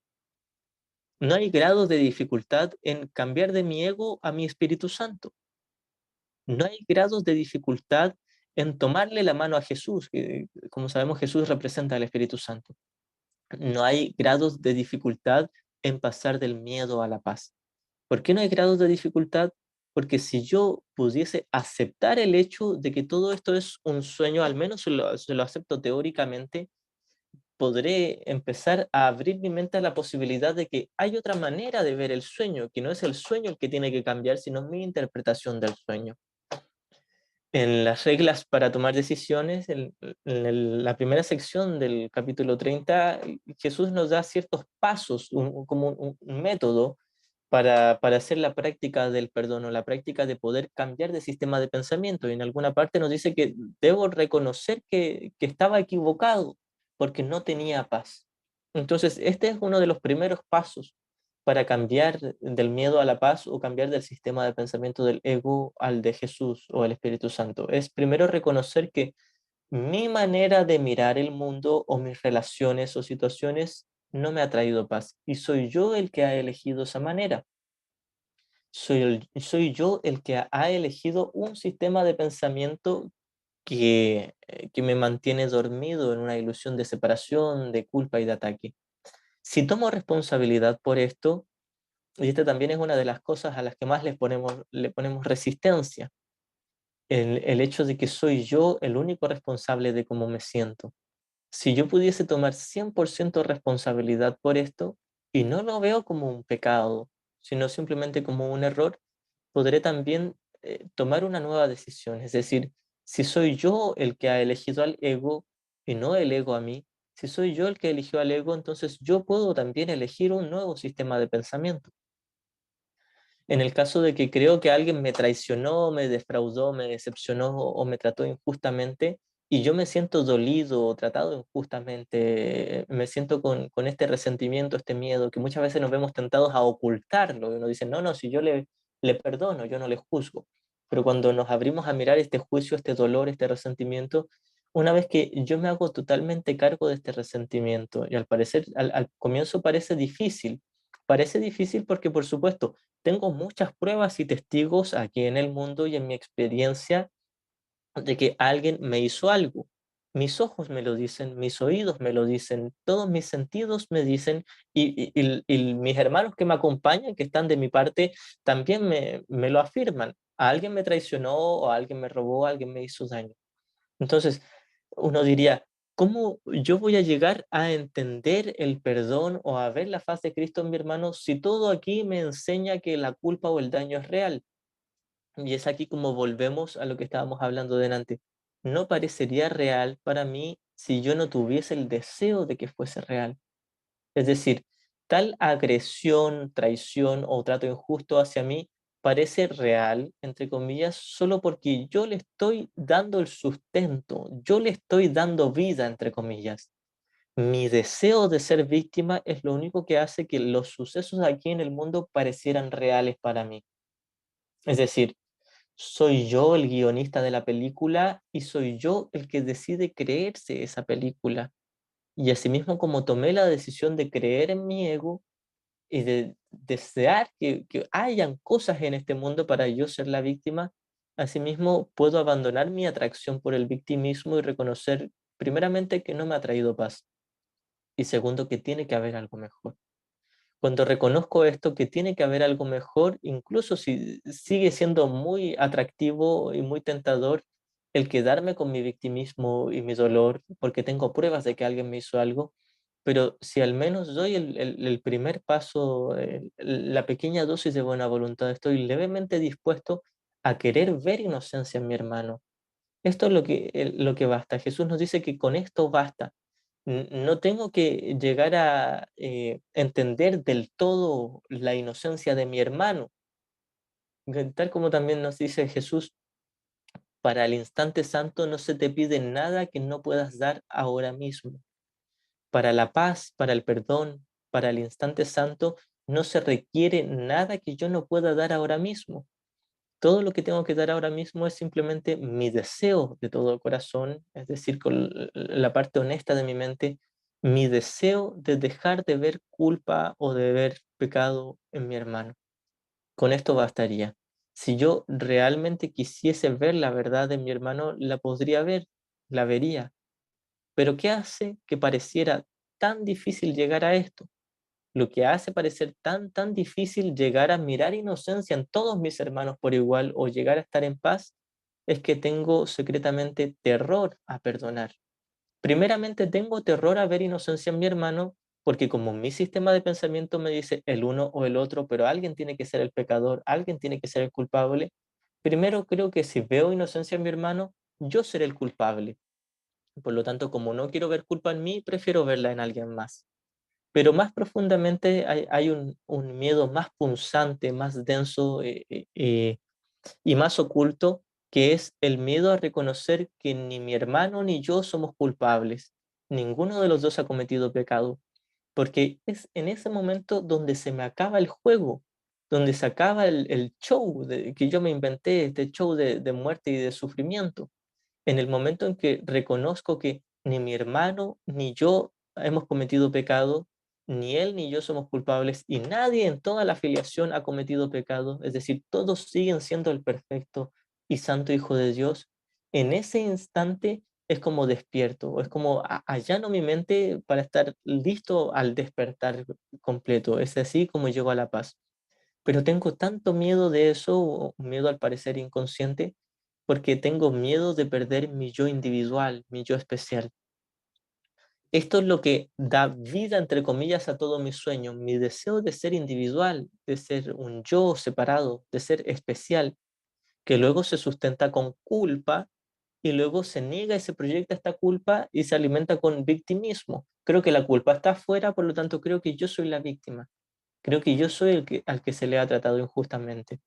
No hay grados de dificultad en cambiar de mi ego a mi Espíritu Santo. No hay grados de dificultad en tomarle la mano a Jesús, que como sabemos Jesús representa al Espíritu Santo. No hay grados de dificultad en pasar del miedo a la paz. ¿Por qué no hay grados de dificultad? Porque si yo pudiese aceptar el hecho de que todo esto es un sueño, al menos se lo acepto teóricamente, podré empezar a abrir mi mente a la posibilidad de que hay otra manera de ver el sueño, que no es el sueño el que tiene que cambiar, sino mi interpretación del sueño. En las reglas para tomar decisiones, la primera sección del capítulo 30, Jesús nos da ciertos pasos, como un método para hacer la práctica del perdón o la práctica de poder cambiar de sistema de pensamiento. Y en alguna parte nos dice que debo reconocer que estaba equivocado porque no tenía paz. Entonces, este es uno de los primeros pasos para cambiar del miedo a la paz o cambiar del sistema de pensamiento del ego al de Jesús o el Espíritu Santo. Es primero reconocer que mi manera de mirar el mundo o mis relaciones o situaciones no me ha traído paz y soy yo el que ha elegido esa manera. Soy yo el que ha elegido un sistema de pensamiento que me mantiene dormido en una ilusión de separación, de culpa y de ataque. Si tomo responsabilidad por esto, y esta también es una de las cosas a las que más le ponemos resistencia, el hecho de que soy yo el único responsable de cómo me siento. Si yo pudiese tomar 100% responsabilidad por esto, y no lo veo como un pecado, sino simplemente como un error, podré también tomar una nueva decisión. Es decir, si soy yo el que ha elegido al ego y no el ego a mí, si soy yo el que eligió al ego, entonces yo puedo también elegir un nuevo sistema de pensamiento. En el caso de que creo que alguien me traicionó, me defraudó, me decepcionó o me trató injustamente y yo me siento dolido o tratado injustamente, me siento con este resentimiento, este miedo, que muchas veces nos vemos tentados a ocultarlo y uno dice, no, no, si yo le perdono, yo no le juzgo. Pero cuando nos abrimos a mirar este juicio, este dolor, este resentimiento, una vez que yo me hago totalmente cargo de este resentimiento, y al parecer, al comienzo parece difícil porque, por supuesto, tengo muchas pruebas y testigos aquí en el mundo y en mi experiencia de que alguien me hizo algo. Mis ojos me lo dicen, mis oídos me lo dicen, todos mis sentidos me dicen y mis hermanos que me acompañan, que están de mi parte, también me lo afirman. Alguien me traicionó o alguien me robó, alguien me hizo daño. Entonces, uno diría, ¿cómo yo voy a llegar a entender el perdón o a ver la faz de Cristo en mi hermano si todo aquí me enseña que la culpa o el daño es real? Y es aquí como volvemos a lo que estábamos hablando delante. No parecería real para mí si yo no tuviese el deseo de que fuese real. Es decir, tal agresión, traición o trato injusto hacia mí parece real, entre comillas, solo porque yo le estoy dando el sustento, yo le estoy dando vida, entre comillas. Mi deseo de ser víctima es lo único que hace que los sucesos aquí en el mundo parecieran reales para mí. Es decir, soy yo el guionista de la película y soy yo el que decide creerse esa película. Y asimismo, como tomé la decisión de creer en mi ego y de desear que hayan cosas en este mundo para yo ser la víctima, asimismo puedo abandonar mi atracción por el victimismo y reconocer, primeramente, que no me ha traído paz y segundo, que tiene que haber algo mejor. Cuando reconozco esto, que tiene que haber algo mejor, incluso si sigue siendo muy atractivo y muy tentador el quedarme con mi victimismo y mi dolor, porque tengo pruebas de que alguien me hizo algo, pero si al menos doy el primer paso, la pequeña dosis de buena voluntad, estoy levemente dispuesto a querer ver inocencia en mi hermano. Esto es lo que basta. Jesús nos dice que con esto basta. No tengo que llegar a entender del todo la inocencia de mi hermano, tal como también nos dice Jesús, para el instante santo no se te pide nada que no puedas dar ahora mismo. Para la paz, para el perdón, para el instante santo, no se requiere nada que yo no pueda dar ahora mismo. Todo lo que tengo que dar ahora mismo es simplemente mi deseo de todo corazón, es decir, con la parte honesta de mi mente, mi deseo de dejar de ver culpa o de ver pecado en mi hermano. Con esto bastaría. Si yo realmente quisiese ver la verdad de mi hermano, la podría ver, la vería. Pero ¿qué hace que pareciera tan difícil llegar a esto? Lo que hace parecer tan difícil llegar a mirar inocencia en todos mis hermanos por igual o llegar a estar en paz es que tengo secretamente terror a perdonar. Primeramente tengo terror a ver inocencia en mi hermano porque como mi sistema de pensamiento me dice el uno o el otro, pero alguien tiene que ser el pecador, alguien tiene que ser el culpable, primero creo que si veo inocencia en mi hermano, yo seré el culpable. Por lo tanto, como no quiero ver culpa en mí, prefiero verla en alguien más. Pero más profundamente hay un miedo más punzante, más denso y más oculto, que es el miedo a reconocer que ni mi hermano ni yo somos culpables. Ninguno de los dos ha cometido pecado, porque es en ese momento donde se me acaba el juego, donde se acaba el show que yo me inventé, este show de muerte y de sufrimiento. En el momento en que reconozco que ni mi hermano ni yo hemos cometido pecado, ni él ni yo somos culpables y nadie en toda la filiación ha cometido pecado, es decir, todos siguen siendo el perfecto y santo Hijo de Dios, en ese instante es como despierto, es como allano mi mente para estar listo al despertar completo, es así como llego a la paz. Pero tengo tanto miedo de eso, o miedo al parecer inconsciente, porque tengo miedo de perder mi yo individual, mi yo especial. Esto es lo que da vida, entre comillas, a todo mi sueño, mi deseo de ser individual, de ser un yo separado, de ser especial, que luego se sustenta con culpa y luego se niega y se proyecta esta culpa y se alimenta con victimismo. Creo que la culpa está afuera, por lo tanto creo que yo soy la víctima. Creo que yo soy al que se le ha tratado injustamente.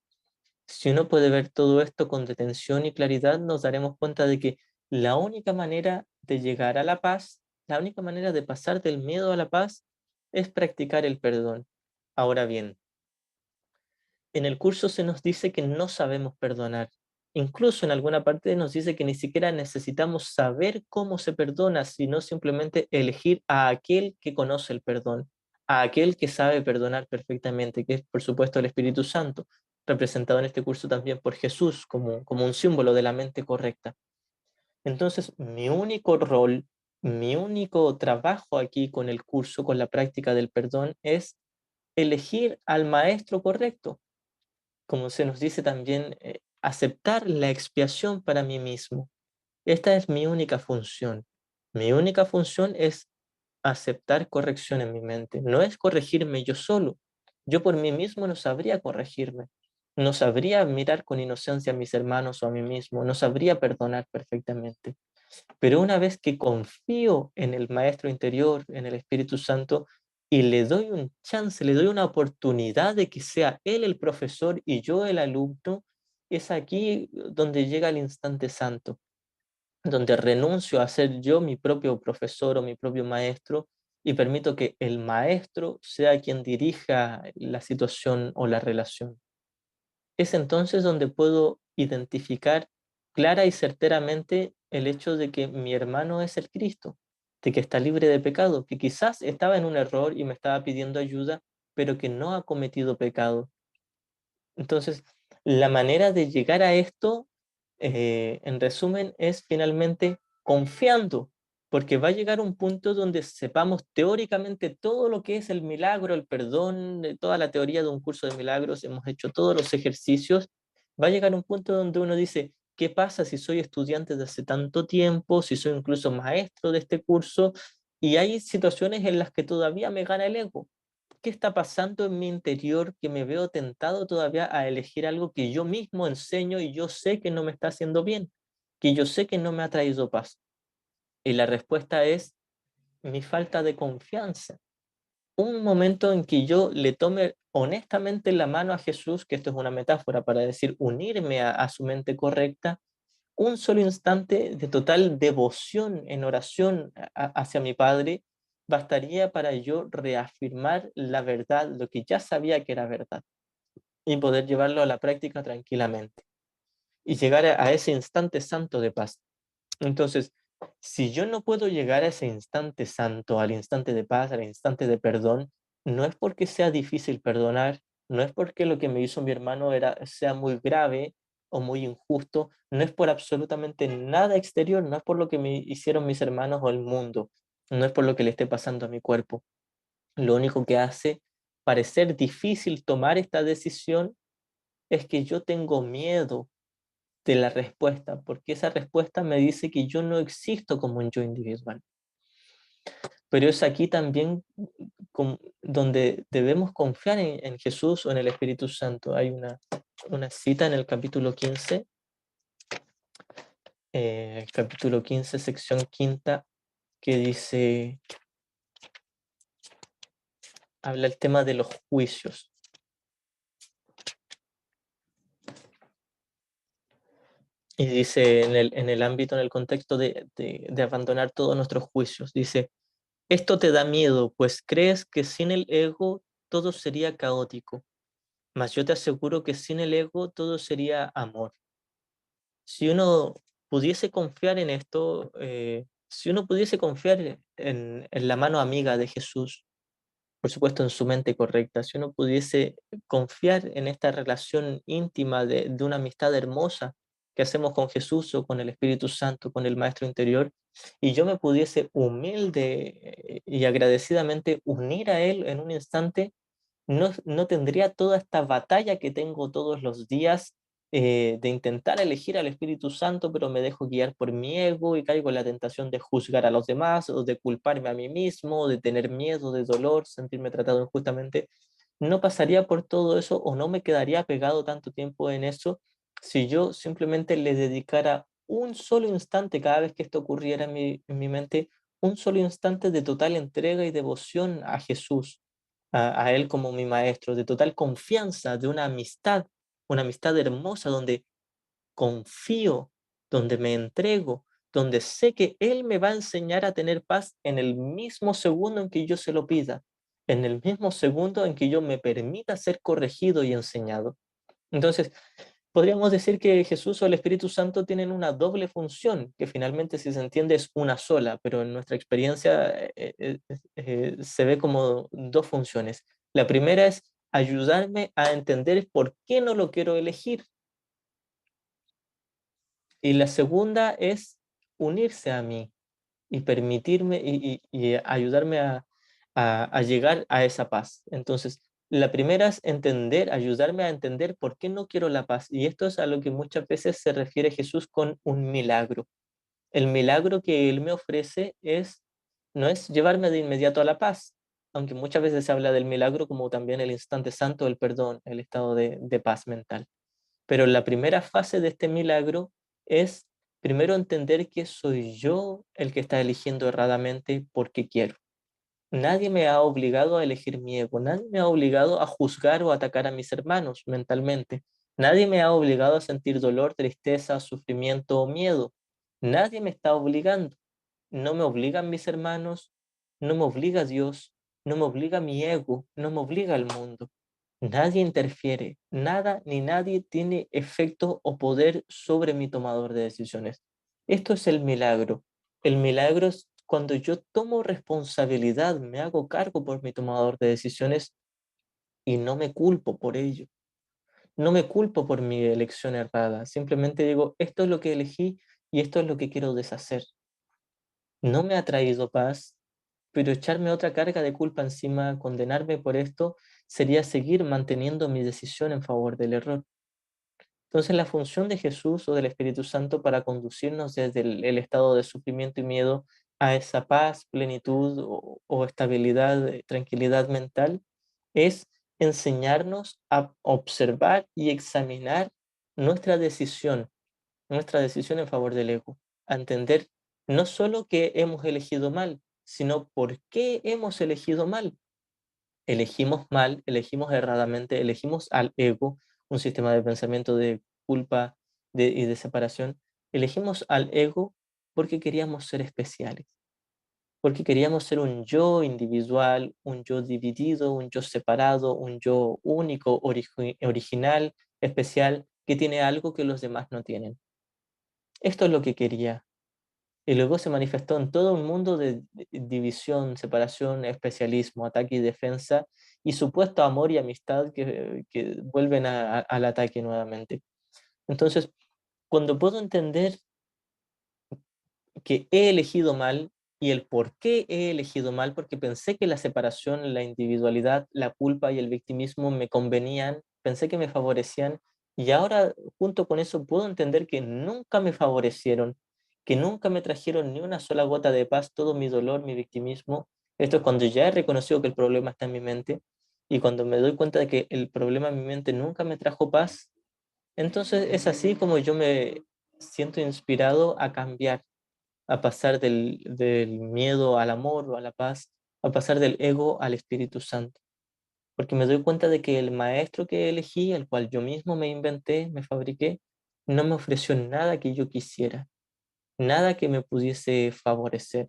Si uno puede ver todo esto con detención y claridad, nos daremos cuenta de que la única manera de llegar a la paz, la única manera de pasar del miedo a la paz, es practicar el perdón. Ahora bien, en el curso se nos dice que no sabemos perdonar. Incluso en alguna parte nos dice que ni siquiera necesitamos saber cómo se perdona, sino simplemente elegir a aquel que conoce el perdón, a aquel que sabe perdonar perfectamente, que es por supuesto el Espíritu Santo, representado en este curso también por Jesús como un símbolo de la mente correcta. Entonces, mi único rol, mi único trabajo aquí con el curso, con la práctica del perdón, es elegir al maestro correcto, como se nos dice también, aceptar la expiación para mí mismo. Esta es mi única función. Mi única función es aceptar corrección en mi mente. No es corregirme yo solo. Yo por mí mismo no sabría corregirme. No sabría mirar con inocencia a mis hermanos o a mí mismo. No sabría perdonar perfectamente. Pero una vez que confío en el Maestro interior, en el Espíritu Santo, y le doy un chance, le doy una oportunidad de que sea Él el profesor y yo el alumno, es aquí donde llega el instante santo, donde renuncio a ser yo mi propio profesor o mi propio maestro y permito que el maestro sea quien dirija la situación o la relación. Es entonces donde puedo identificar clara y certeramente el hecho de que mi hermano es el Cristo, de que está libre de pecado, que quizás estaba en un error y me estaba pidiendo ayuda, pero que no ha cometido pecado. Entonces, la manera de llegar a esto, en resumen, es finalmente confiando, porque va a llegar un punto donde sepamos teóricamente todo lo que es el milagro, el perdón, toda la teoría de un curso de milagros, hemos hecho todos los ejercicios, va a llegar un punto donde uno dice, ¿qué pasa si soy estudiante de hace tanto tiempo, si soy incluso maestro de este curso? Y hay situaciones en las que todavía me gana el ego. ¿Qué está pasando en mi interior que me veo tentado todavía a elegir algo que yo mismo enseño y yo sé que no me está haciendo bien, que yo sé que no me ha traído paz? Y la respuesta es mi falta de confianza. Un momento en que yo le tome honestamente la mano a Jesús, que esto es una metáfora para decir unirme a su mente correcta, un solo instante de total devoción en oración hacia mi Padre bastaría para yo reafirmar la verdad, lo que ya sabía que era verdad, y poder llevarlo a la práctica tranquilamente y llegar a ese instante santo de paz. Entonces, si yo no puedo llegar a ese instante santo, al instante de paz, al instante de perdón, no es porque sea difícil perdonar, no es porque lo que me hizo mi hermano sea muy grave o muy injusto, no es por absolutamente nada exterior, no es por lo que me hicieron mis hermanos o el mundo, no es por lo que le esté pasando a mi cuerpo. Lo único que hace parecer difícil tomar esta decisión es que yo tengo miedo de la respuesta, porque esa respuesta me dice que yo no existo como un yo individual. Pero es aquí también donde debemos confiar en Jesús o en el Espíritu Santo. Hay una cita en el capítulo 15, sección quinta, que dice, habla el tema de los juicios. Y dice en el ámbito, en el contexto de abandonar todos nuestros juicios, dice, esto te da miedo, pues crees que sin el ego todo sería caótico, mas yo te aseguro que sin el ego todo sería amor. Si uno pudiese confiar en esto, si uno pudiese confiar en la mano amiga de Jesús, por supuesto en su mente correcta, si uno pudiese confiar en esta relación íntima de una amistad hermosa que hacemos con Jesús o con el Espíritu Santo, con el Maestro interior, y yo me pudiese humilde y agradecidamente unir a Él en un instante, no tendría toda esta batalla que tengo todos los días de intentar elegir al Espíritu Santo, pero me dejo guiar por mi ego y caigo en la tentación de juzgar a los demás o de culparme a mí mismo, de tener miedo, de dolor, sentirme tratado injustamente. No pasaría por todo eso o no me quedaría pegado tanto tiempo en eso si yo simplemente le dedicara un solo instante cada vez que esto ocurriera en mi mente, un solo instante de total entrega y devoción a Jesús, a Él como mi maestro, de total confianza, de una amistad hermosa donde confío, donde me entrego, donde sé que Él me va a enseñar a tener paz en el mismo segundo en que yo se lo pida, en el mismo segundo en que yo me permita ser corregido y enseñado. Entonces, podríamos decir que Jesús o el Espíritu Santo tienen una doble función, que finalmente, si se entiende, es una sola, pero en nuestra experiencia se ve como dos funciones. La primera es ayudarme a entender por qué no lo quiero elegir. Y la segunda es unirse a mí y permitirme y ayudarme a llegar a esa paz. Entonces, la primera es entender, ayudarme a entender por qué no quiero la paz. Y esto es a lo que muchas veces se refiere Jesús con un milagro. El milagro que Él me ofrece no es llevarme de inmediato a la paz, aunque muchas veces se habla del milagro como también el instante santo, el perdón, el estado de paz mental. Pero la primera fase de este milagro es primero entender que soy yo el que está eligiendo erradamente porque quiero. Nadie me ha obligado a elegir mi ego, nadie me ha obligado a juzgar o atacar a mis hermanos mentalmente, nadie me ha obligado a sentir dolor, tristeza, sufrimiento o miedo. Nadie me está obligando. No me obligan mis hermanos, no me obliga Dios, no me obliga mi ego, no me obliga el mundo. Nadie interfiere, nada ni nadie tiene efecto o poder sobre mi tomador de decisiones. Esto es el milagro. El milagro es cuando yo tomo responsabilidad, me hago cargo por mi tomador de decisiones y no me culpo por ello. No me culpo por mi elección errada. Simplemente digo, esto es lo que elegí y esto es lo que quiero deshacer. No me ha traído paz, pero echarme otra carga de culpa encima, condenarme por esto, sería seguir manteniendo mi decisión en favor del error. Entonces, la función de Jesús o del Espíritu Santo para conducirnos desde el estado de sufrimiento y miedo a esa paz, plenitud o estabilidad, tranquilidad mental, es enseñarnos a observar y examinar nuestra decisión, nuestra decisión en favor del ego, a entender no solo que hemos elegido mal, sino por qué hemos elegido mal. Elegimos mal, elegimos erradamente, elegimos al ego, un sistema de pensamiento de culpa y de separación. Elegimos al ego porque queríamos ser especiales, porque queríamos ser un yo individual, un yo dividido, un yo separado, un yo único, original, especial, que tiene algo que los demás no tienen. Esto es lo que quería. Y luego se manifestó en todo un mundo de división, separación, especialismo, ataque y defensa, y supuesto amor y amistad que vuelven al ataque nuevamente. Entonces, cuando puedo entender que he elegido mal y el por qué he elegido mal, porque pensé que la separación, la individualidad, la culpa y el victimismo me convenían, pensé que me favorecían, y ahora junto con eso puedo entender que nunca me favorecieron, que nunca me trajeron ni una sola gota de paz, todo mi dolor, mi victimismo. Esto es cuando ya he reconocido que el problema está en mi mente, y cuando me doy cuenta de que el problema en mi mente nunca me trajo paz, entonces es así como yo me siento inspirado a cambiar, a pasar del miedo al amor o a la paz, a pasar del ego al Espíritu Santo. Porque me doy cuenta de que el maestro que elegí, el cual yo mismo me inventé, me fabriqué, no me ofreció nada que yo quisiera, nada que me pudiese favorecer.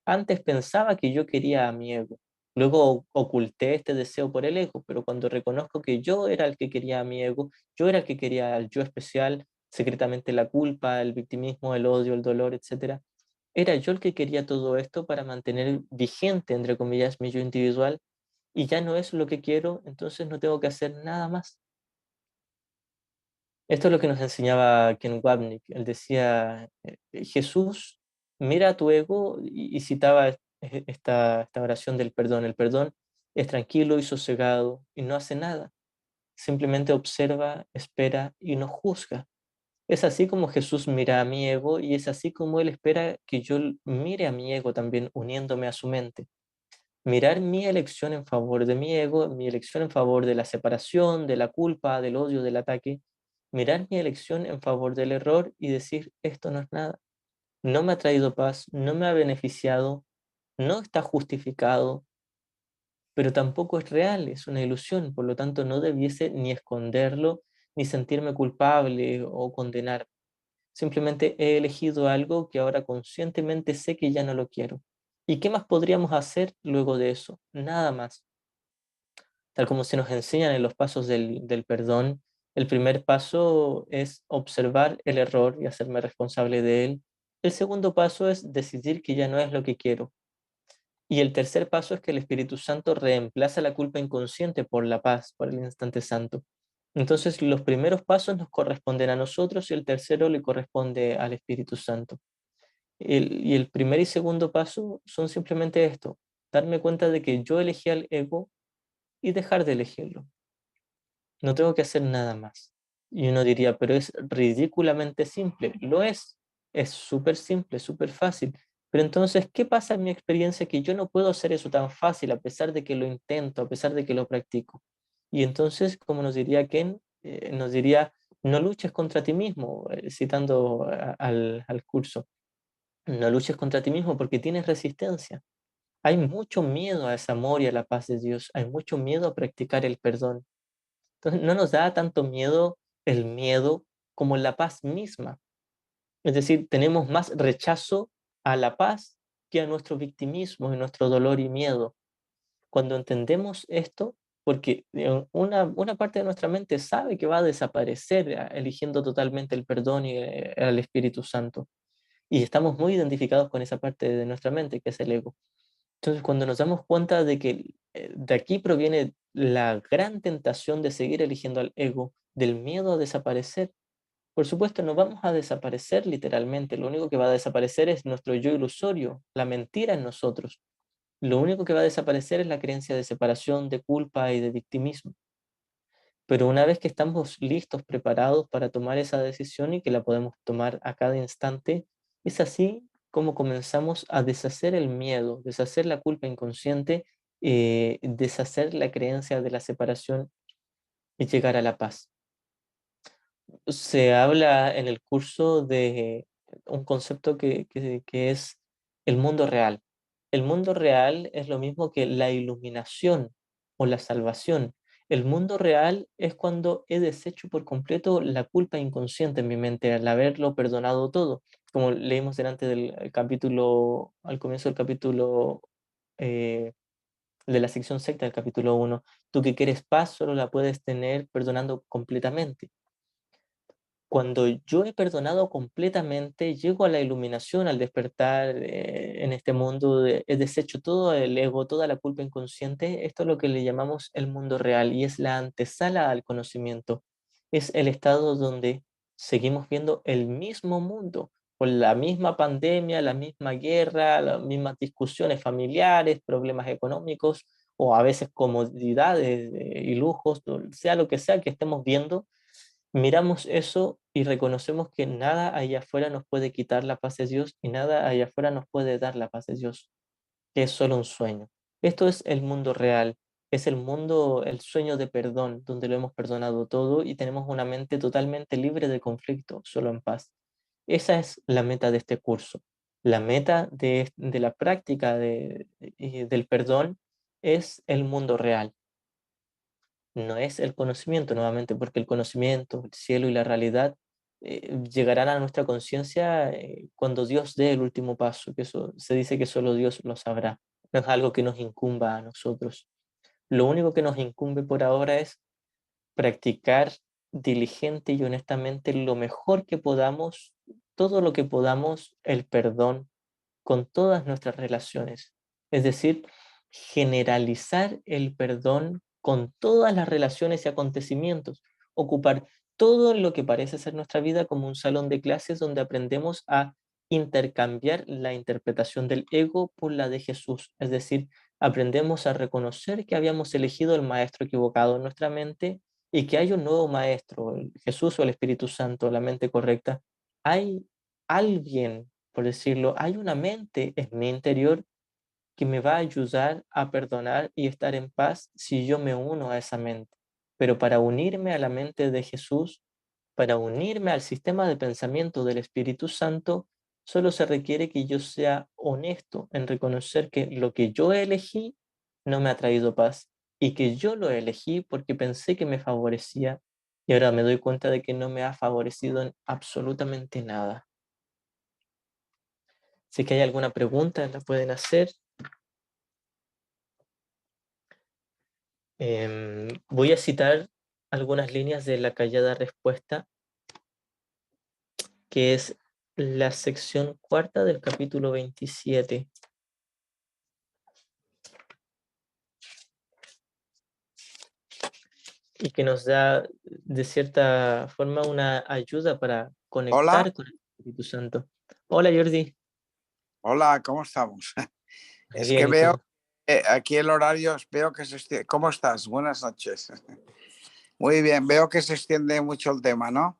Antes pensaba que yo quería a mi ego. Luego oculté este deseo por el ego, pero cuando reconozco que yo era el que quería a mi ego, yo era el que quería al yo especial, secretamente la culpa, el victimismo, el odio, el dolor, etcétera, era yo el que quería todo esto para mantener vigente, entre comillas, mi yo individual, y ya no es lo que quiero, entonces no tengo que hacer nada más. Esto es lo que nos enseñaba Ken Wapnick. Él decía, Jesús, mira a tu ego, y citaba esta oración del perdón. El perdón es tranquilo y sosegado y no hace nada. Simplemente observa, espera y no juzga. Es así como Jesús mira a mi ego y es así como Él espera que yo mire a mi ego también uniéndome a su mente. Mirar mi elección en favor de mi ego, mi elección en favor de la separación, de la culpa, del odio, del ataque. Mirar mi elección en favor del error y decir, esto no es nada. No me ha traído paz, no me ha beneficiado, no está justificado, pero tampoco es real, es una ilusión. Por lo tanto, no debiese ni esconderlo, ni sentirme culpable o condenar. Simplemente he elegido algo que ahora conscientemente sé que ya no lo quiero. ¿Y qué más podríamos hacer luego de eso? Nada más. Tal como se nos enseñan en los pasos del perdón, el primer paso es observar el error y hacerme responsable de él. El segundo paso es decidir que ya no es lo que quiero. Y el tercer paso es que el Espíritu Santo reemplaza la culpa inconsciente por la paz, por el instante santo. Entonces, los primeros pasos nos corresponden a nosotros y el tercero le corresponde al Espíritu Santo. Y el primer y segundo paso son simplemente esto, darme cuenta de que yo elegí al ego y dejar de elegirlo. No tengo que hacer nada más. Y uno diría, pero es ridículamente simple. Lo es súper simple, súper fácil. Pero entonces, ¿qué pasa en mi experiencia que yo no puedo hacer eso tan fácil a pesar de que lo intento, a pesar de que lo practico? Y entonces, como nos diría Ken, nos diría, no luches contra ti mismo, citando al curso, no luches contra ti mismo porque tienes resistencia. Hay mucho miedo a ese amor y a la paz de Dios, hay mucho miedo a practicar el perdón. Entonces, no nos da tanto miedo el miedo como la paz misma. Es decir, tenemos más rechazo a la paz que a nuestro victimismo y nuestro dolor y miedo. Cuando entendemos esto, porque una parte de nuestra mente sabe que va a desaparecer eligiendo totalmente el perdón y al Espíritu Santo. Y estamos muy identificados con esa parte de nuestra mente, que es el ego. Entonces, cuando nos damos cuenta de que de aquí proviene la gran tentación de seguir eligiendo al ego, del miedo a desaparecer, por supuesto, no vamos a desaparecer literalmente. Lo único que va a desaparecer es nuestro yo ilusorio, la mentira en nosotros. Lo único que va a desaparecer es la creencia de separación, de culpa y de victimismo. Pero una vez que estamos listos, preparados para tomar esa decisión y que la podemos tomar a cada instante, es así como comenzamos a deshacer el miedo, deshacer la culpa inconsciente, deshacer la creencia de la separación y llegar a la paz. Se habla en el curso de un concepto que es el mundo real. El mundo real es lo mismo que la iluminación o la salvación. El mundo real es cuando he deshecho por completo la culpa inconsciente en mi mente al haberlo perdonado todo. Como leímos delante del capítulo, al comienzo del capítulo eh, de la sección secta del capítulo 1, tú que quieres paz solo la puedes tener perdonando completamente. Cuando yo he perdonado completamente, llego a la iluminación, al despertar en este mundo, he deshecho todo el ego, toda la culpa inconsciente. Esto es lo que le llamamos el mundo real y es la antesala al conocimiento. Es el estado donde seguimos viendo el mismo mundo, con la misma pandemia, la misma guerra, las mismas discusiones familiares, problemas económicos o a veces comodidades y lujos, sea lo que sea que estemos viendo. Miramos eso y reconocemos que nada allá afuera nos puede quitar la paz de Dios y nada allá afuera nos puede dar la paz de Dios, que es solo un sueño. Esto es el mundo real, es el mundo, el sueño de perdón, donde lo hemos perdonado todo y tenemos una mente totalmente libre de conflicto, solo en paz. Esa es la meta de este curso. La meta de la práctica del perdón es el mundo real. No es el conocimiento nuevamente, porque el conocimiento, el cielo y la realidad llegarán a nuestra conciencia cuando Dios dé el último paso, que eso se dice que solo Dios lo sabrá. No es algo que nos incumba a nosotros. Lo único que nos incumbe por ahora es practicar diligente y honestamente lo mejor que podamos, todo lo que podamos, el perdón con todas nuestras relaciones. Es decir, generalizar el perdón con todas las relaciones y acontecimientos. Ocupar todo lo que parece ser nuestra vida como un salón de clases donde aprendemos a intercambiar la interpretación del ego por la de Jesús. Es decir, aprendemos a reconocer que habíamos elegido el maestro equivocado en nuestra mente y que hay un nuevo maestro, Jesús o el Espíritu Santo, la mente correcta. Hay alguien, por decirlo, hay una mente en mi interior que me va a ayudar a perdonar y estar en paz si yo me uno a esa mente. Pero para unirme a la mente de Jesús, para unirme al sistema de pensamiento del Espíritu Santo, solo se requiere que yo sea honesto en reconocer que lo que yo elegí no me ha traído paz y que yo lo elegí porque pensé que me favorecía y ahora me doy cuenta de que no me ha favorecido en absolutamente nada. Si que hay alguna pregunta, la pueden hacer. Voy a citar algunas líneas de la callada respuesta, que es la sección cuarta del capítulo 27 y que nos da de cierta forma una ayuda para Hola, conectar con el Espíritu Santo. Hola Jordi, hola, ¿cómo estamos? Es que bien, ¿y veo tú? aquí el horario, veo que se extiende. ¿Cómo estás? Buenas noches. Muy bien, veo que se extiende mucho el tema, ¿no?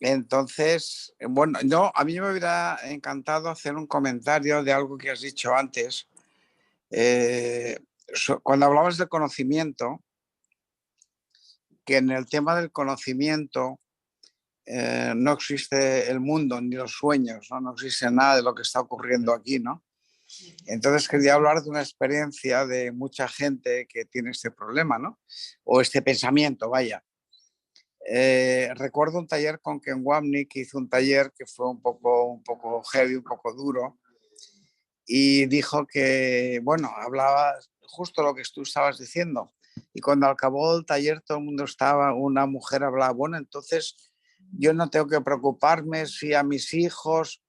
Entonces, bueno, yo, a mí me hubiera encantado hacer un comentario de algo que has dicho antes. Eh, Cuando hablabas de conocimiento, que en el tema del conocimiento no existe el mundo ni los sueños, ¿no? No existe nada de lo que está ocurriendo aquí, ¿no? Entonces quería hablar de una experiencia de mucha gente que tiene este problema, ¿no? O este pensamiento, vaya. Recuerdo un taller con Ken Wapnick, que hizo un taller que fue un poco heavy, un poco duro, y dijo que, bueno, hablaba justo lo que tú estabas diciendo. Y cuando acabó el taller, todo el mundo estaba, una mujer hablaba, bueno, entonces yo no tengo que preocuparme si a mis hijos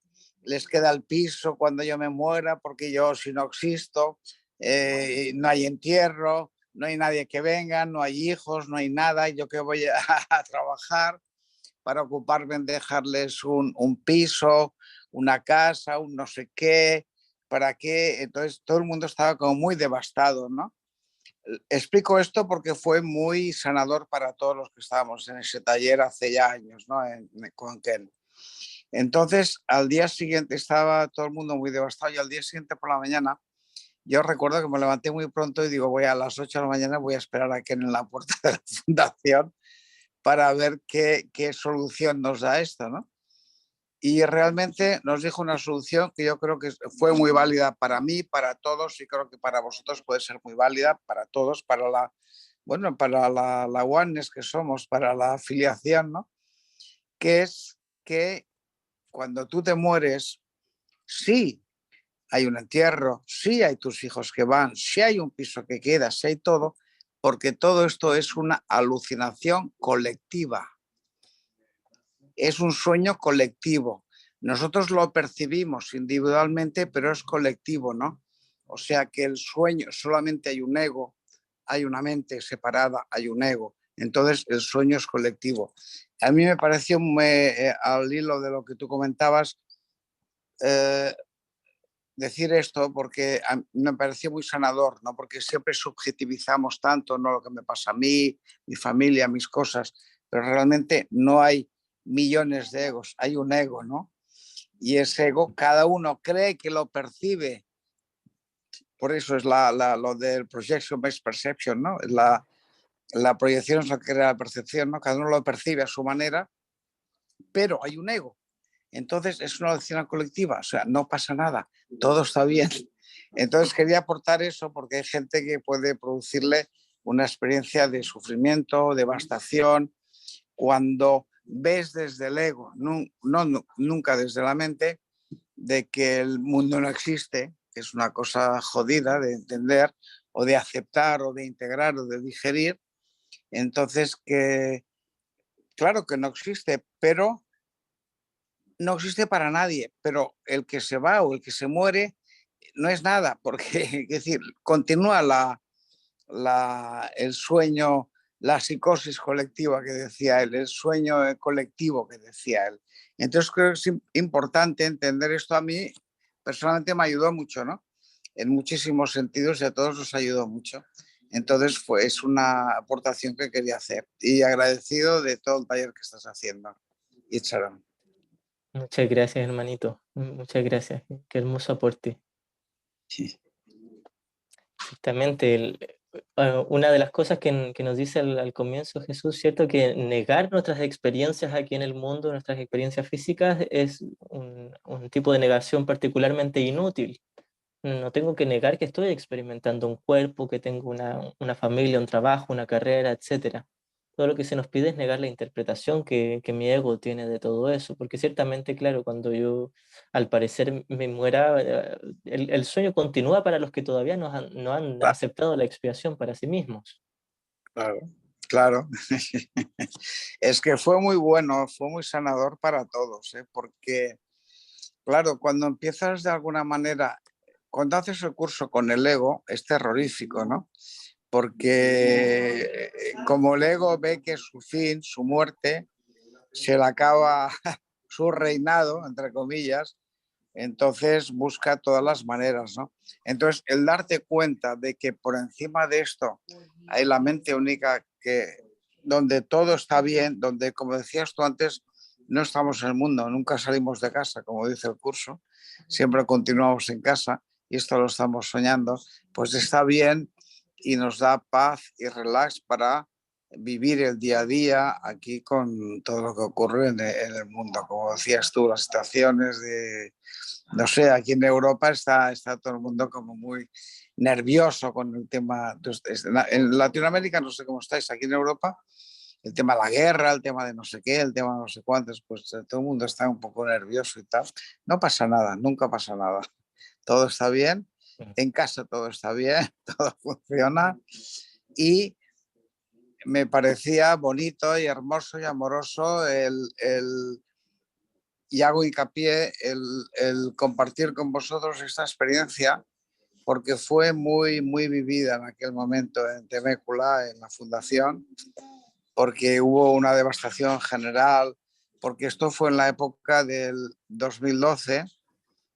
les queda el piso cuando yo me muera, porque yo si no existo, no hay entierro, no hay nadie que venga, no hay hijos, no hay nada, y yo que voy a trabajar para ocuparme en dejarles un piso, una casa, un no sé qué, para qué. Entonces todo el mundo estaba como muy devastado, ¿no? Explico esto porque fue muy sanador para todos los que estábamos en ese taller hace ya años, ¿no? Con Ken. Entonces, al día siguiente estaba todo el mundo muy devastado y al día siguiente por la mañana, yo recuerdo que me levanté muy pronto y digo, voy a las 8 de la mañana, voy a esperar a Ken en la puerta de la fundación para ver qué solución nos da esto, ¿no? Y realmente nos dijo una solución que yo creo que fue muy válida para mí, para todos, y creo que para vosotros puede ser muy válida, para todos, para la, bueno, para la oneness que somos, para la afiliación, ¿no? Que es que cuando tú te mueres, sí hay un entierro, sí hay tus hijos que van, sí hay un piso que queda, sí hay todo, porque todo esto es una alucinación colectiva. es un sueño colectivo. Nosotros lo percibimos individualmente, pero es colectivo, ¿no? O sea que el sueño, solamente hay un ego, hay una mente separada, hay un ego. Entonces el sueño es colectivo. A mí me pareció, al hilo de lo que tú comentabas, decir esto porque me pareció muy sanador, ¿no? Porque siempre subjetivizamos tanto, ¿no? Lo que me pasa a mí, mi familia, mis cosas, pero realmente no hay millones de egos, hay un ego, ¿no? Y ese ego cada uno cree que lo percibe. Por eso es lo del projection-based perception, ¿no? La proyección es lo que crea la percepción, ¿no? Cada uno lo percibe a su manera, pero hay un ego. Entonces es una acción colectiva, o sea, no pasa nada, todo está bien. Entonces quería aportar eso porque hay gente que puede producirle una experiencia de sufrimiento, devastación, cuando ves desde el ego, nunca desde la mente, de que el mundo no existe, que es una cosa jodida de entender o de aceptar o de integrar o de digerir. Entonces que, claro que no existe, pero no existe para nadie, pero el que se va o el que se muere no es nada, porque es decir, continúa el sueño, la psicosis colectiva que decía él, el sueño colectivo que decía él. Entonces creo que es importante entender esto. A mí personalmente me ayudó mucho, ¿no? En muchísimos sentidos y a todos nos ayudó mucho. Entonces es una aportación que quería hacer y agradecido de todo el taller que estás haciendo. Y Sharon. Muchas gracias, hermanito. Muchas gracias. Qué hermoso aporte. Sí. Justamente, una de las cosas que nos dice al comienzo Jesús, ¿cierto? Que negar nuestras experiencias aquí en el mundo, nuestras experiencias físicas, es un tipo de negación particularmente inútil. No tengo que negar que estoy experimentando un cuerpo, que tengo una familia, un trabajo, una carrera, etcétera. Todo lo que se nos pide es negar la interpretación que mi ego tiene de todo eso, porque ciertamente, claro, cuando yo al parecer me muera, el sueño continúa para los que todavía no han aceptado la expiación para sí mismos. Claro, claro. Es que fue muy bueno, fue muy sanador para todos, ¿eh? Porque, claro, cuando empiezas de alguna manera, cuando haces el curso con el ego, es terrorífico, ¿no? Porque como el ego ve que su fin, su muerte, se le acaba su reinado, entre comillas, entonces busca todas las maneras, ¿no? Entonces, el darte cuenta de que por encima de esto hay la mente única, que donde todo está bien, donde, como decías tú antes, no estamos en el mundo, nunca salimos de casa, como dice el curso, siempre continuamos en casa y esto lo estamos soñando, pues está bien y nos da paz y relax para vivir el día a día aquí con todo lo que ocurre en el mundo. Como decías tú, las situaciones de, no sé, aquí en Europa está todo el mundo como muy nervioso con el tema. En Latinoamérica no sé cómo estáis, aquí en Europa el tema de la guerra, el tema de no sé qué, el tema de no sé cuántos, pues todo el mundo está un poco nervioso y tal. No pasa nada, nunca pasa nada. Todo está bien, en casa todo está bien, todo funciona y me parecía bonito y hermoso y amoroso y hago hincapié el compartir con vosotros esta experiencia porque fue muy, muy vivida en aquel momento en Temécula, en la fundación, porque hubo una devastación general, porque esto fue en la época del 2012,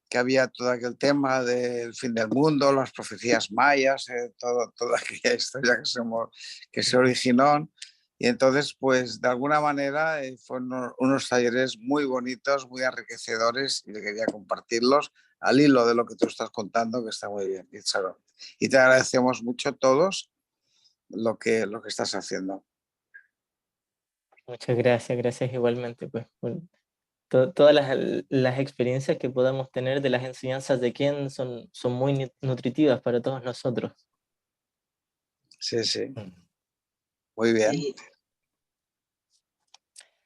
que había todo aquel tema del fin del mundo, las profecías mayas, toda aquella historia que se originó. Y entonces, pues de alguna manera fueron unos talleres muy bonitos, muy enriquecedores y quería compartirlos al hilo de lo que tú estás contando, que está muy bien. Y te agradecemos mucho todos lo que estás haciendo. Muchas gracias, gracias igualmente, pues, por todas las experiencias que podamos tener de las enseñanzas de quién son muy nutritivas para todos nosotros. Sí, sí, muy bien.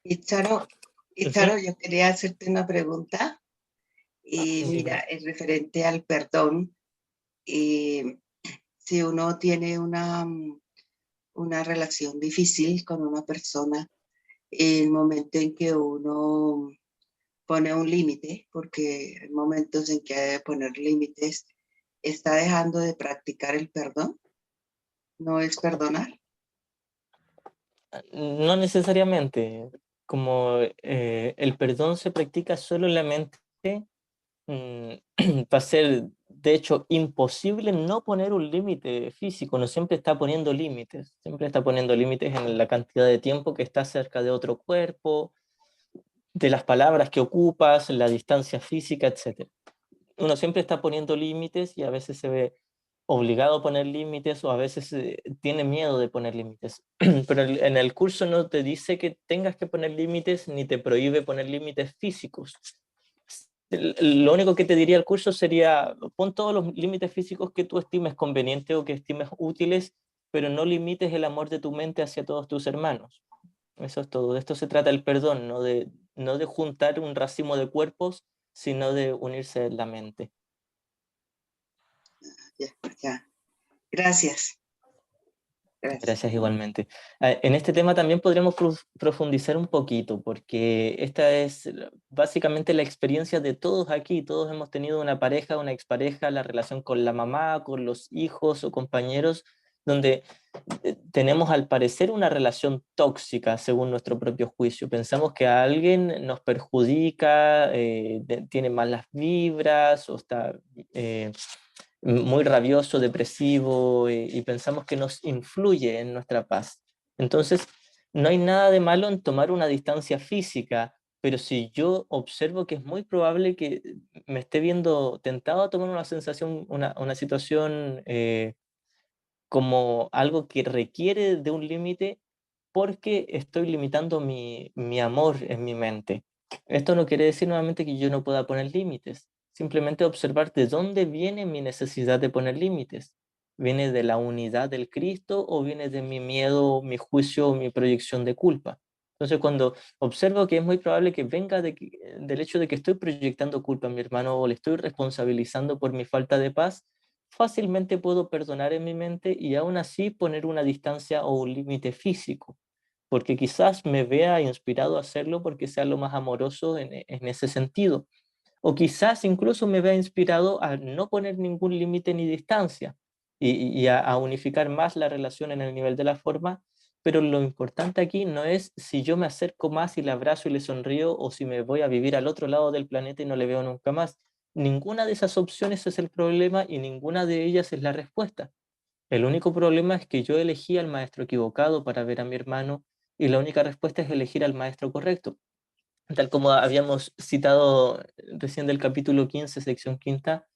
Y Charo, yo quería hacerte una pregunta. Y mira, es referente al perdón. Y si uno tiene una relación difícil con una persona el momento en que uno pone un límite, porque hay momentos en que debe poner límites, está dejando de practicar el perdón, no es perdonar. No necesariamente, como el perdón se practica solo en la mente, va a ser de hecho imposible no poner un límite físico. No siempre está poniendo límites, siempre está poniendo límites en la cantidad de tiempo que está cerca de otro cuerpo, de las palabras que ocupas, la distancia física, etc. Uno siempre está poniendo límites y a veces se ve obligado a poner límites o a veces tiene miedo de poner límites. Pero en el curso no te dice que tengas que poner límites ni te prohíbe poner límites físicos. Lo único que te diría el curso sería pon todos los límites físicos que tú estimes convenientes o que estimes útiles, pero no limites el amor de tu mente hacia todos tus hermanos. Eso es todo. De esto se trata el perdón, no de juntar un racimo de cuerpos, sino de unirse en la mente. Ya, ya. Gracias. Gracias igualmente. En este tema también podremos profundizar un poquito, porque esta es básicamente la experiencia de todos aquí. Todos hemos tenido una pareja, una expareja, la relación con la mamá, con los hijos o compañeros, donde tenemos al parecer una relación tóxica según nuestro propio juicio. Pensamos que a alguien nos perjudica, tiene malas vibras o está muy rabioso, depresivo, y pensamos que nos influye en nuestra paz. Entonces, no hay nada de malo en tomar una distancia física, pero si yo observo que es muy probable que me esté viendo tentado a tomar una sensación, una situación como algo que requiere de un límite, porque estoy limitando mi amor en mi mente. Esto no quiere decir nuevamente que yo no pueda poner límites, simplemente observar de dónde viene mi necesidad de poner límites. ¿Viene de la unidad del Cristo o viene de mi miedo, mi juicio, mi proyección de culpa? Entonces, cuando observo que es muy probable que venga del hecho de que estoy proyectando culpa a mi hermano o le estoy responsabilizando por mi falta de paz, fácilmente puedo perdonar en mi mente y aún así poner una distancia o un límite físico, porque quizás me vea inspirado a hacerlo porque sea lo más amoroso en ese sentido, o quizás incluso me vea inspirado a no poner ningún límite ni distancia y a unificar más la relación en el nivel de la forma, pero lo importante aquí no es si yo me acerco más y le abrazo y le sonrío o si me voy a vivir al otro lado del planeta y no le veo nunca más. Ninguna de esas opciones es el problema y ninguna de ellas es la respuesta. El único problema es que yo elegí al maestro equivocado para ver a mi hermano y la única respuesta es elegir al maestro correcto. Tal como habíamos citado recién del capítulo 15, sección quinta,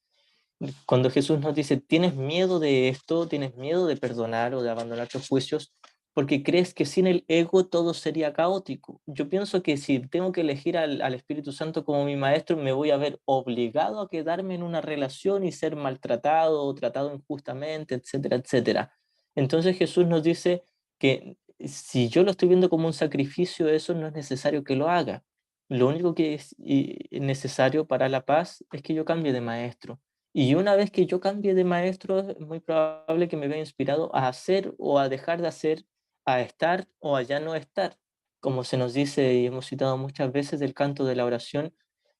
cuando Jesús nos dice, ¿tienes miedo de esto? ¿Tienes miedo de perdonar o de abandonar tus juicios? Porque crees que sin el ego todo sería caótico. Yo pienso que si tengo que elegir al Espíritu Santo como mi maestro, me voy a ver obligado a quedarme en una relación y ser maltratado o tratado injustamente, etcétera, etcétera. Entonces Jesús nos dice que si yo lo estoy viendo como un sacrificio, eso no es necesario que lo haga. Lo único que es necesario para la paz es que yo cambie de maestro. Y una vez que yo cambie de maestro, es muy probable que me vea inspirado a hacer o a dejar de hacer, a estar o a ya no estar. Como se nos dice y hemos citado muchas veces del canto de la oración,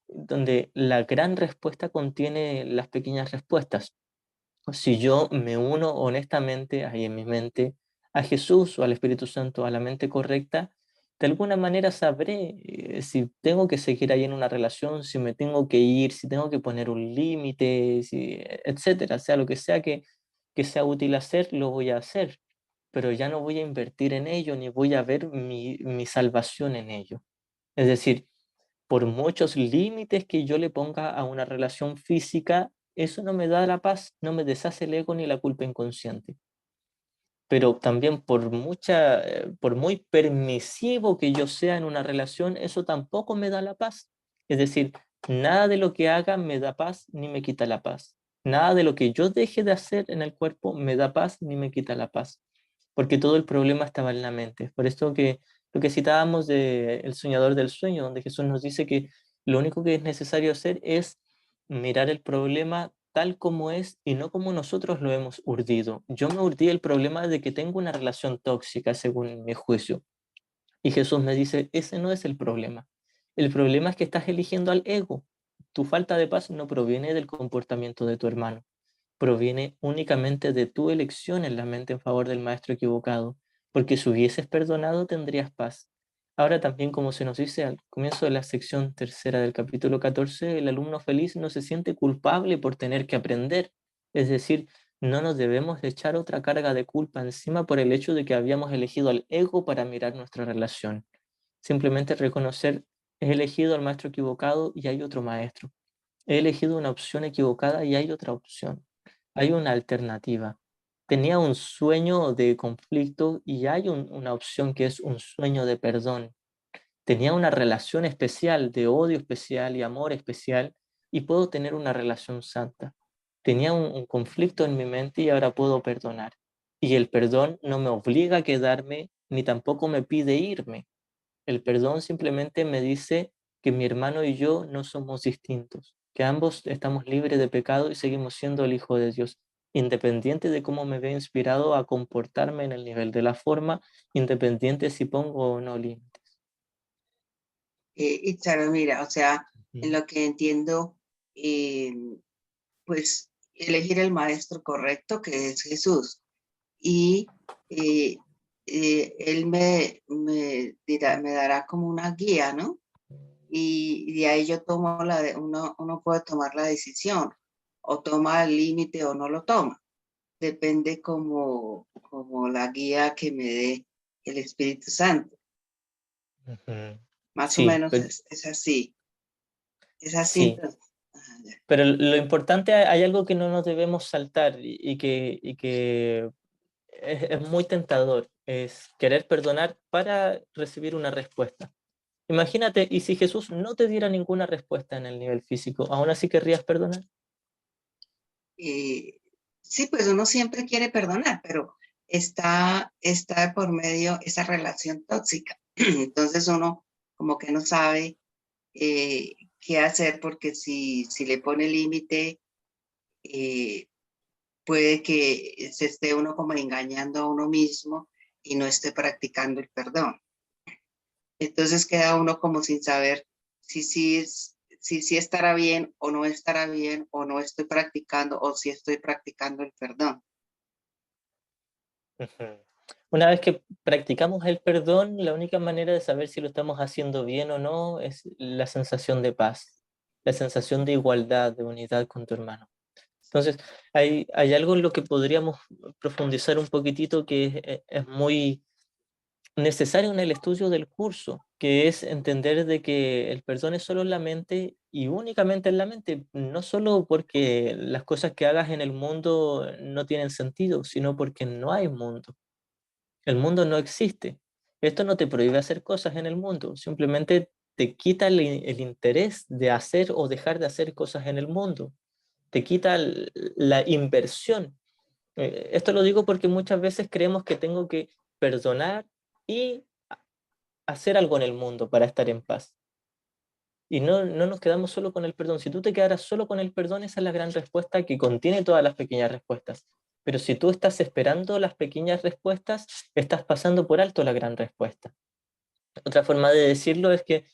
donde la gran respuesta contiene las pequeñas respuestas. Si yo me uno honestamente ahí en mi mente a Jesús o al Espíritu Santo, a la mente correcta, de alguna manera sabré si tengo que seguir ahí en una relación, si me tengo que ir, si tengo que poner un límite, etcétera, sea lo que sea útil hacer, lo voy a hacer, pero ya no voy a invertir en ello ni voy a ver mi salvación en ello. Es decir, por muchos límites que yo le ponga a una relación física, eso no me da la paz, no me deshace el ego ni la culpa inconsciente. Pero también por muy permisivo que yo sea en una relación, eso tampoco me da la paz. Es decir, nada de lo que haga me da paz ni me quita la paz. Nada de lo que yo deje de hacer en el cuerpo me da paz ni me quita la paz. Porque todo el problema estaba en la mente. Por esto que lo que citábamos de El soñador del sueño, donde Jesús nos dice que lo único que es necesario hacer es mirar el problema tal como es y no como nosotros lo hemos urdido. Yo me urdí el problema de que tengo una relación tóxica según mi juicio, Y Jesús me dice, ese no es el problema. El problema es que estás eligiendo al ego. Tu falta de paz no proviene del comportamiento de tu hermano, proviene únicamente de tu elección en la mente en favor del maestro equivocado, porque si hubieses perdonado tendrías paz. Ahora también, como se nos dice al comienzo de la sección tercera del capítulo 14, el alumno feliz no se siente culpable por tener que aprender. Es decir, no nos debemos echar otra carga de culpa encima por el hecho de que habíamos elegido al ego para mirar nuestra relación. Simplemente reconocer, he elegido al maestro equivocado y hay otro maestro. He elegido una opción equivocada y hay otra opción. Hay una alternativa. Tenía un sueño de conflicto y hay una opción que es un sueño de perdón. Tenía una relación especial, de odio especial y amor especial, y puedo tener una relación santa. Tenía un conflicto en mi mente y ahora puedo perdonar. Y el perdón no me obliga a quedarme, ni tampoco me pide irme. El perdón simplemente me dice que mi hermano y yo no somos distintos, que ambos estamos libres de pecado y seguimos siendo el Hijo de Dios, independiente de cómo me ve inspirado a comportarme en el nivel de la forma, independiente si pongo o no límites. Y claro, mira, o sea, en Ujú. lo que entiendo, eh, pues elegir el maestro correcto, que es Jesús, y eh, él me dará como una guía, ¿no? Y de ahí yo tomo uno puede tomar la decisión, o toma el límite o no lo toma. Depende como la guía que me dé el Espíritu Santo. Ujú. Más o Sí, menos pero, es así. Es así sí, entonces. Ajá, ya. pero lo importante, hay algo que no nos debemos saltar y que es muy tentador, es querer perdonar para recibir una respuesta. Imagínate, y si Jesús no te diera ninguna respuesta en el nivel físico, ¿aún así querrías perdonar? Eh, sí, pues uno siempre quiere perdonar, pero está por medio esa relación tóxica. Entonces uno como que no sabe qué hacer porque si le pone límite, eh, puede que se esté uno como engañando a uno mismo y no esté practicando el perdón. Entonces queda uno como sin saber si estará bien o no estoy practicando o si estoy practicando el perdón. Ujú. Una vez que practicamos el perdón, la única manera de saber si lo estamos haciendo bien o no es la sensación de paz, la sensación de igualdad, de unidad con tu hermano. Entonces, hay algo en lo que podríamos profundizar un poquitito que es muy necesario en el estudio del curso, que es entender de que el perdón es solo en la mente y únicamente en la mente, no solo porque las cosas que hagas en el mundo no tienen sentido, sino porque no hay mundo. El mundo no existe. Esto no te prohíbe hacer cosas en el mundo, simplemente te quita el interés de hacer o dejar de hacer cosas en el mundo, te quita la inversión. Esto lo digo porque muchas veces creemos que tengo que perdonar y hacer algo en el mundo para estar en paz. Y no nos quedamos solo con el perdón. Si tú te quedaras solo con el perdón, esa es la gran respuesta que contiene todas las pequeñas respuestas. Pero si tú estás esperando las pequeñas respuestas, estás pasando por alto la gran respuesta. Otra forma de decirlo es que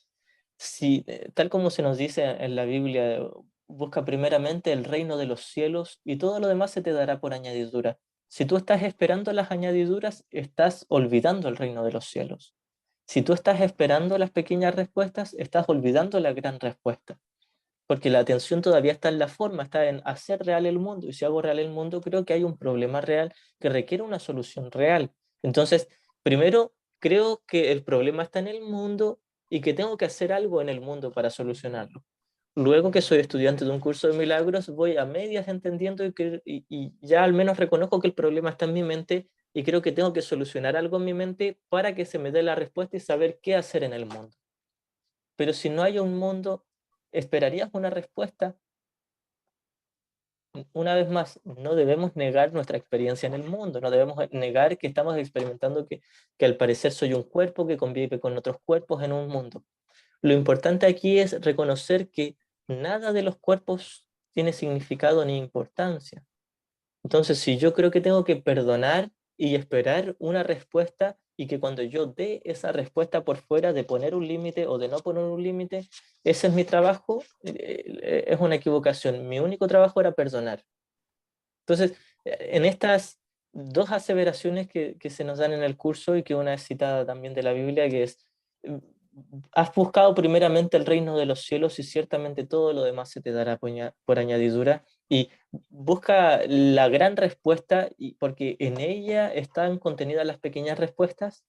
si, tal como se nos dice en la Biblia, busca primeramente el reino de los cielos y todo lo demás se te dará por añadidura. Si tú estás esperando las añadiduras, estás olvidando el reino de los cielos. Si tú estás esperando las pequeñas respuestas, estás olvidando la gran respuesta, porque la atención todavía está en la forma, está en hacer real el mundo, y si hago real el mundo, creo que hay un problema real que requiere una solución real. Entonces, primero, creo que el problema está en el mundo y que tengo que hacer algo en el mundo para solucionarlo. Luego que soy estudiante de un curso de milagros, voy a medias entendiendo y ya al menos reconozco que el problema está en mi mente y creo que tengo que solucionar algo en mi mente para que se me dé la respuesta y saber qué hacer en el mundo. Pero si no hay un mundo, ¿esperarías una respuesta? Una vez más, no debemos negar nuestra experiencia en el mundo, no debemos negar que estamos experimentando que al parecer soy un cuerpo que convive con otros cuerpos en un mundo. Lo importante aquí es reconocer que nada de los cuerpos tiene significado ni importancia. Entonces, si yo creo que tengo que perdonar y esperar una respuesta, y que cuando yo dé esa respuesta por fuera de poner un límite o de no poner un límite, ese es mi trabajo, es una equivocación. Mi único trabajo era perdonar. Entonces, en estas dos aseveraciones que se nos dan en el curso y que una es citada también de la Biblia, que es, has buscado primeramente el reino de los cielos y ciertamente todo lo demás se te dará por añadidura, y busca la gran respuesta, porque en ella están contenidas las pequeñas respuestas.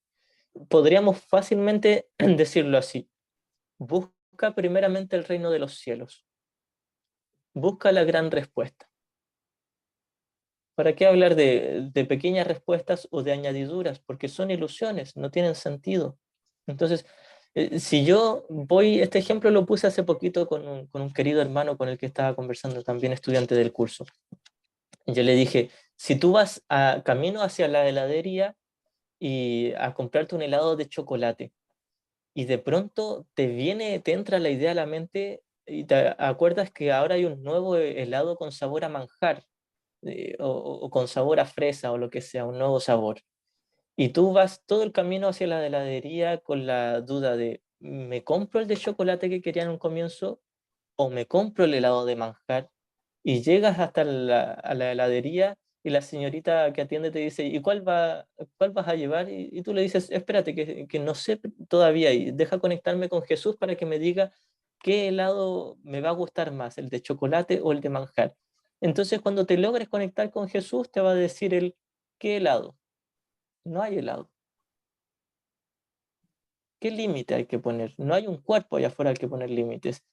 Podríamos fácilmente decirlo así: busca primeramente el reino de los cielos, busca la gran respuesta. ¿Para qué hablar de pequeñas respuestas o de añadiduras? Porque son ilusiones, no tienen sentido. Entonces, si yo voy, este ejemplo lo puse hace poquito con un querido hermano con el que estaba conversando, también estudiante del curso. Yo le dije, si tú vas a camino hacia la heladería y a comprarte un helado de chocolate, y de pronto te entra la idea a la mente y te acuerdas que ahora hay un nuevo helado con sabor a manjar, o con sabor a fresa o lo que sea, un nuevo sabor. Y tú vas todo el camino hacia la heladería con la duda de, ¿me compro el de chocolate que quería en un comienzo o me compro el helado de manjar? Y llegas hasta a la heladería y la señorita que atiende te dice, ¿y cuál vas a llevar? Y tú le dices, espérate, que no sé todavía, y deja conectarme con Jesús para que me diga qué helado me va a gustar más, el de chocolate o el de manjar. Entonces, cuando te logres conectar con Jesús, te va a decir él, ¿qué helado? No hay helado. ¿Qué límite hay que poner? No hay un cuerpo allá afuera al que poner límites.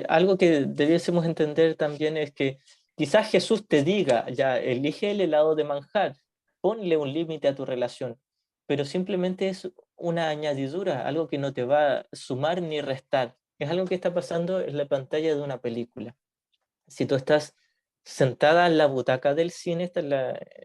Algo que debiésemos entender también es que quizás Jesús te diga, ya, elige el helado de manjar, ponle un límite a tu relación, pero simplemente es una añadidura, algo que no te va a sumar ni restar. Es algo que está pasando en la pantalla de una película. Si tú estás sentada en la butaca del cine, esta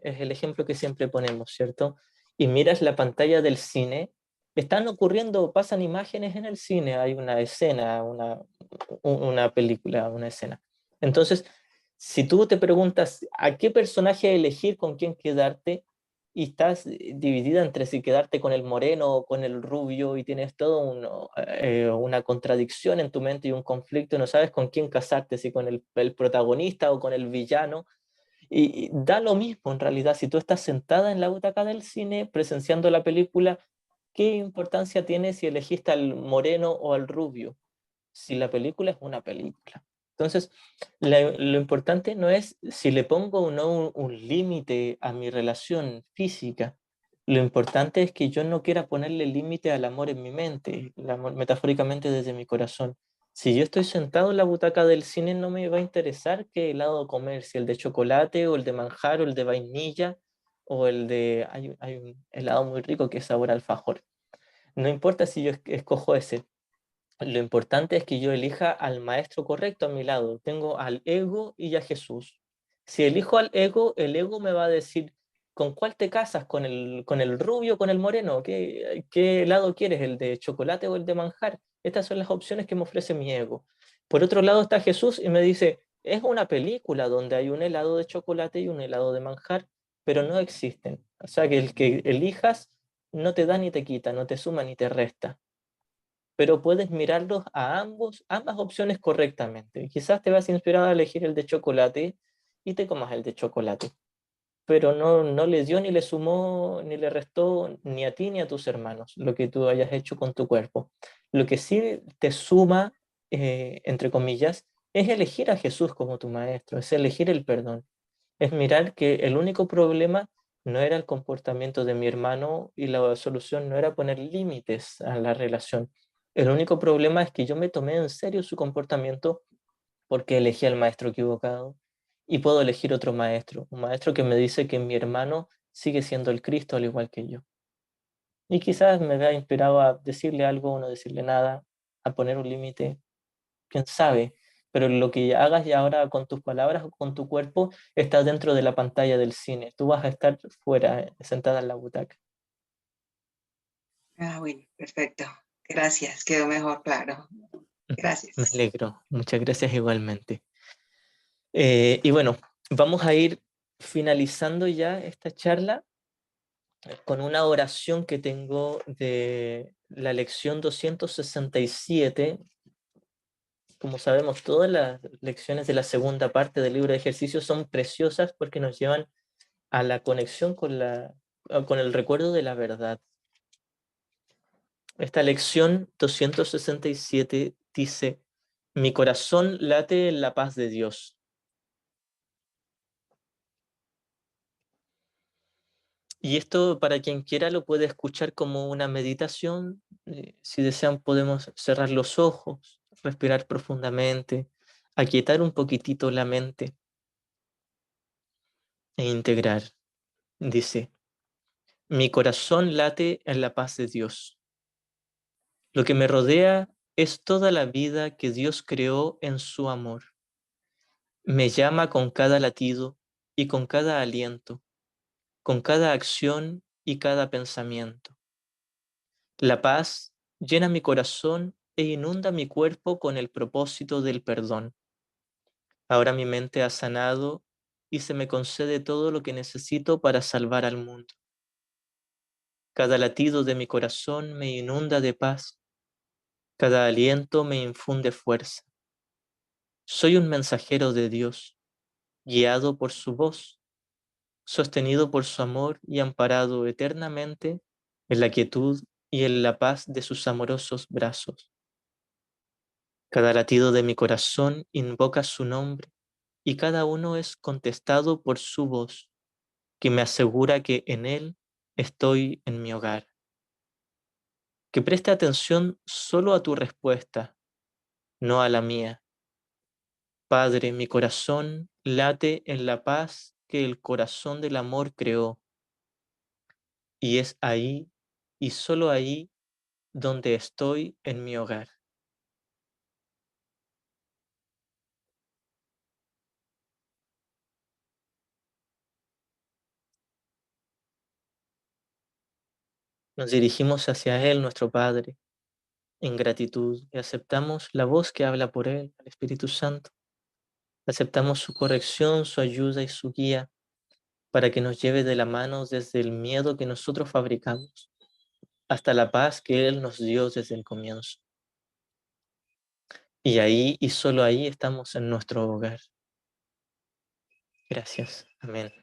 es el ejemplo que siempre ponemos, ¿cierto? Y miras la pantalla del cine, están ocurriendo, pasan imágenes en el cine, hay una escena, una película, una escena. Entonces, si tú te preguntas a qué personaje elegir, con quién quedarte, y estás dividida entre si quedarte con el moreno o con el rubio, y tienes todo una contradicción en tu mente y un conflicto, y no sabes con quién casarte, si con el protagonista o con el villano, y da lo mismo en realidad, si tú estás sentada en la butaca del cine presenciando la película, ¿qué importancia tiene si elegiste al moreno o al rubio? Si la película es una película. Entonces, lo importante no es si le pongo o no un límite a mi relación física. Lo importante es que yo no quiera ponerle límite al amor en mi mente, el amor metafóricamente desde mi corazón. Si yo estoy sentado en la butaca del cine, no me va a interesar qué helado comer, si el de chocolate o el de manjar o el de vainilla o el de... Hay un helado muy rico que es sabor a alfajor. No importa si yo escojo ese. Lo importante es que yo elija al maestro correcto a mi lado. Tengo al ego y a Jesús. Si elijo al ego, el ego me va a decir, ¿con cuál te casas? ¿Con el rubio o con el moreno? ¿Qué lado quieres? ¿El de chocolate o el de manjar? Estas son las opciones que me ofrece mi ego. Por otro lado está Jesús y me dice, es una película donde hay un helado de chocolate y un helado de manjar, pero no existen. O sea que el que elijas no te da ni te quita, no te suma ni te resta, pero puedes mirarlos a ambas opciones correctamente. Quizás te vas inspirado a elegir el de chocolate y te comas el de chocolate, pero no le dio ni le sumó ni le restó ni a ti ni a tus hermanos lo que tú hayas hecho con tu cuerpo. Lo que sí te suma, entre comillas, es elegir a Jesús como tu maestro, es elegir el perdón, es mirar que el único problema no era el comportamiento de mi hermano y la solución no era poner límites a la relación. El único problema es que yo me tomé en serio su comportamiento porque elegí al maestro equivocado y puedo elegir otro maestro, un maestro que me dice que mi hermano sigue siendo el Cristo al igual que yo. Y quizás me vea inspirado a decirle algo o no decirle nada, a poner un límite, quién sabe, pero lo que hagas ya ahora con tus palabras o con tu cuerpo está dentro de la pantalla del cine. Tú vas a estar fuera, sentada en la butaca. Ah, bueno, perfecto. Gracias, quedó mejor claro. Me Gracias. alegro, muchas gracias igualmente. Y bueno, vamos a ir finalizando ya esta charla. con una oración que tengo de la lección 267. Como sabemos, todas las lecciones de la segunda parte del libro de ejercicios son preciosas porque nos llevan a la conexión con el recuerdo de la verdad. Esta lección 267 dice: mi corazón late en la paz de Dios. Y esto, para quien quiera, lo puede escuchar como una meditación. Si desean, podemos cerrar los ojos, respirar profundamente, aquietar un poquitito la mente e integrar. Dice: mi corazón late en la paz de Dios. Lo que me rodea es toda la vida que Dios creó en su amor. Me llama con cada latido y con cada aliento, con cada acción y cada pensamiento. La paz llena mi corazón e inunda mi cuerpo con el propósito del perdón. Ahora mi mente ha sanado y se me concede todo lo que necesito para salvar al mundo. Cada latido de mi corazón me inunda de paz. Cada aliento me infunde fuerza. Soy un mensajero de Dios, guiado por su voz, sostenido por su amor y amparado eternamente en la quietud y en la paz de sus amorosos brazos. Cada latido de mi corazón invoca su nombre y cada uno es contestado por su voz, que me asegura que en él estoy en mi hogar. Que preste atención solo a tu respuesta, no a la mía. Padre, mi corazón late en la paz que el corazón del amor creó, y es ahí y solo ahí donde estoy en mi hogar. Nos dirigimos hacia Él, nuestro Padre, en gratitud, y aceptamos la voz que habla por Él, el Espíritu Santo. Aceptamos su corrección, su ayuda y su guía para que nos lleve de la mano desde el miedo que nosotros fabricamos hasta la paz que Él nos dio desde el comienzo. Y ahí y solo ahí estamos en nuestro hogar. Gracias. Amén.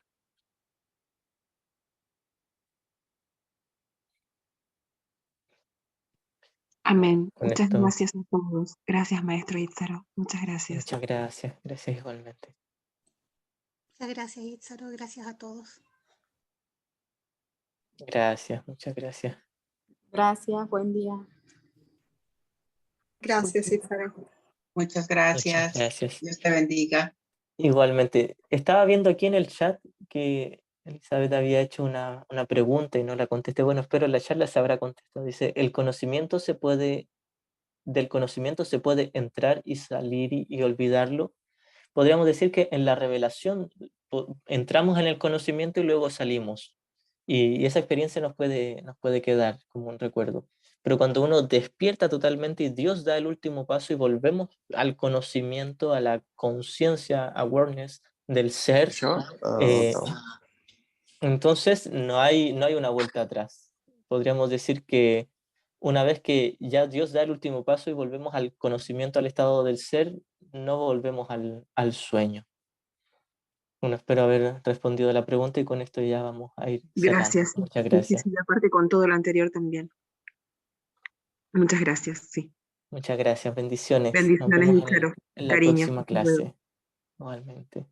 Amén. Con Muchas esto, gracias a todos. Gracias, maestro Itzaro. Muchas gracias. muchas gracias. Gracias igualmente. Muchas gracias, Itzaro. Gracias a todos. Gracias, muchas gracias. Gracias, buen día. Gracias, Itzaro. Muchas Muchas gracias. gracias. Dios te bendiga. Igualmente, estaba viendo aquí en el chat que Elizabeth había hecho una pregunta y no la contesté. Bueno, espero la charla se habrá contestado. Dice: del conocimiento se puede entrar y salir y olvidarlo. Podríamos decir que en la revelación entramos en el conocimiento y luego salimos. Y esa experiencia nos puede quedar como un recuerdo. Pero cuando uno despierta totalmente y Dios da el último paso y volvemos al conocimiento, a la conciencia, awareness del ser, entonces no hay una vuelta atrás. Podríamos decir que una vez que ya Dios da el último paso y volvemos al conocimiento, al estado del ser, no volvemos al sueño. Bueno, espero haber respondido a la pregunta y con esto ya vamos a ir cerrando. Gracias. Muchas gracias. Sí, aparte con todo lo anterior también. Muchas gracias, sí. Muchas gracias. Bendiciones. Nos Bendiciones, vemos Itzaro. en la Cariño. próxima Hasta luego. clase. Igualmente.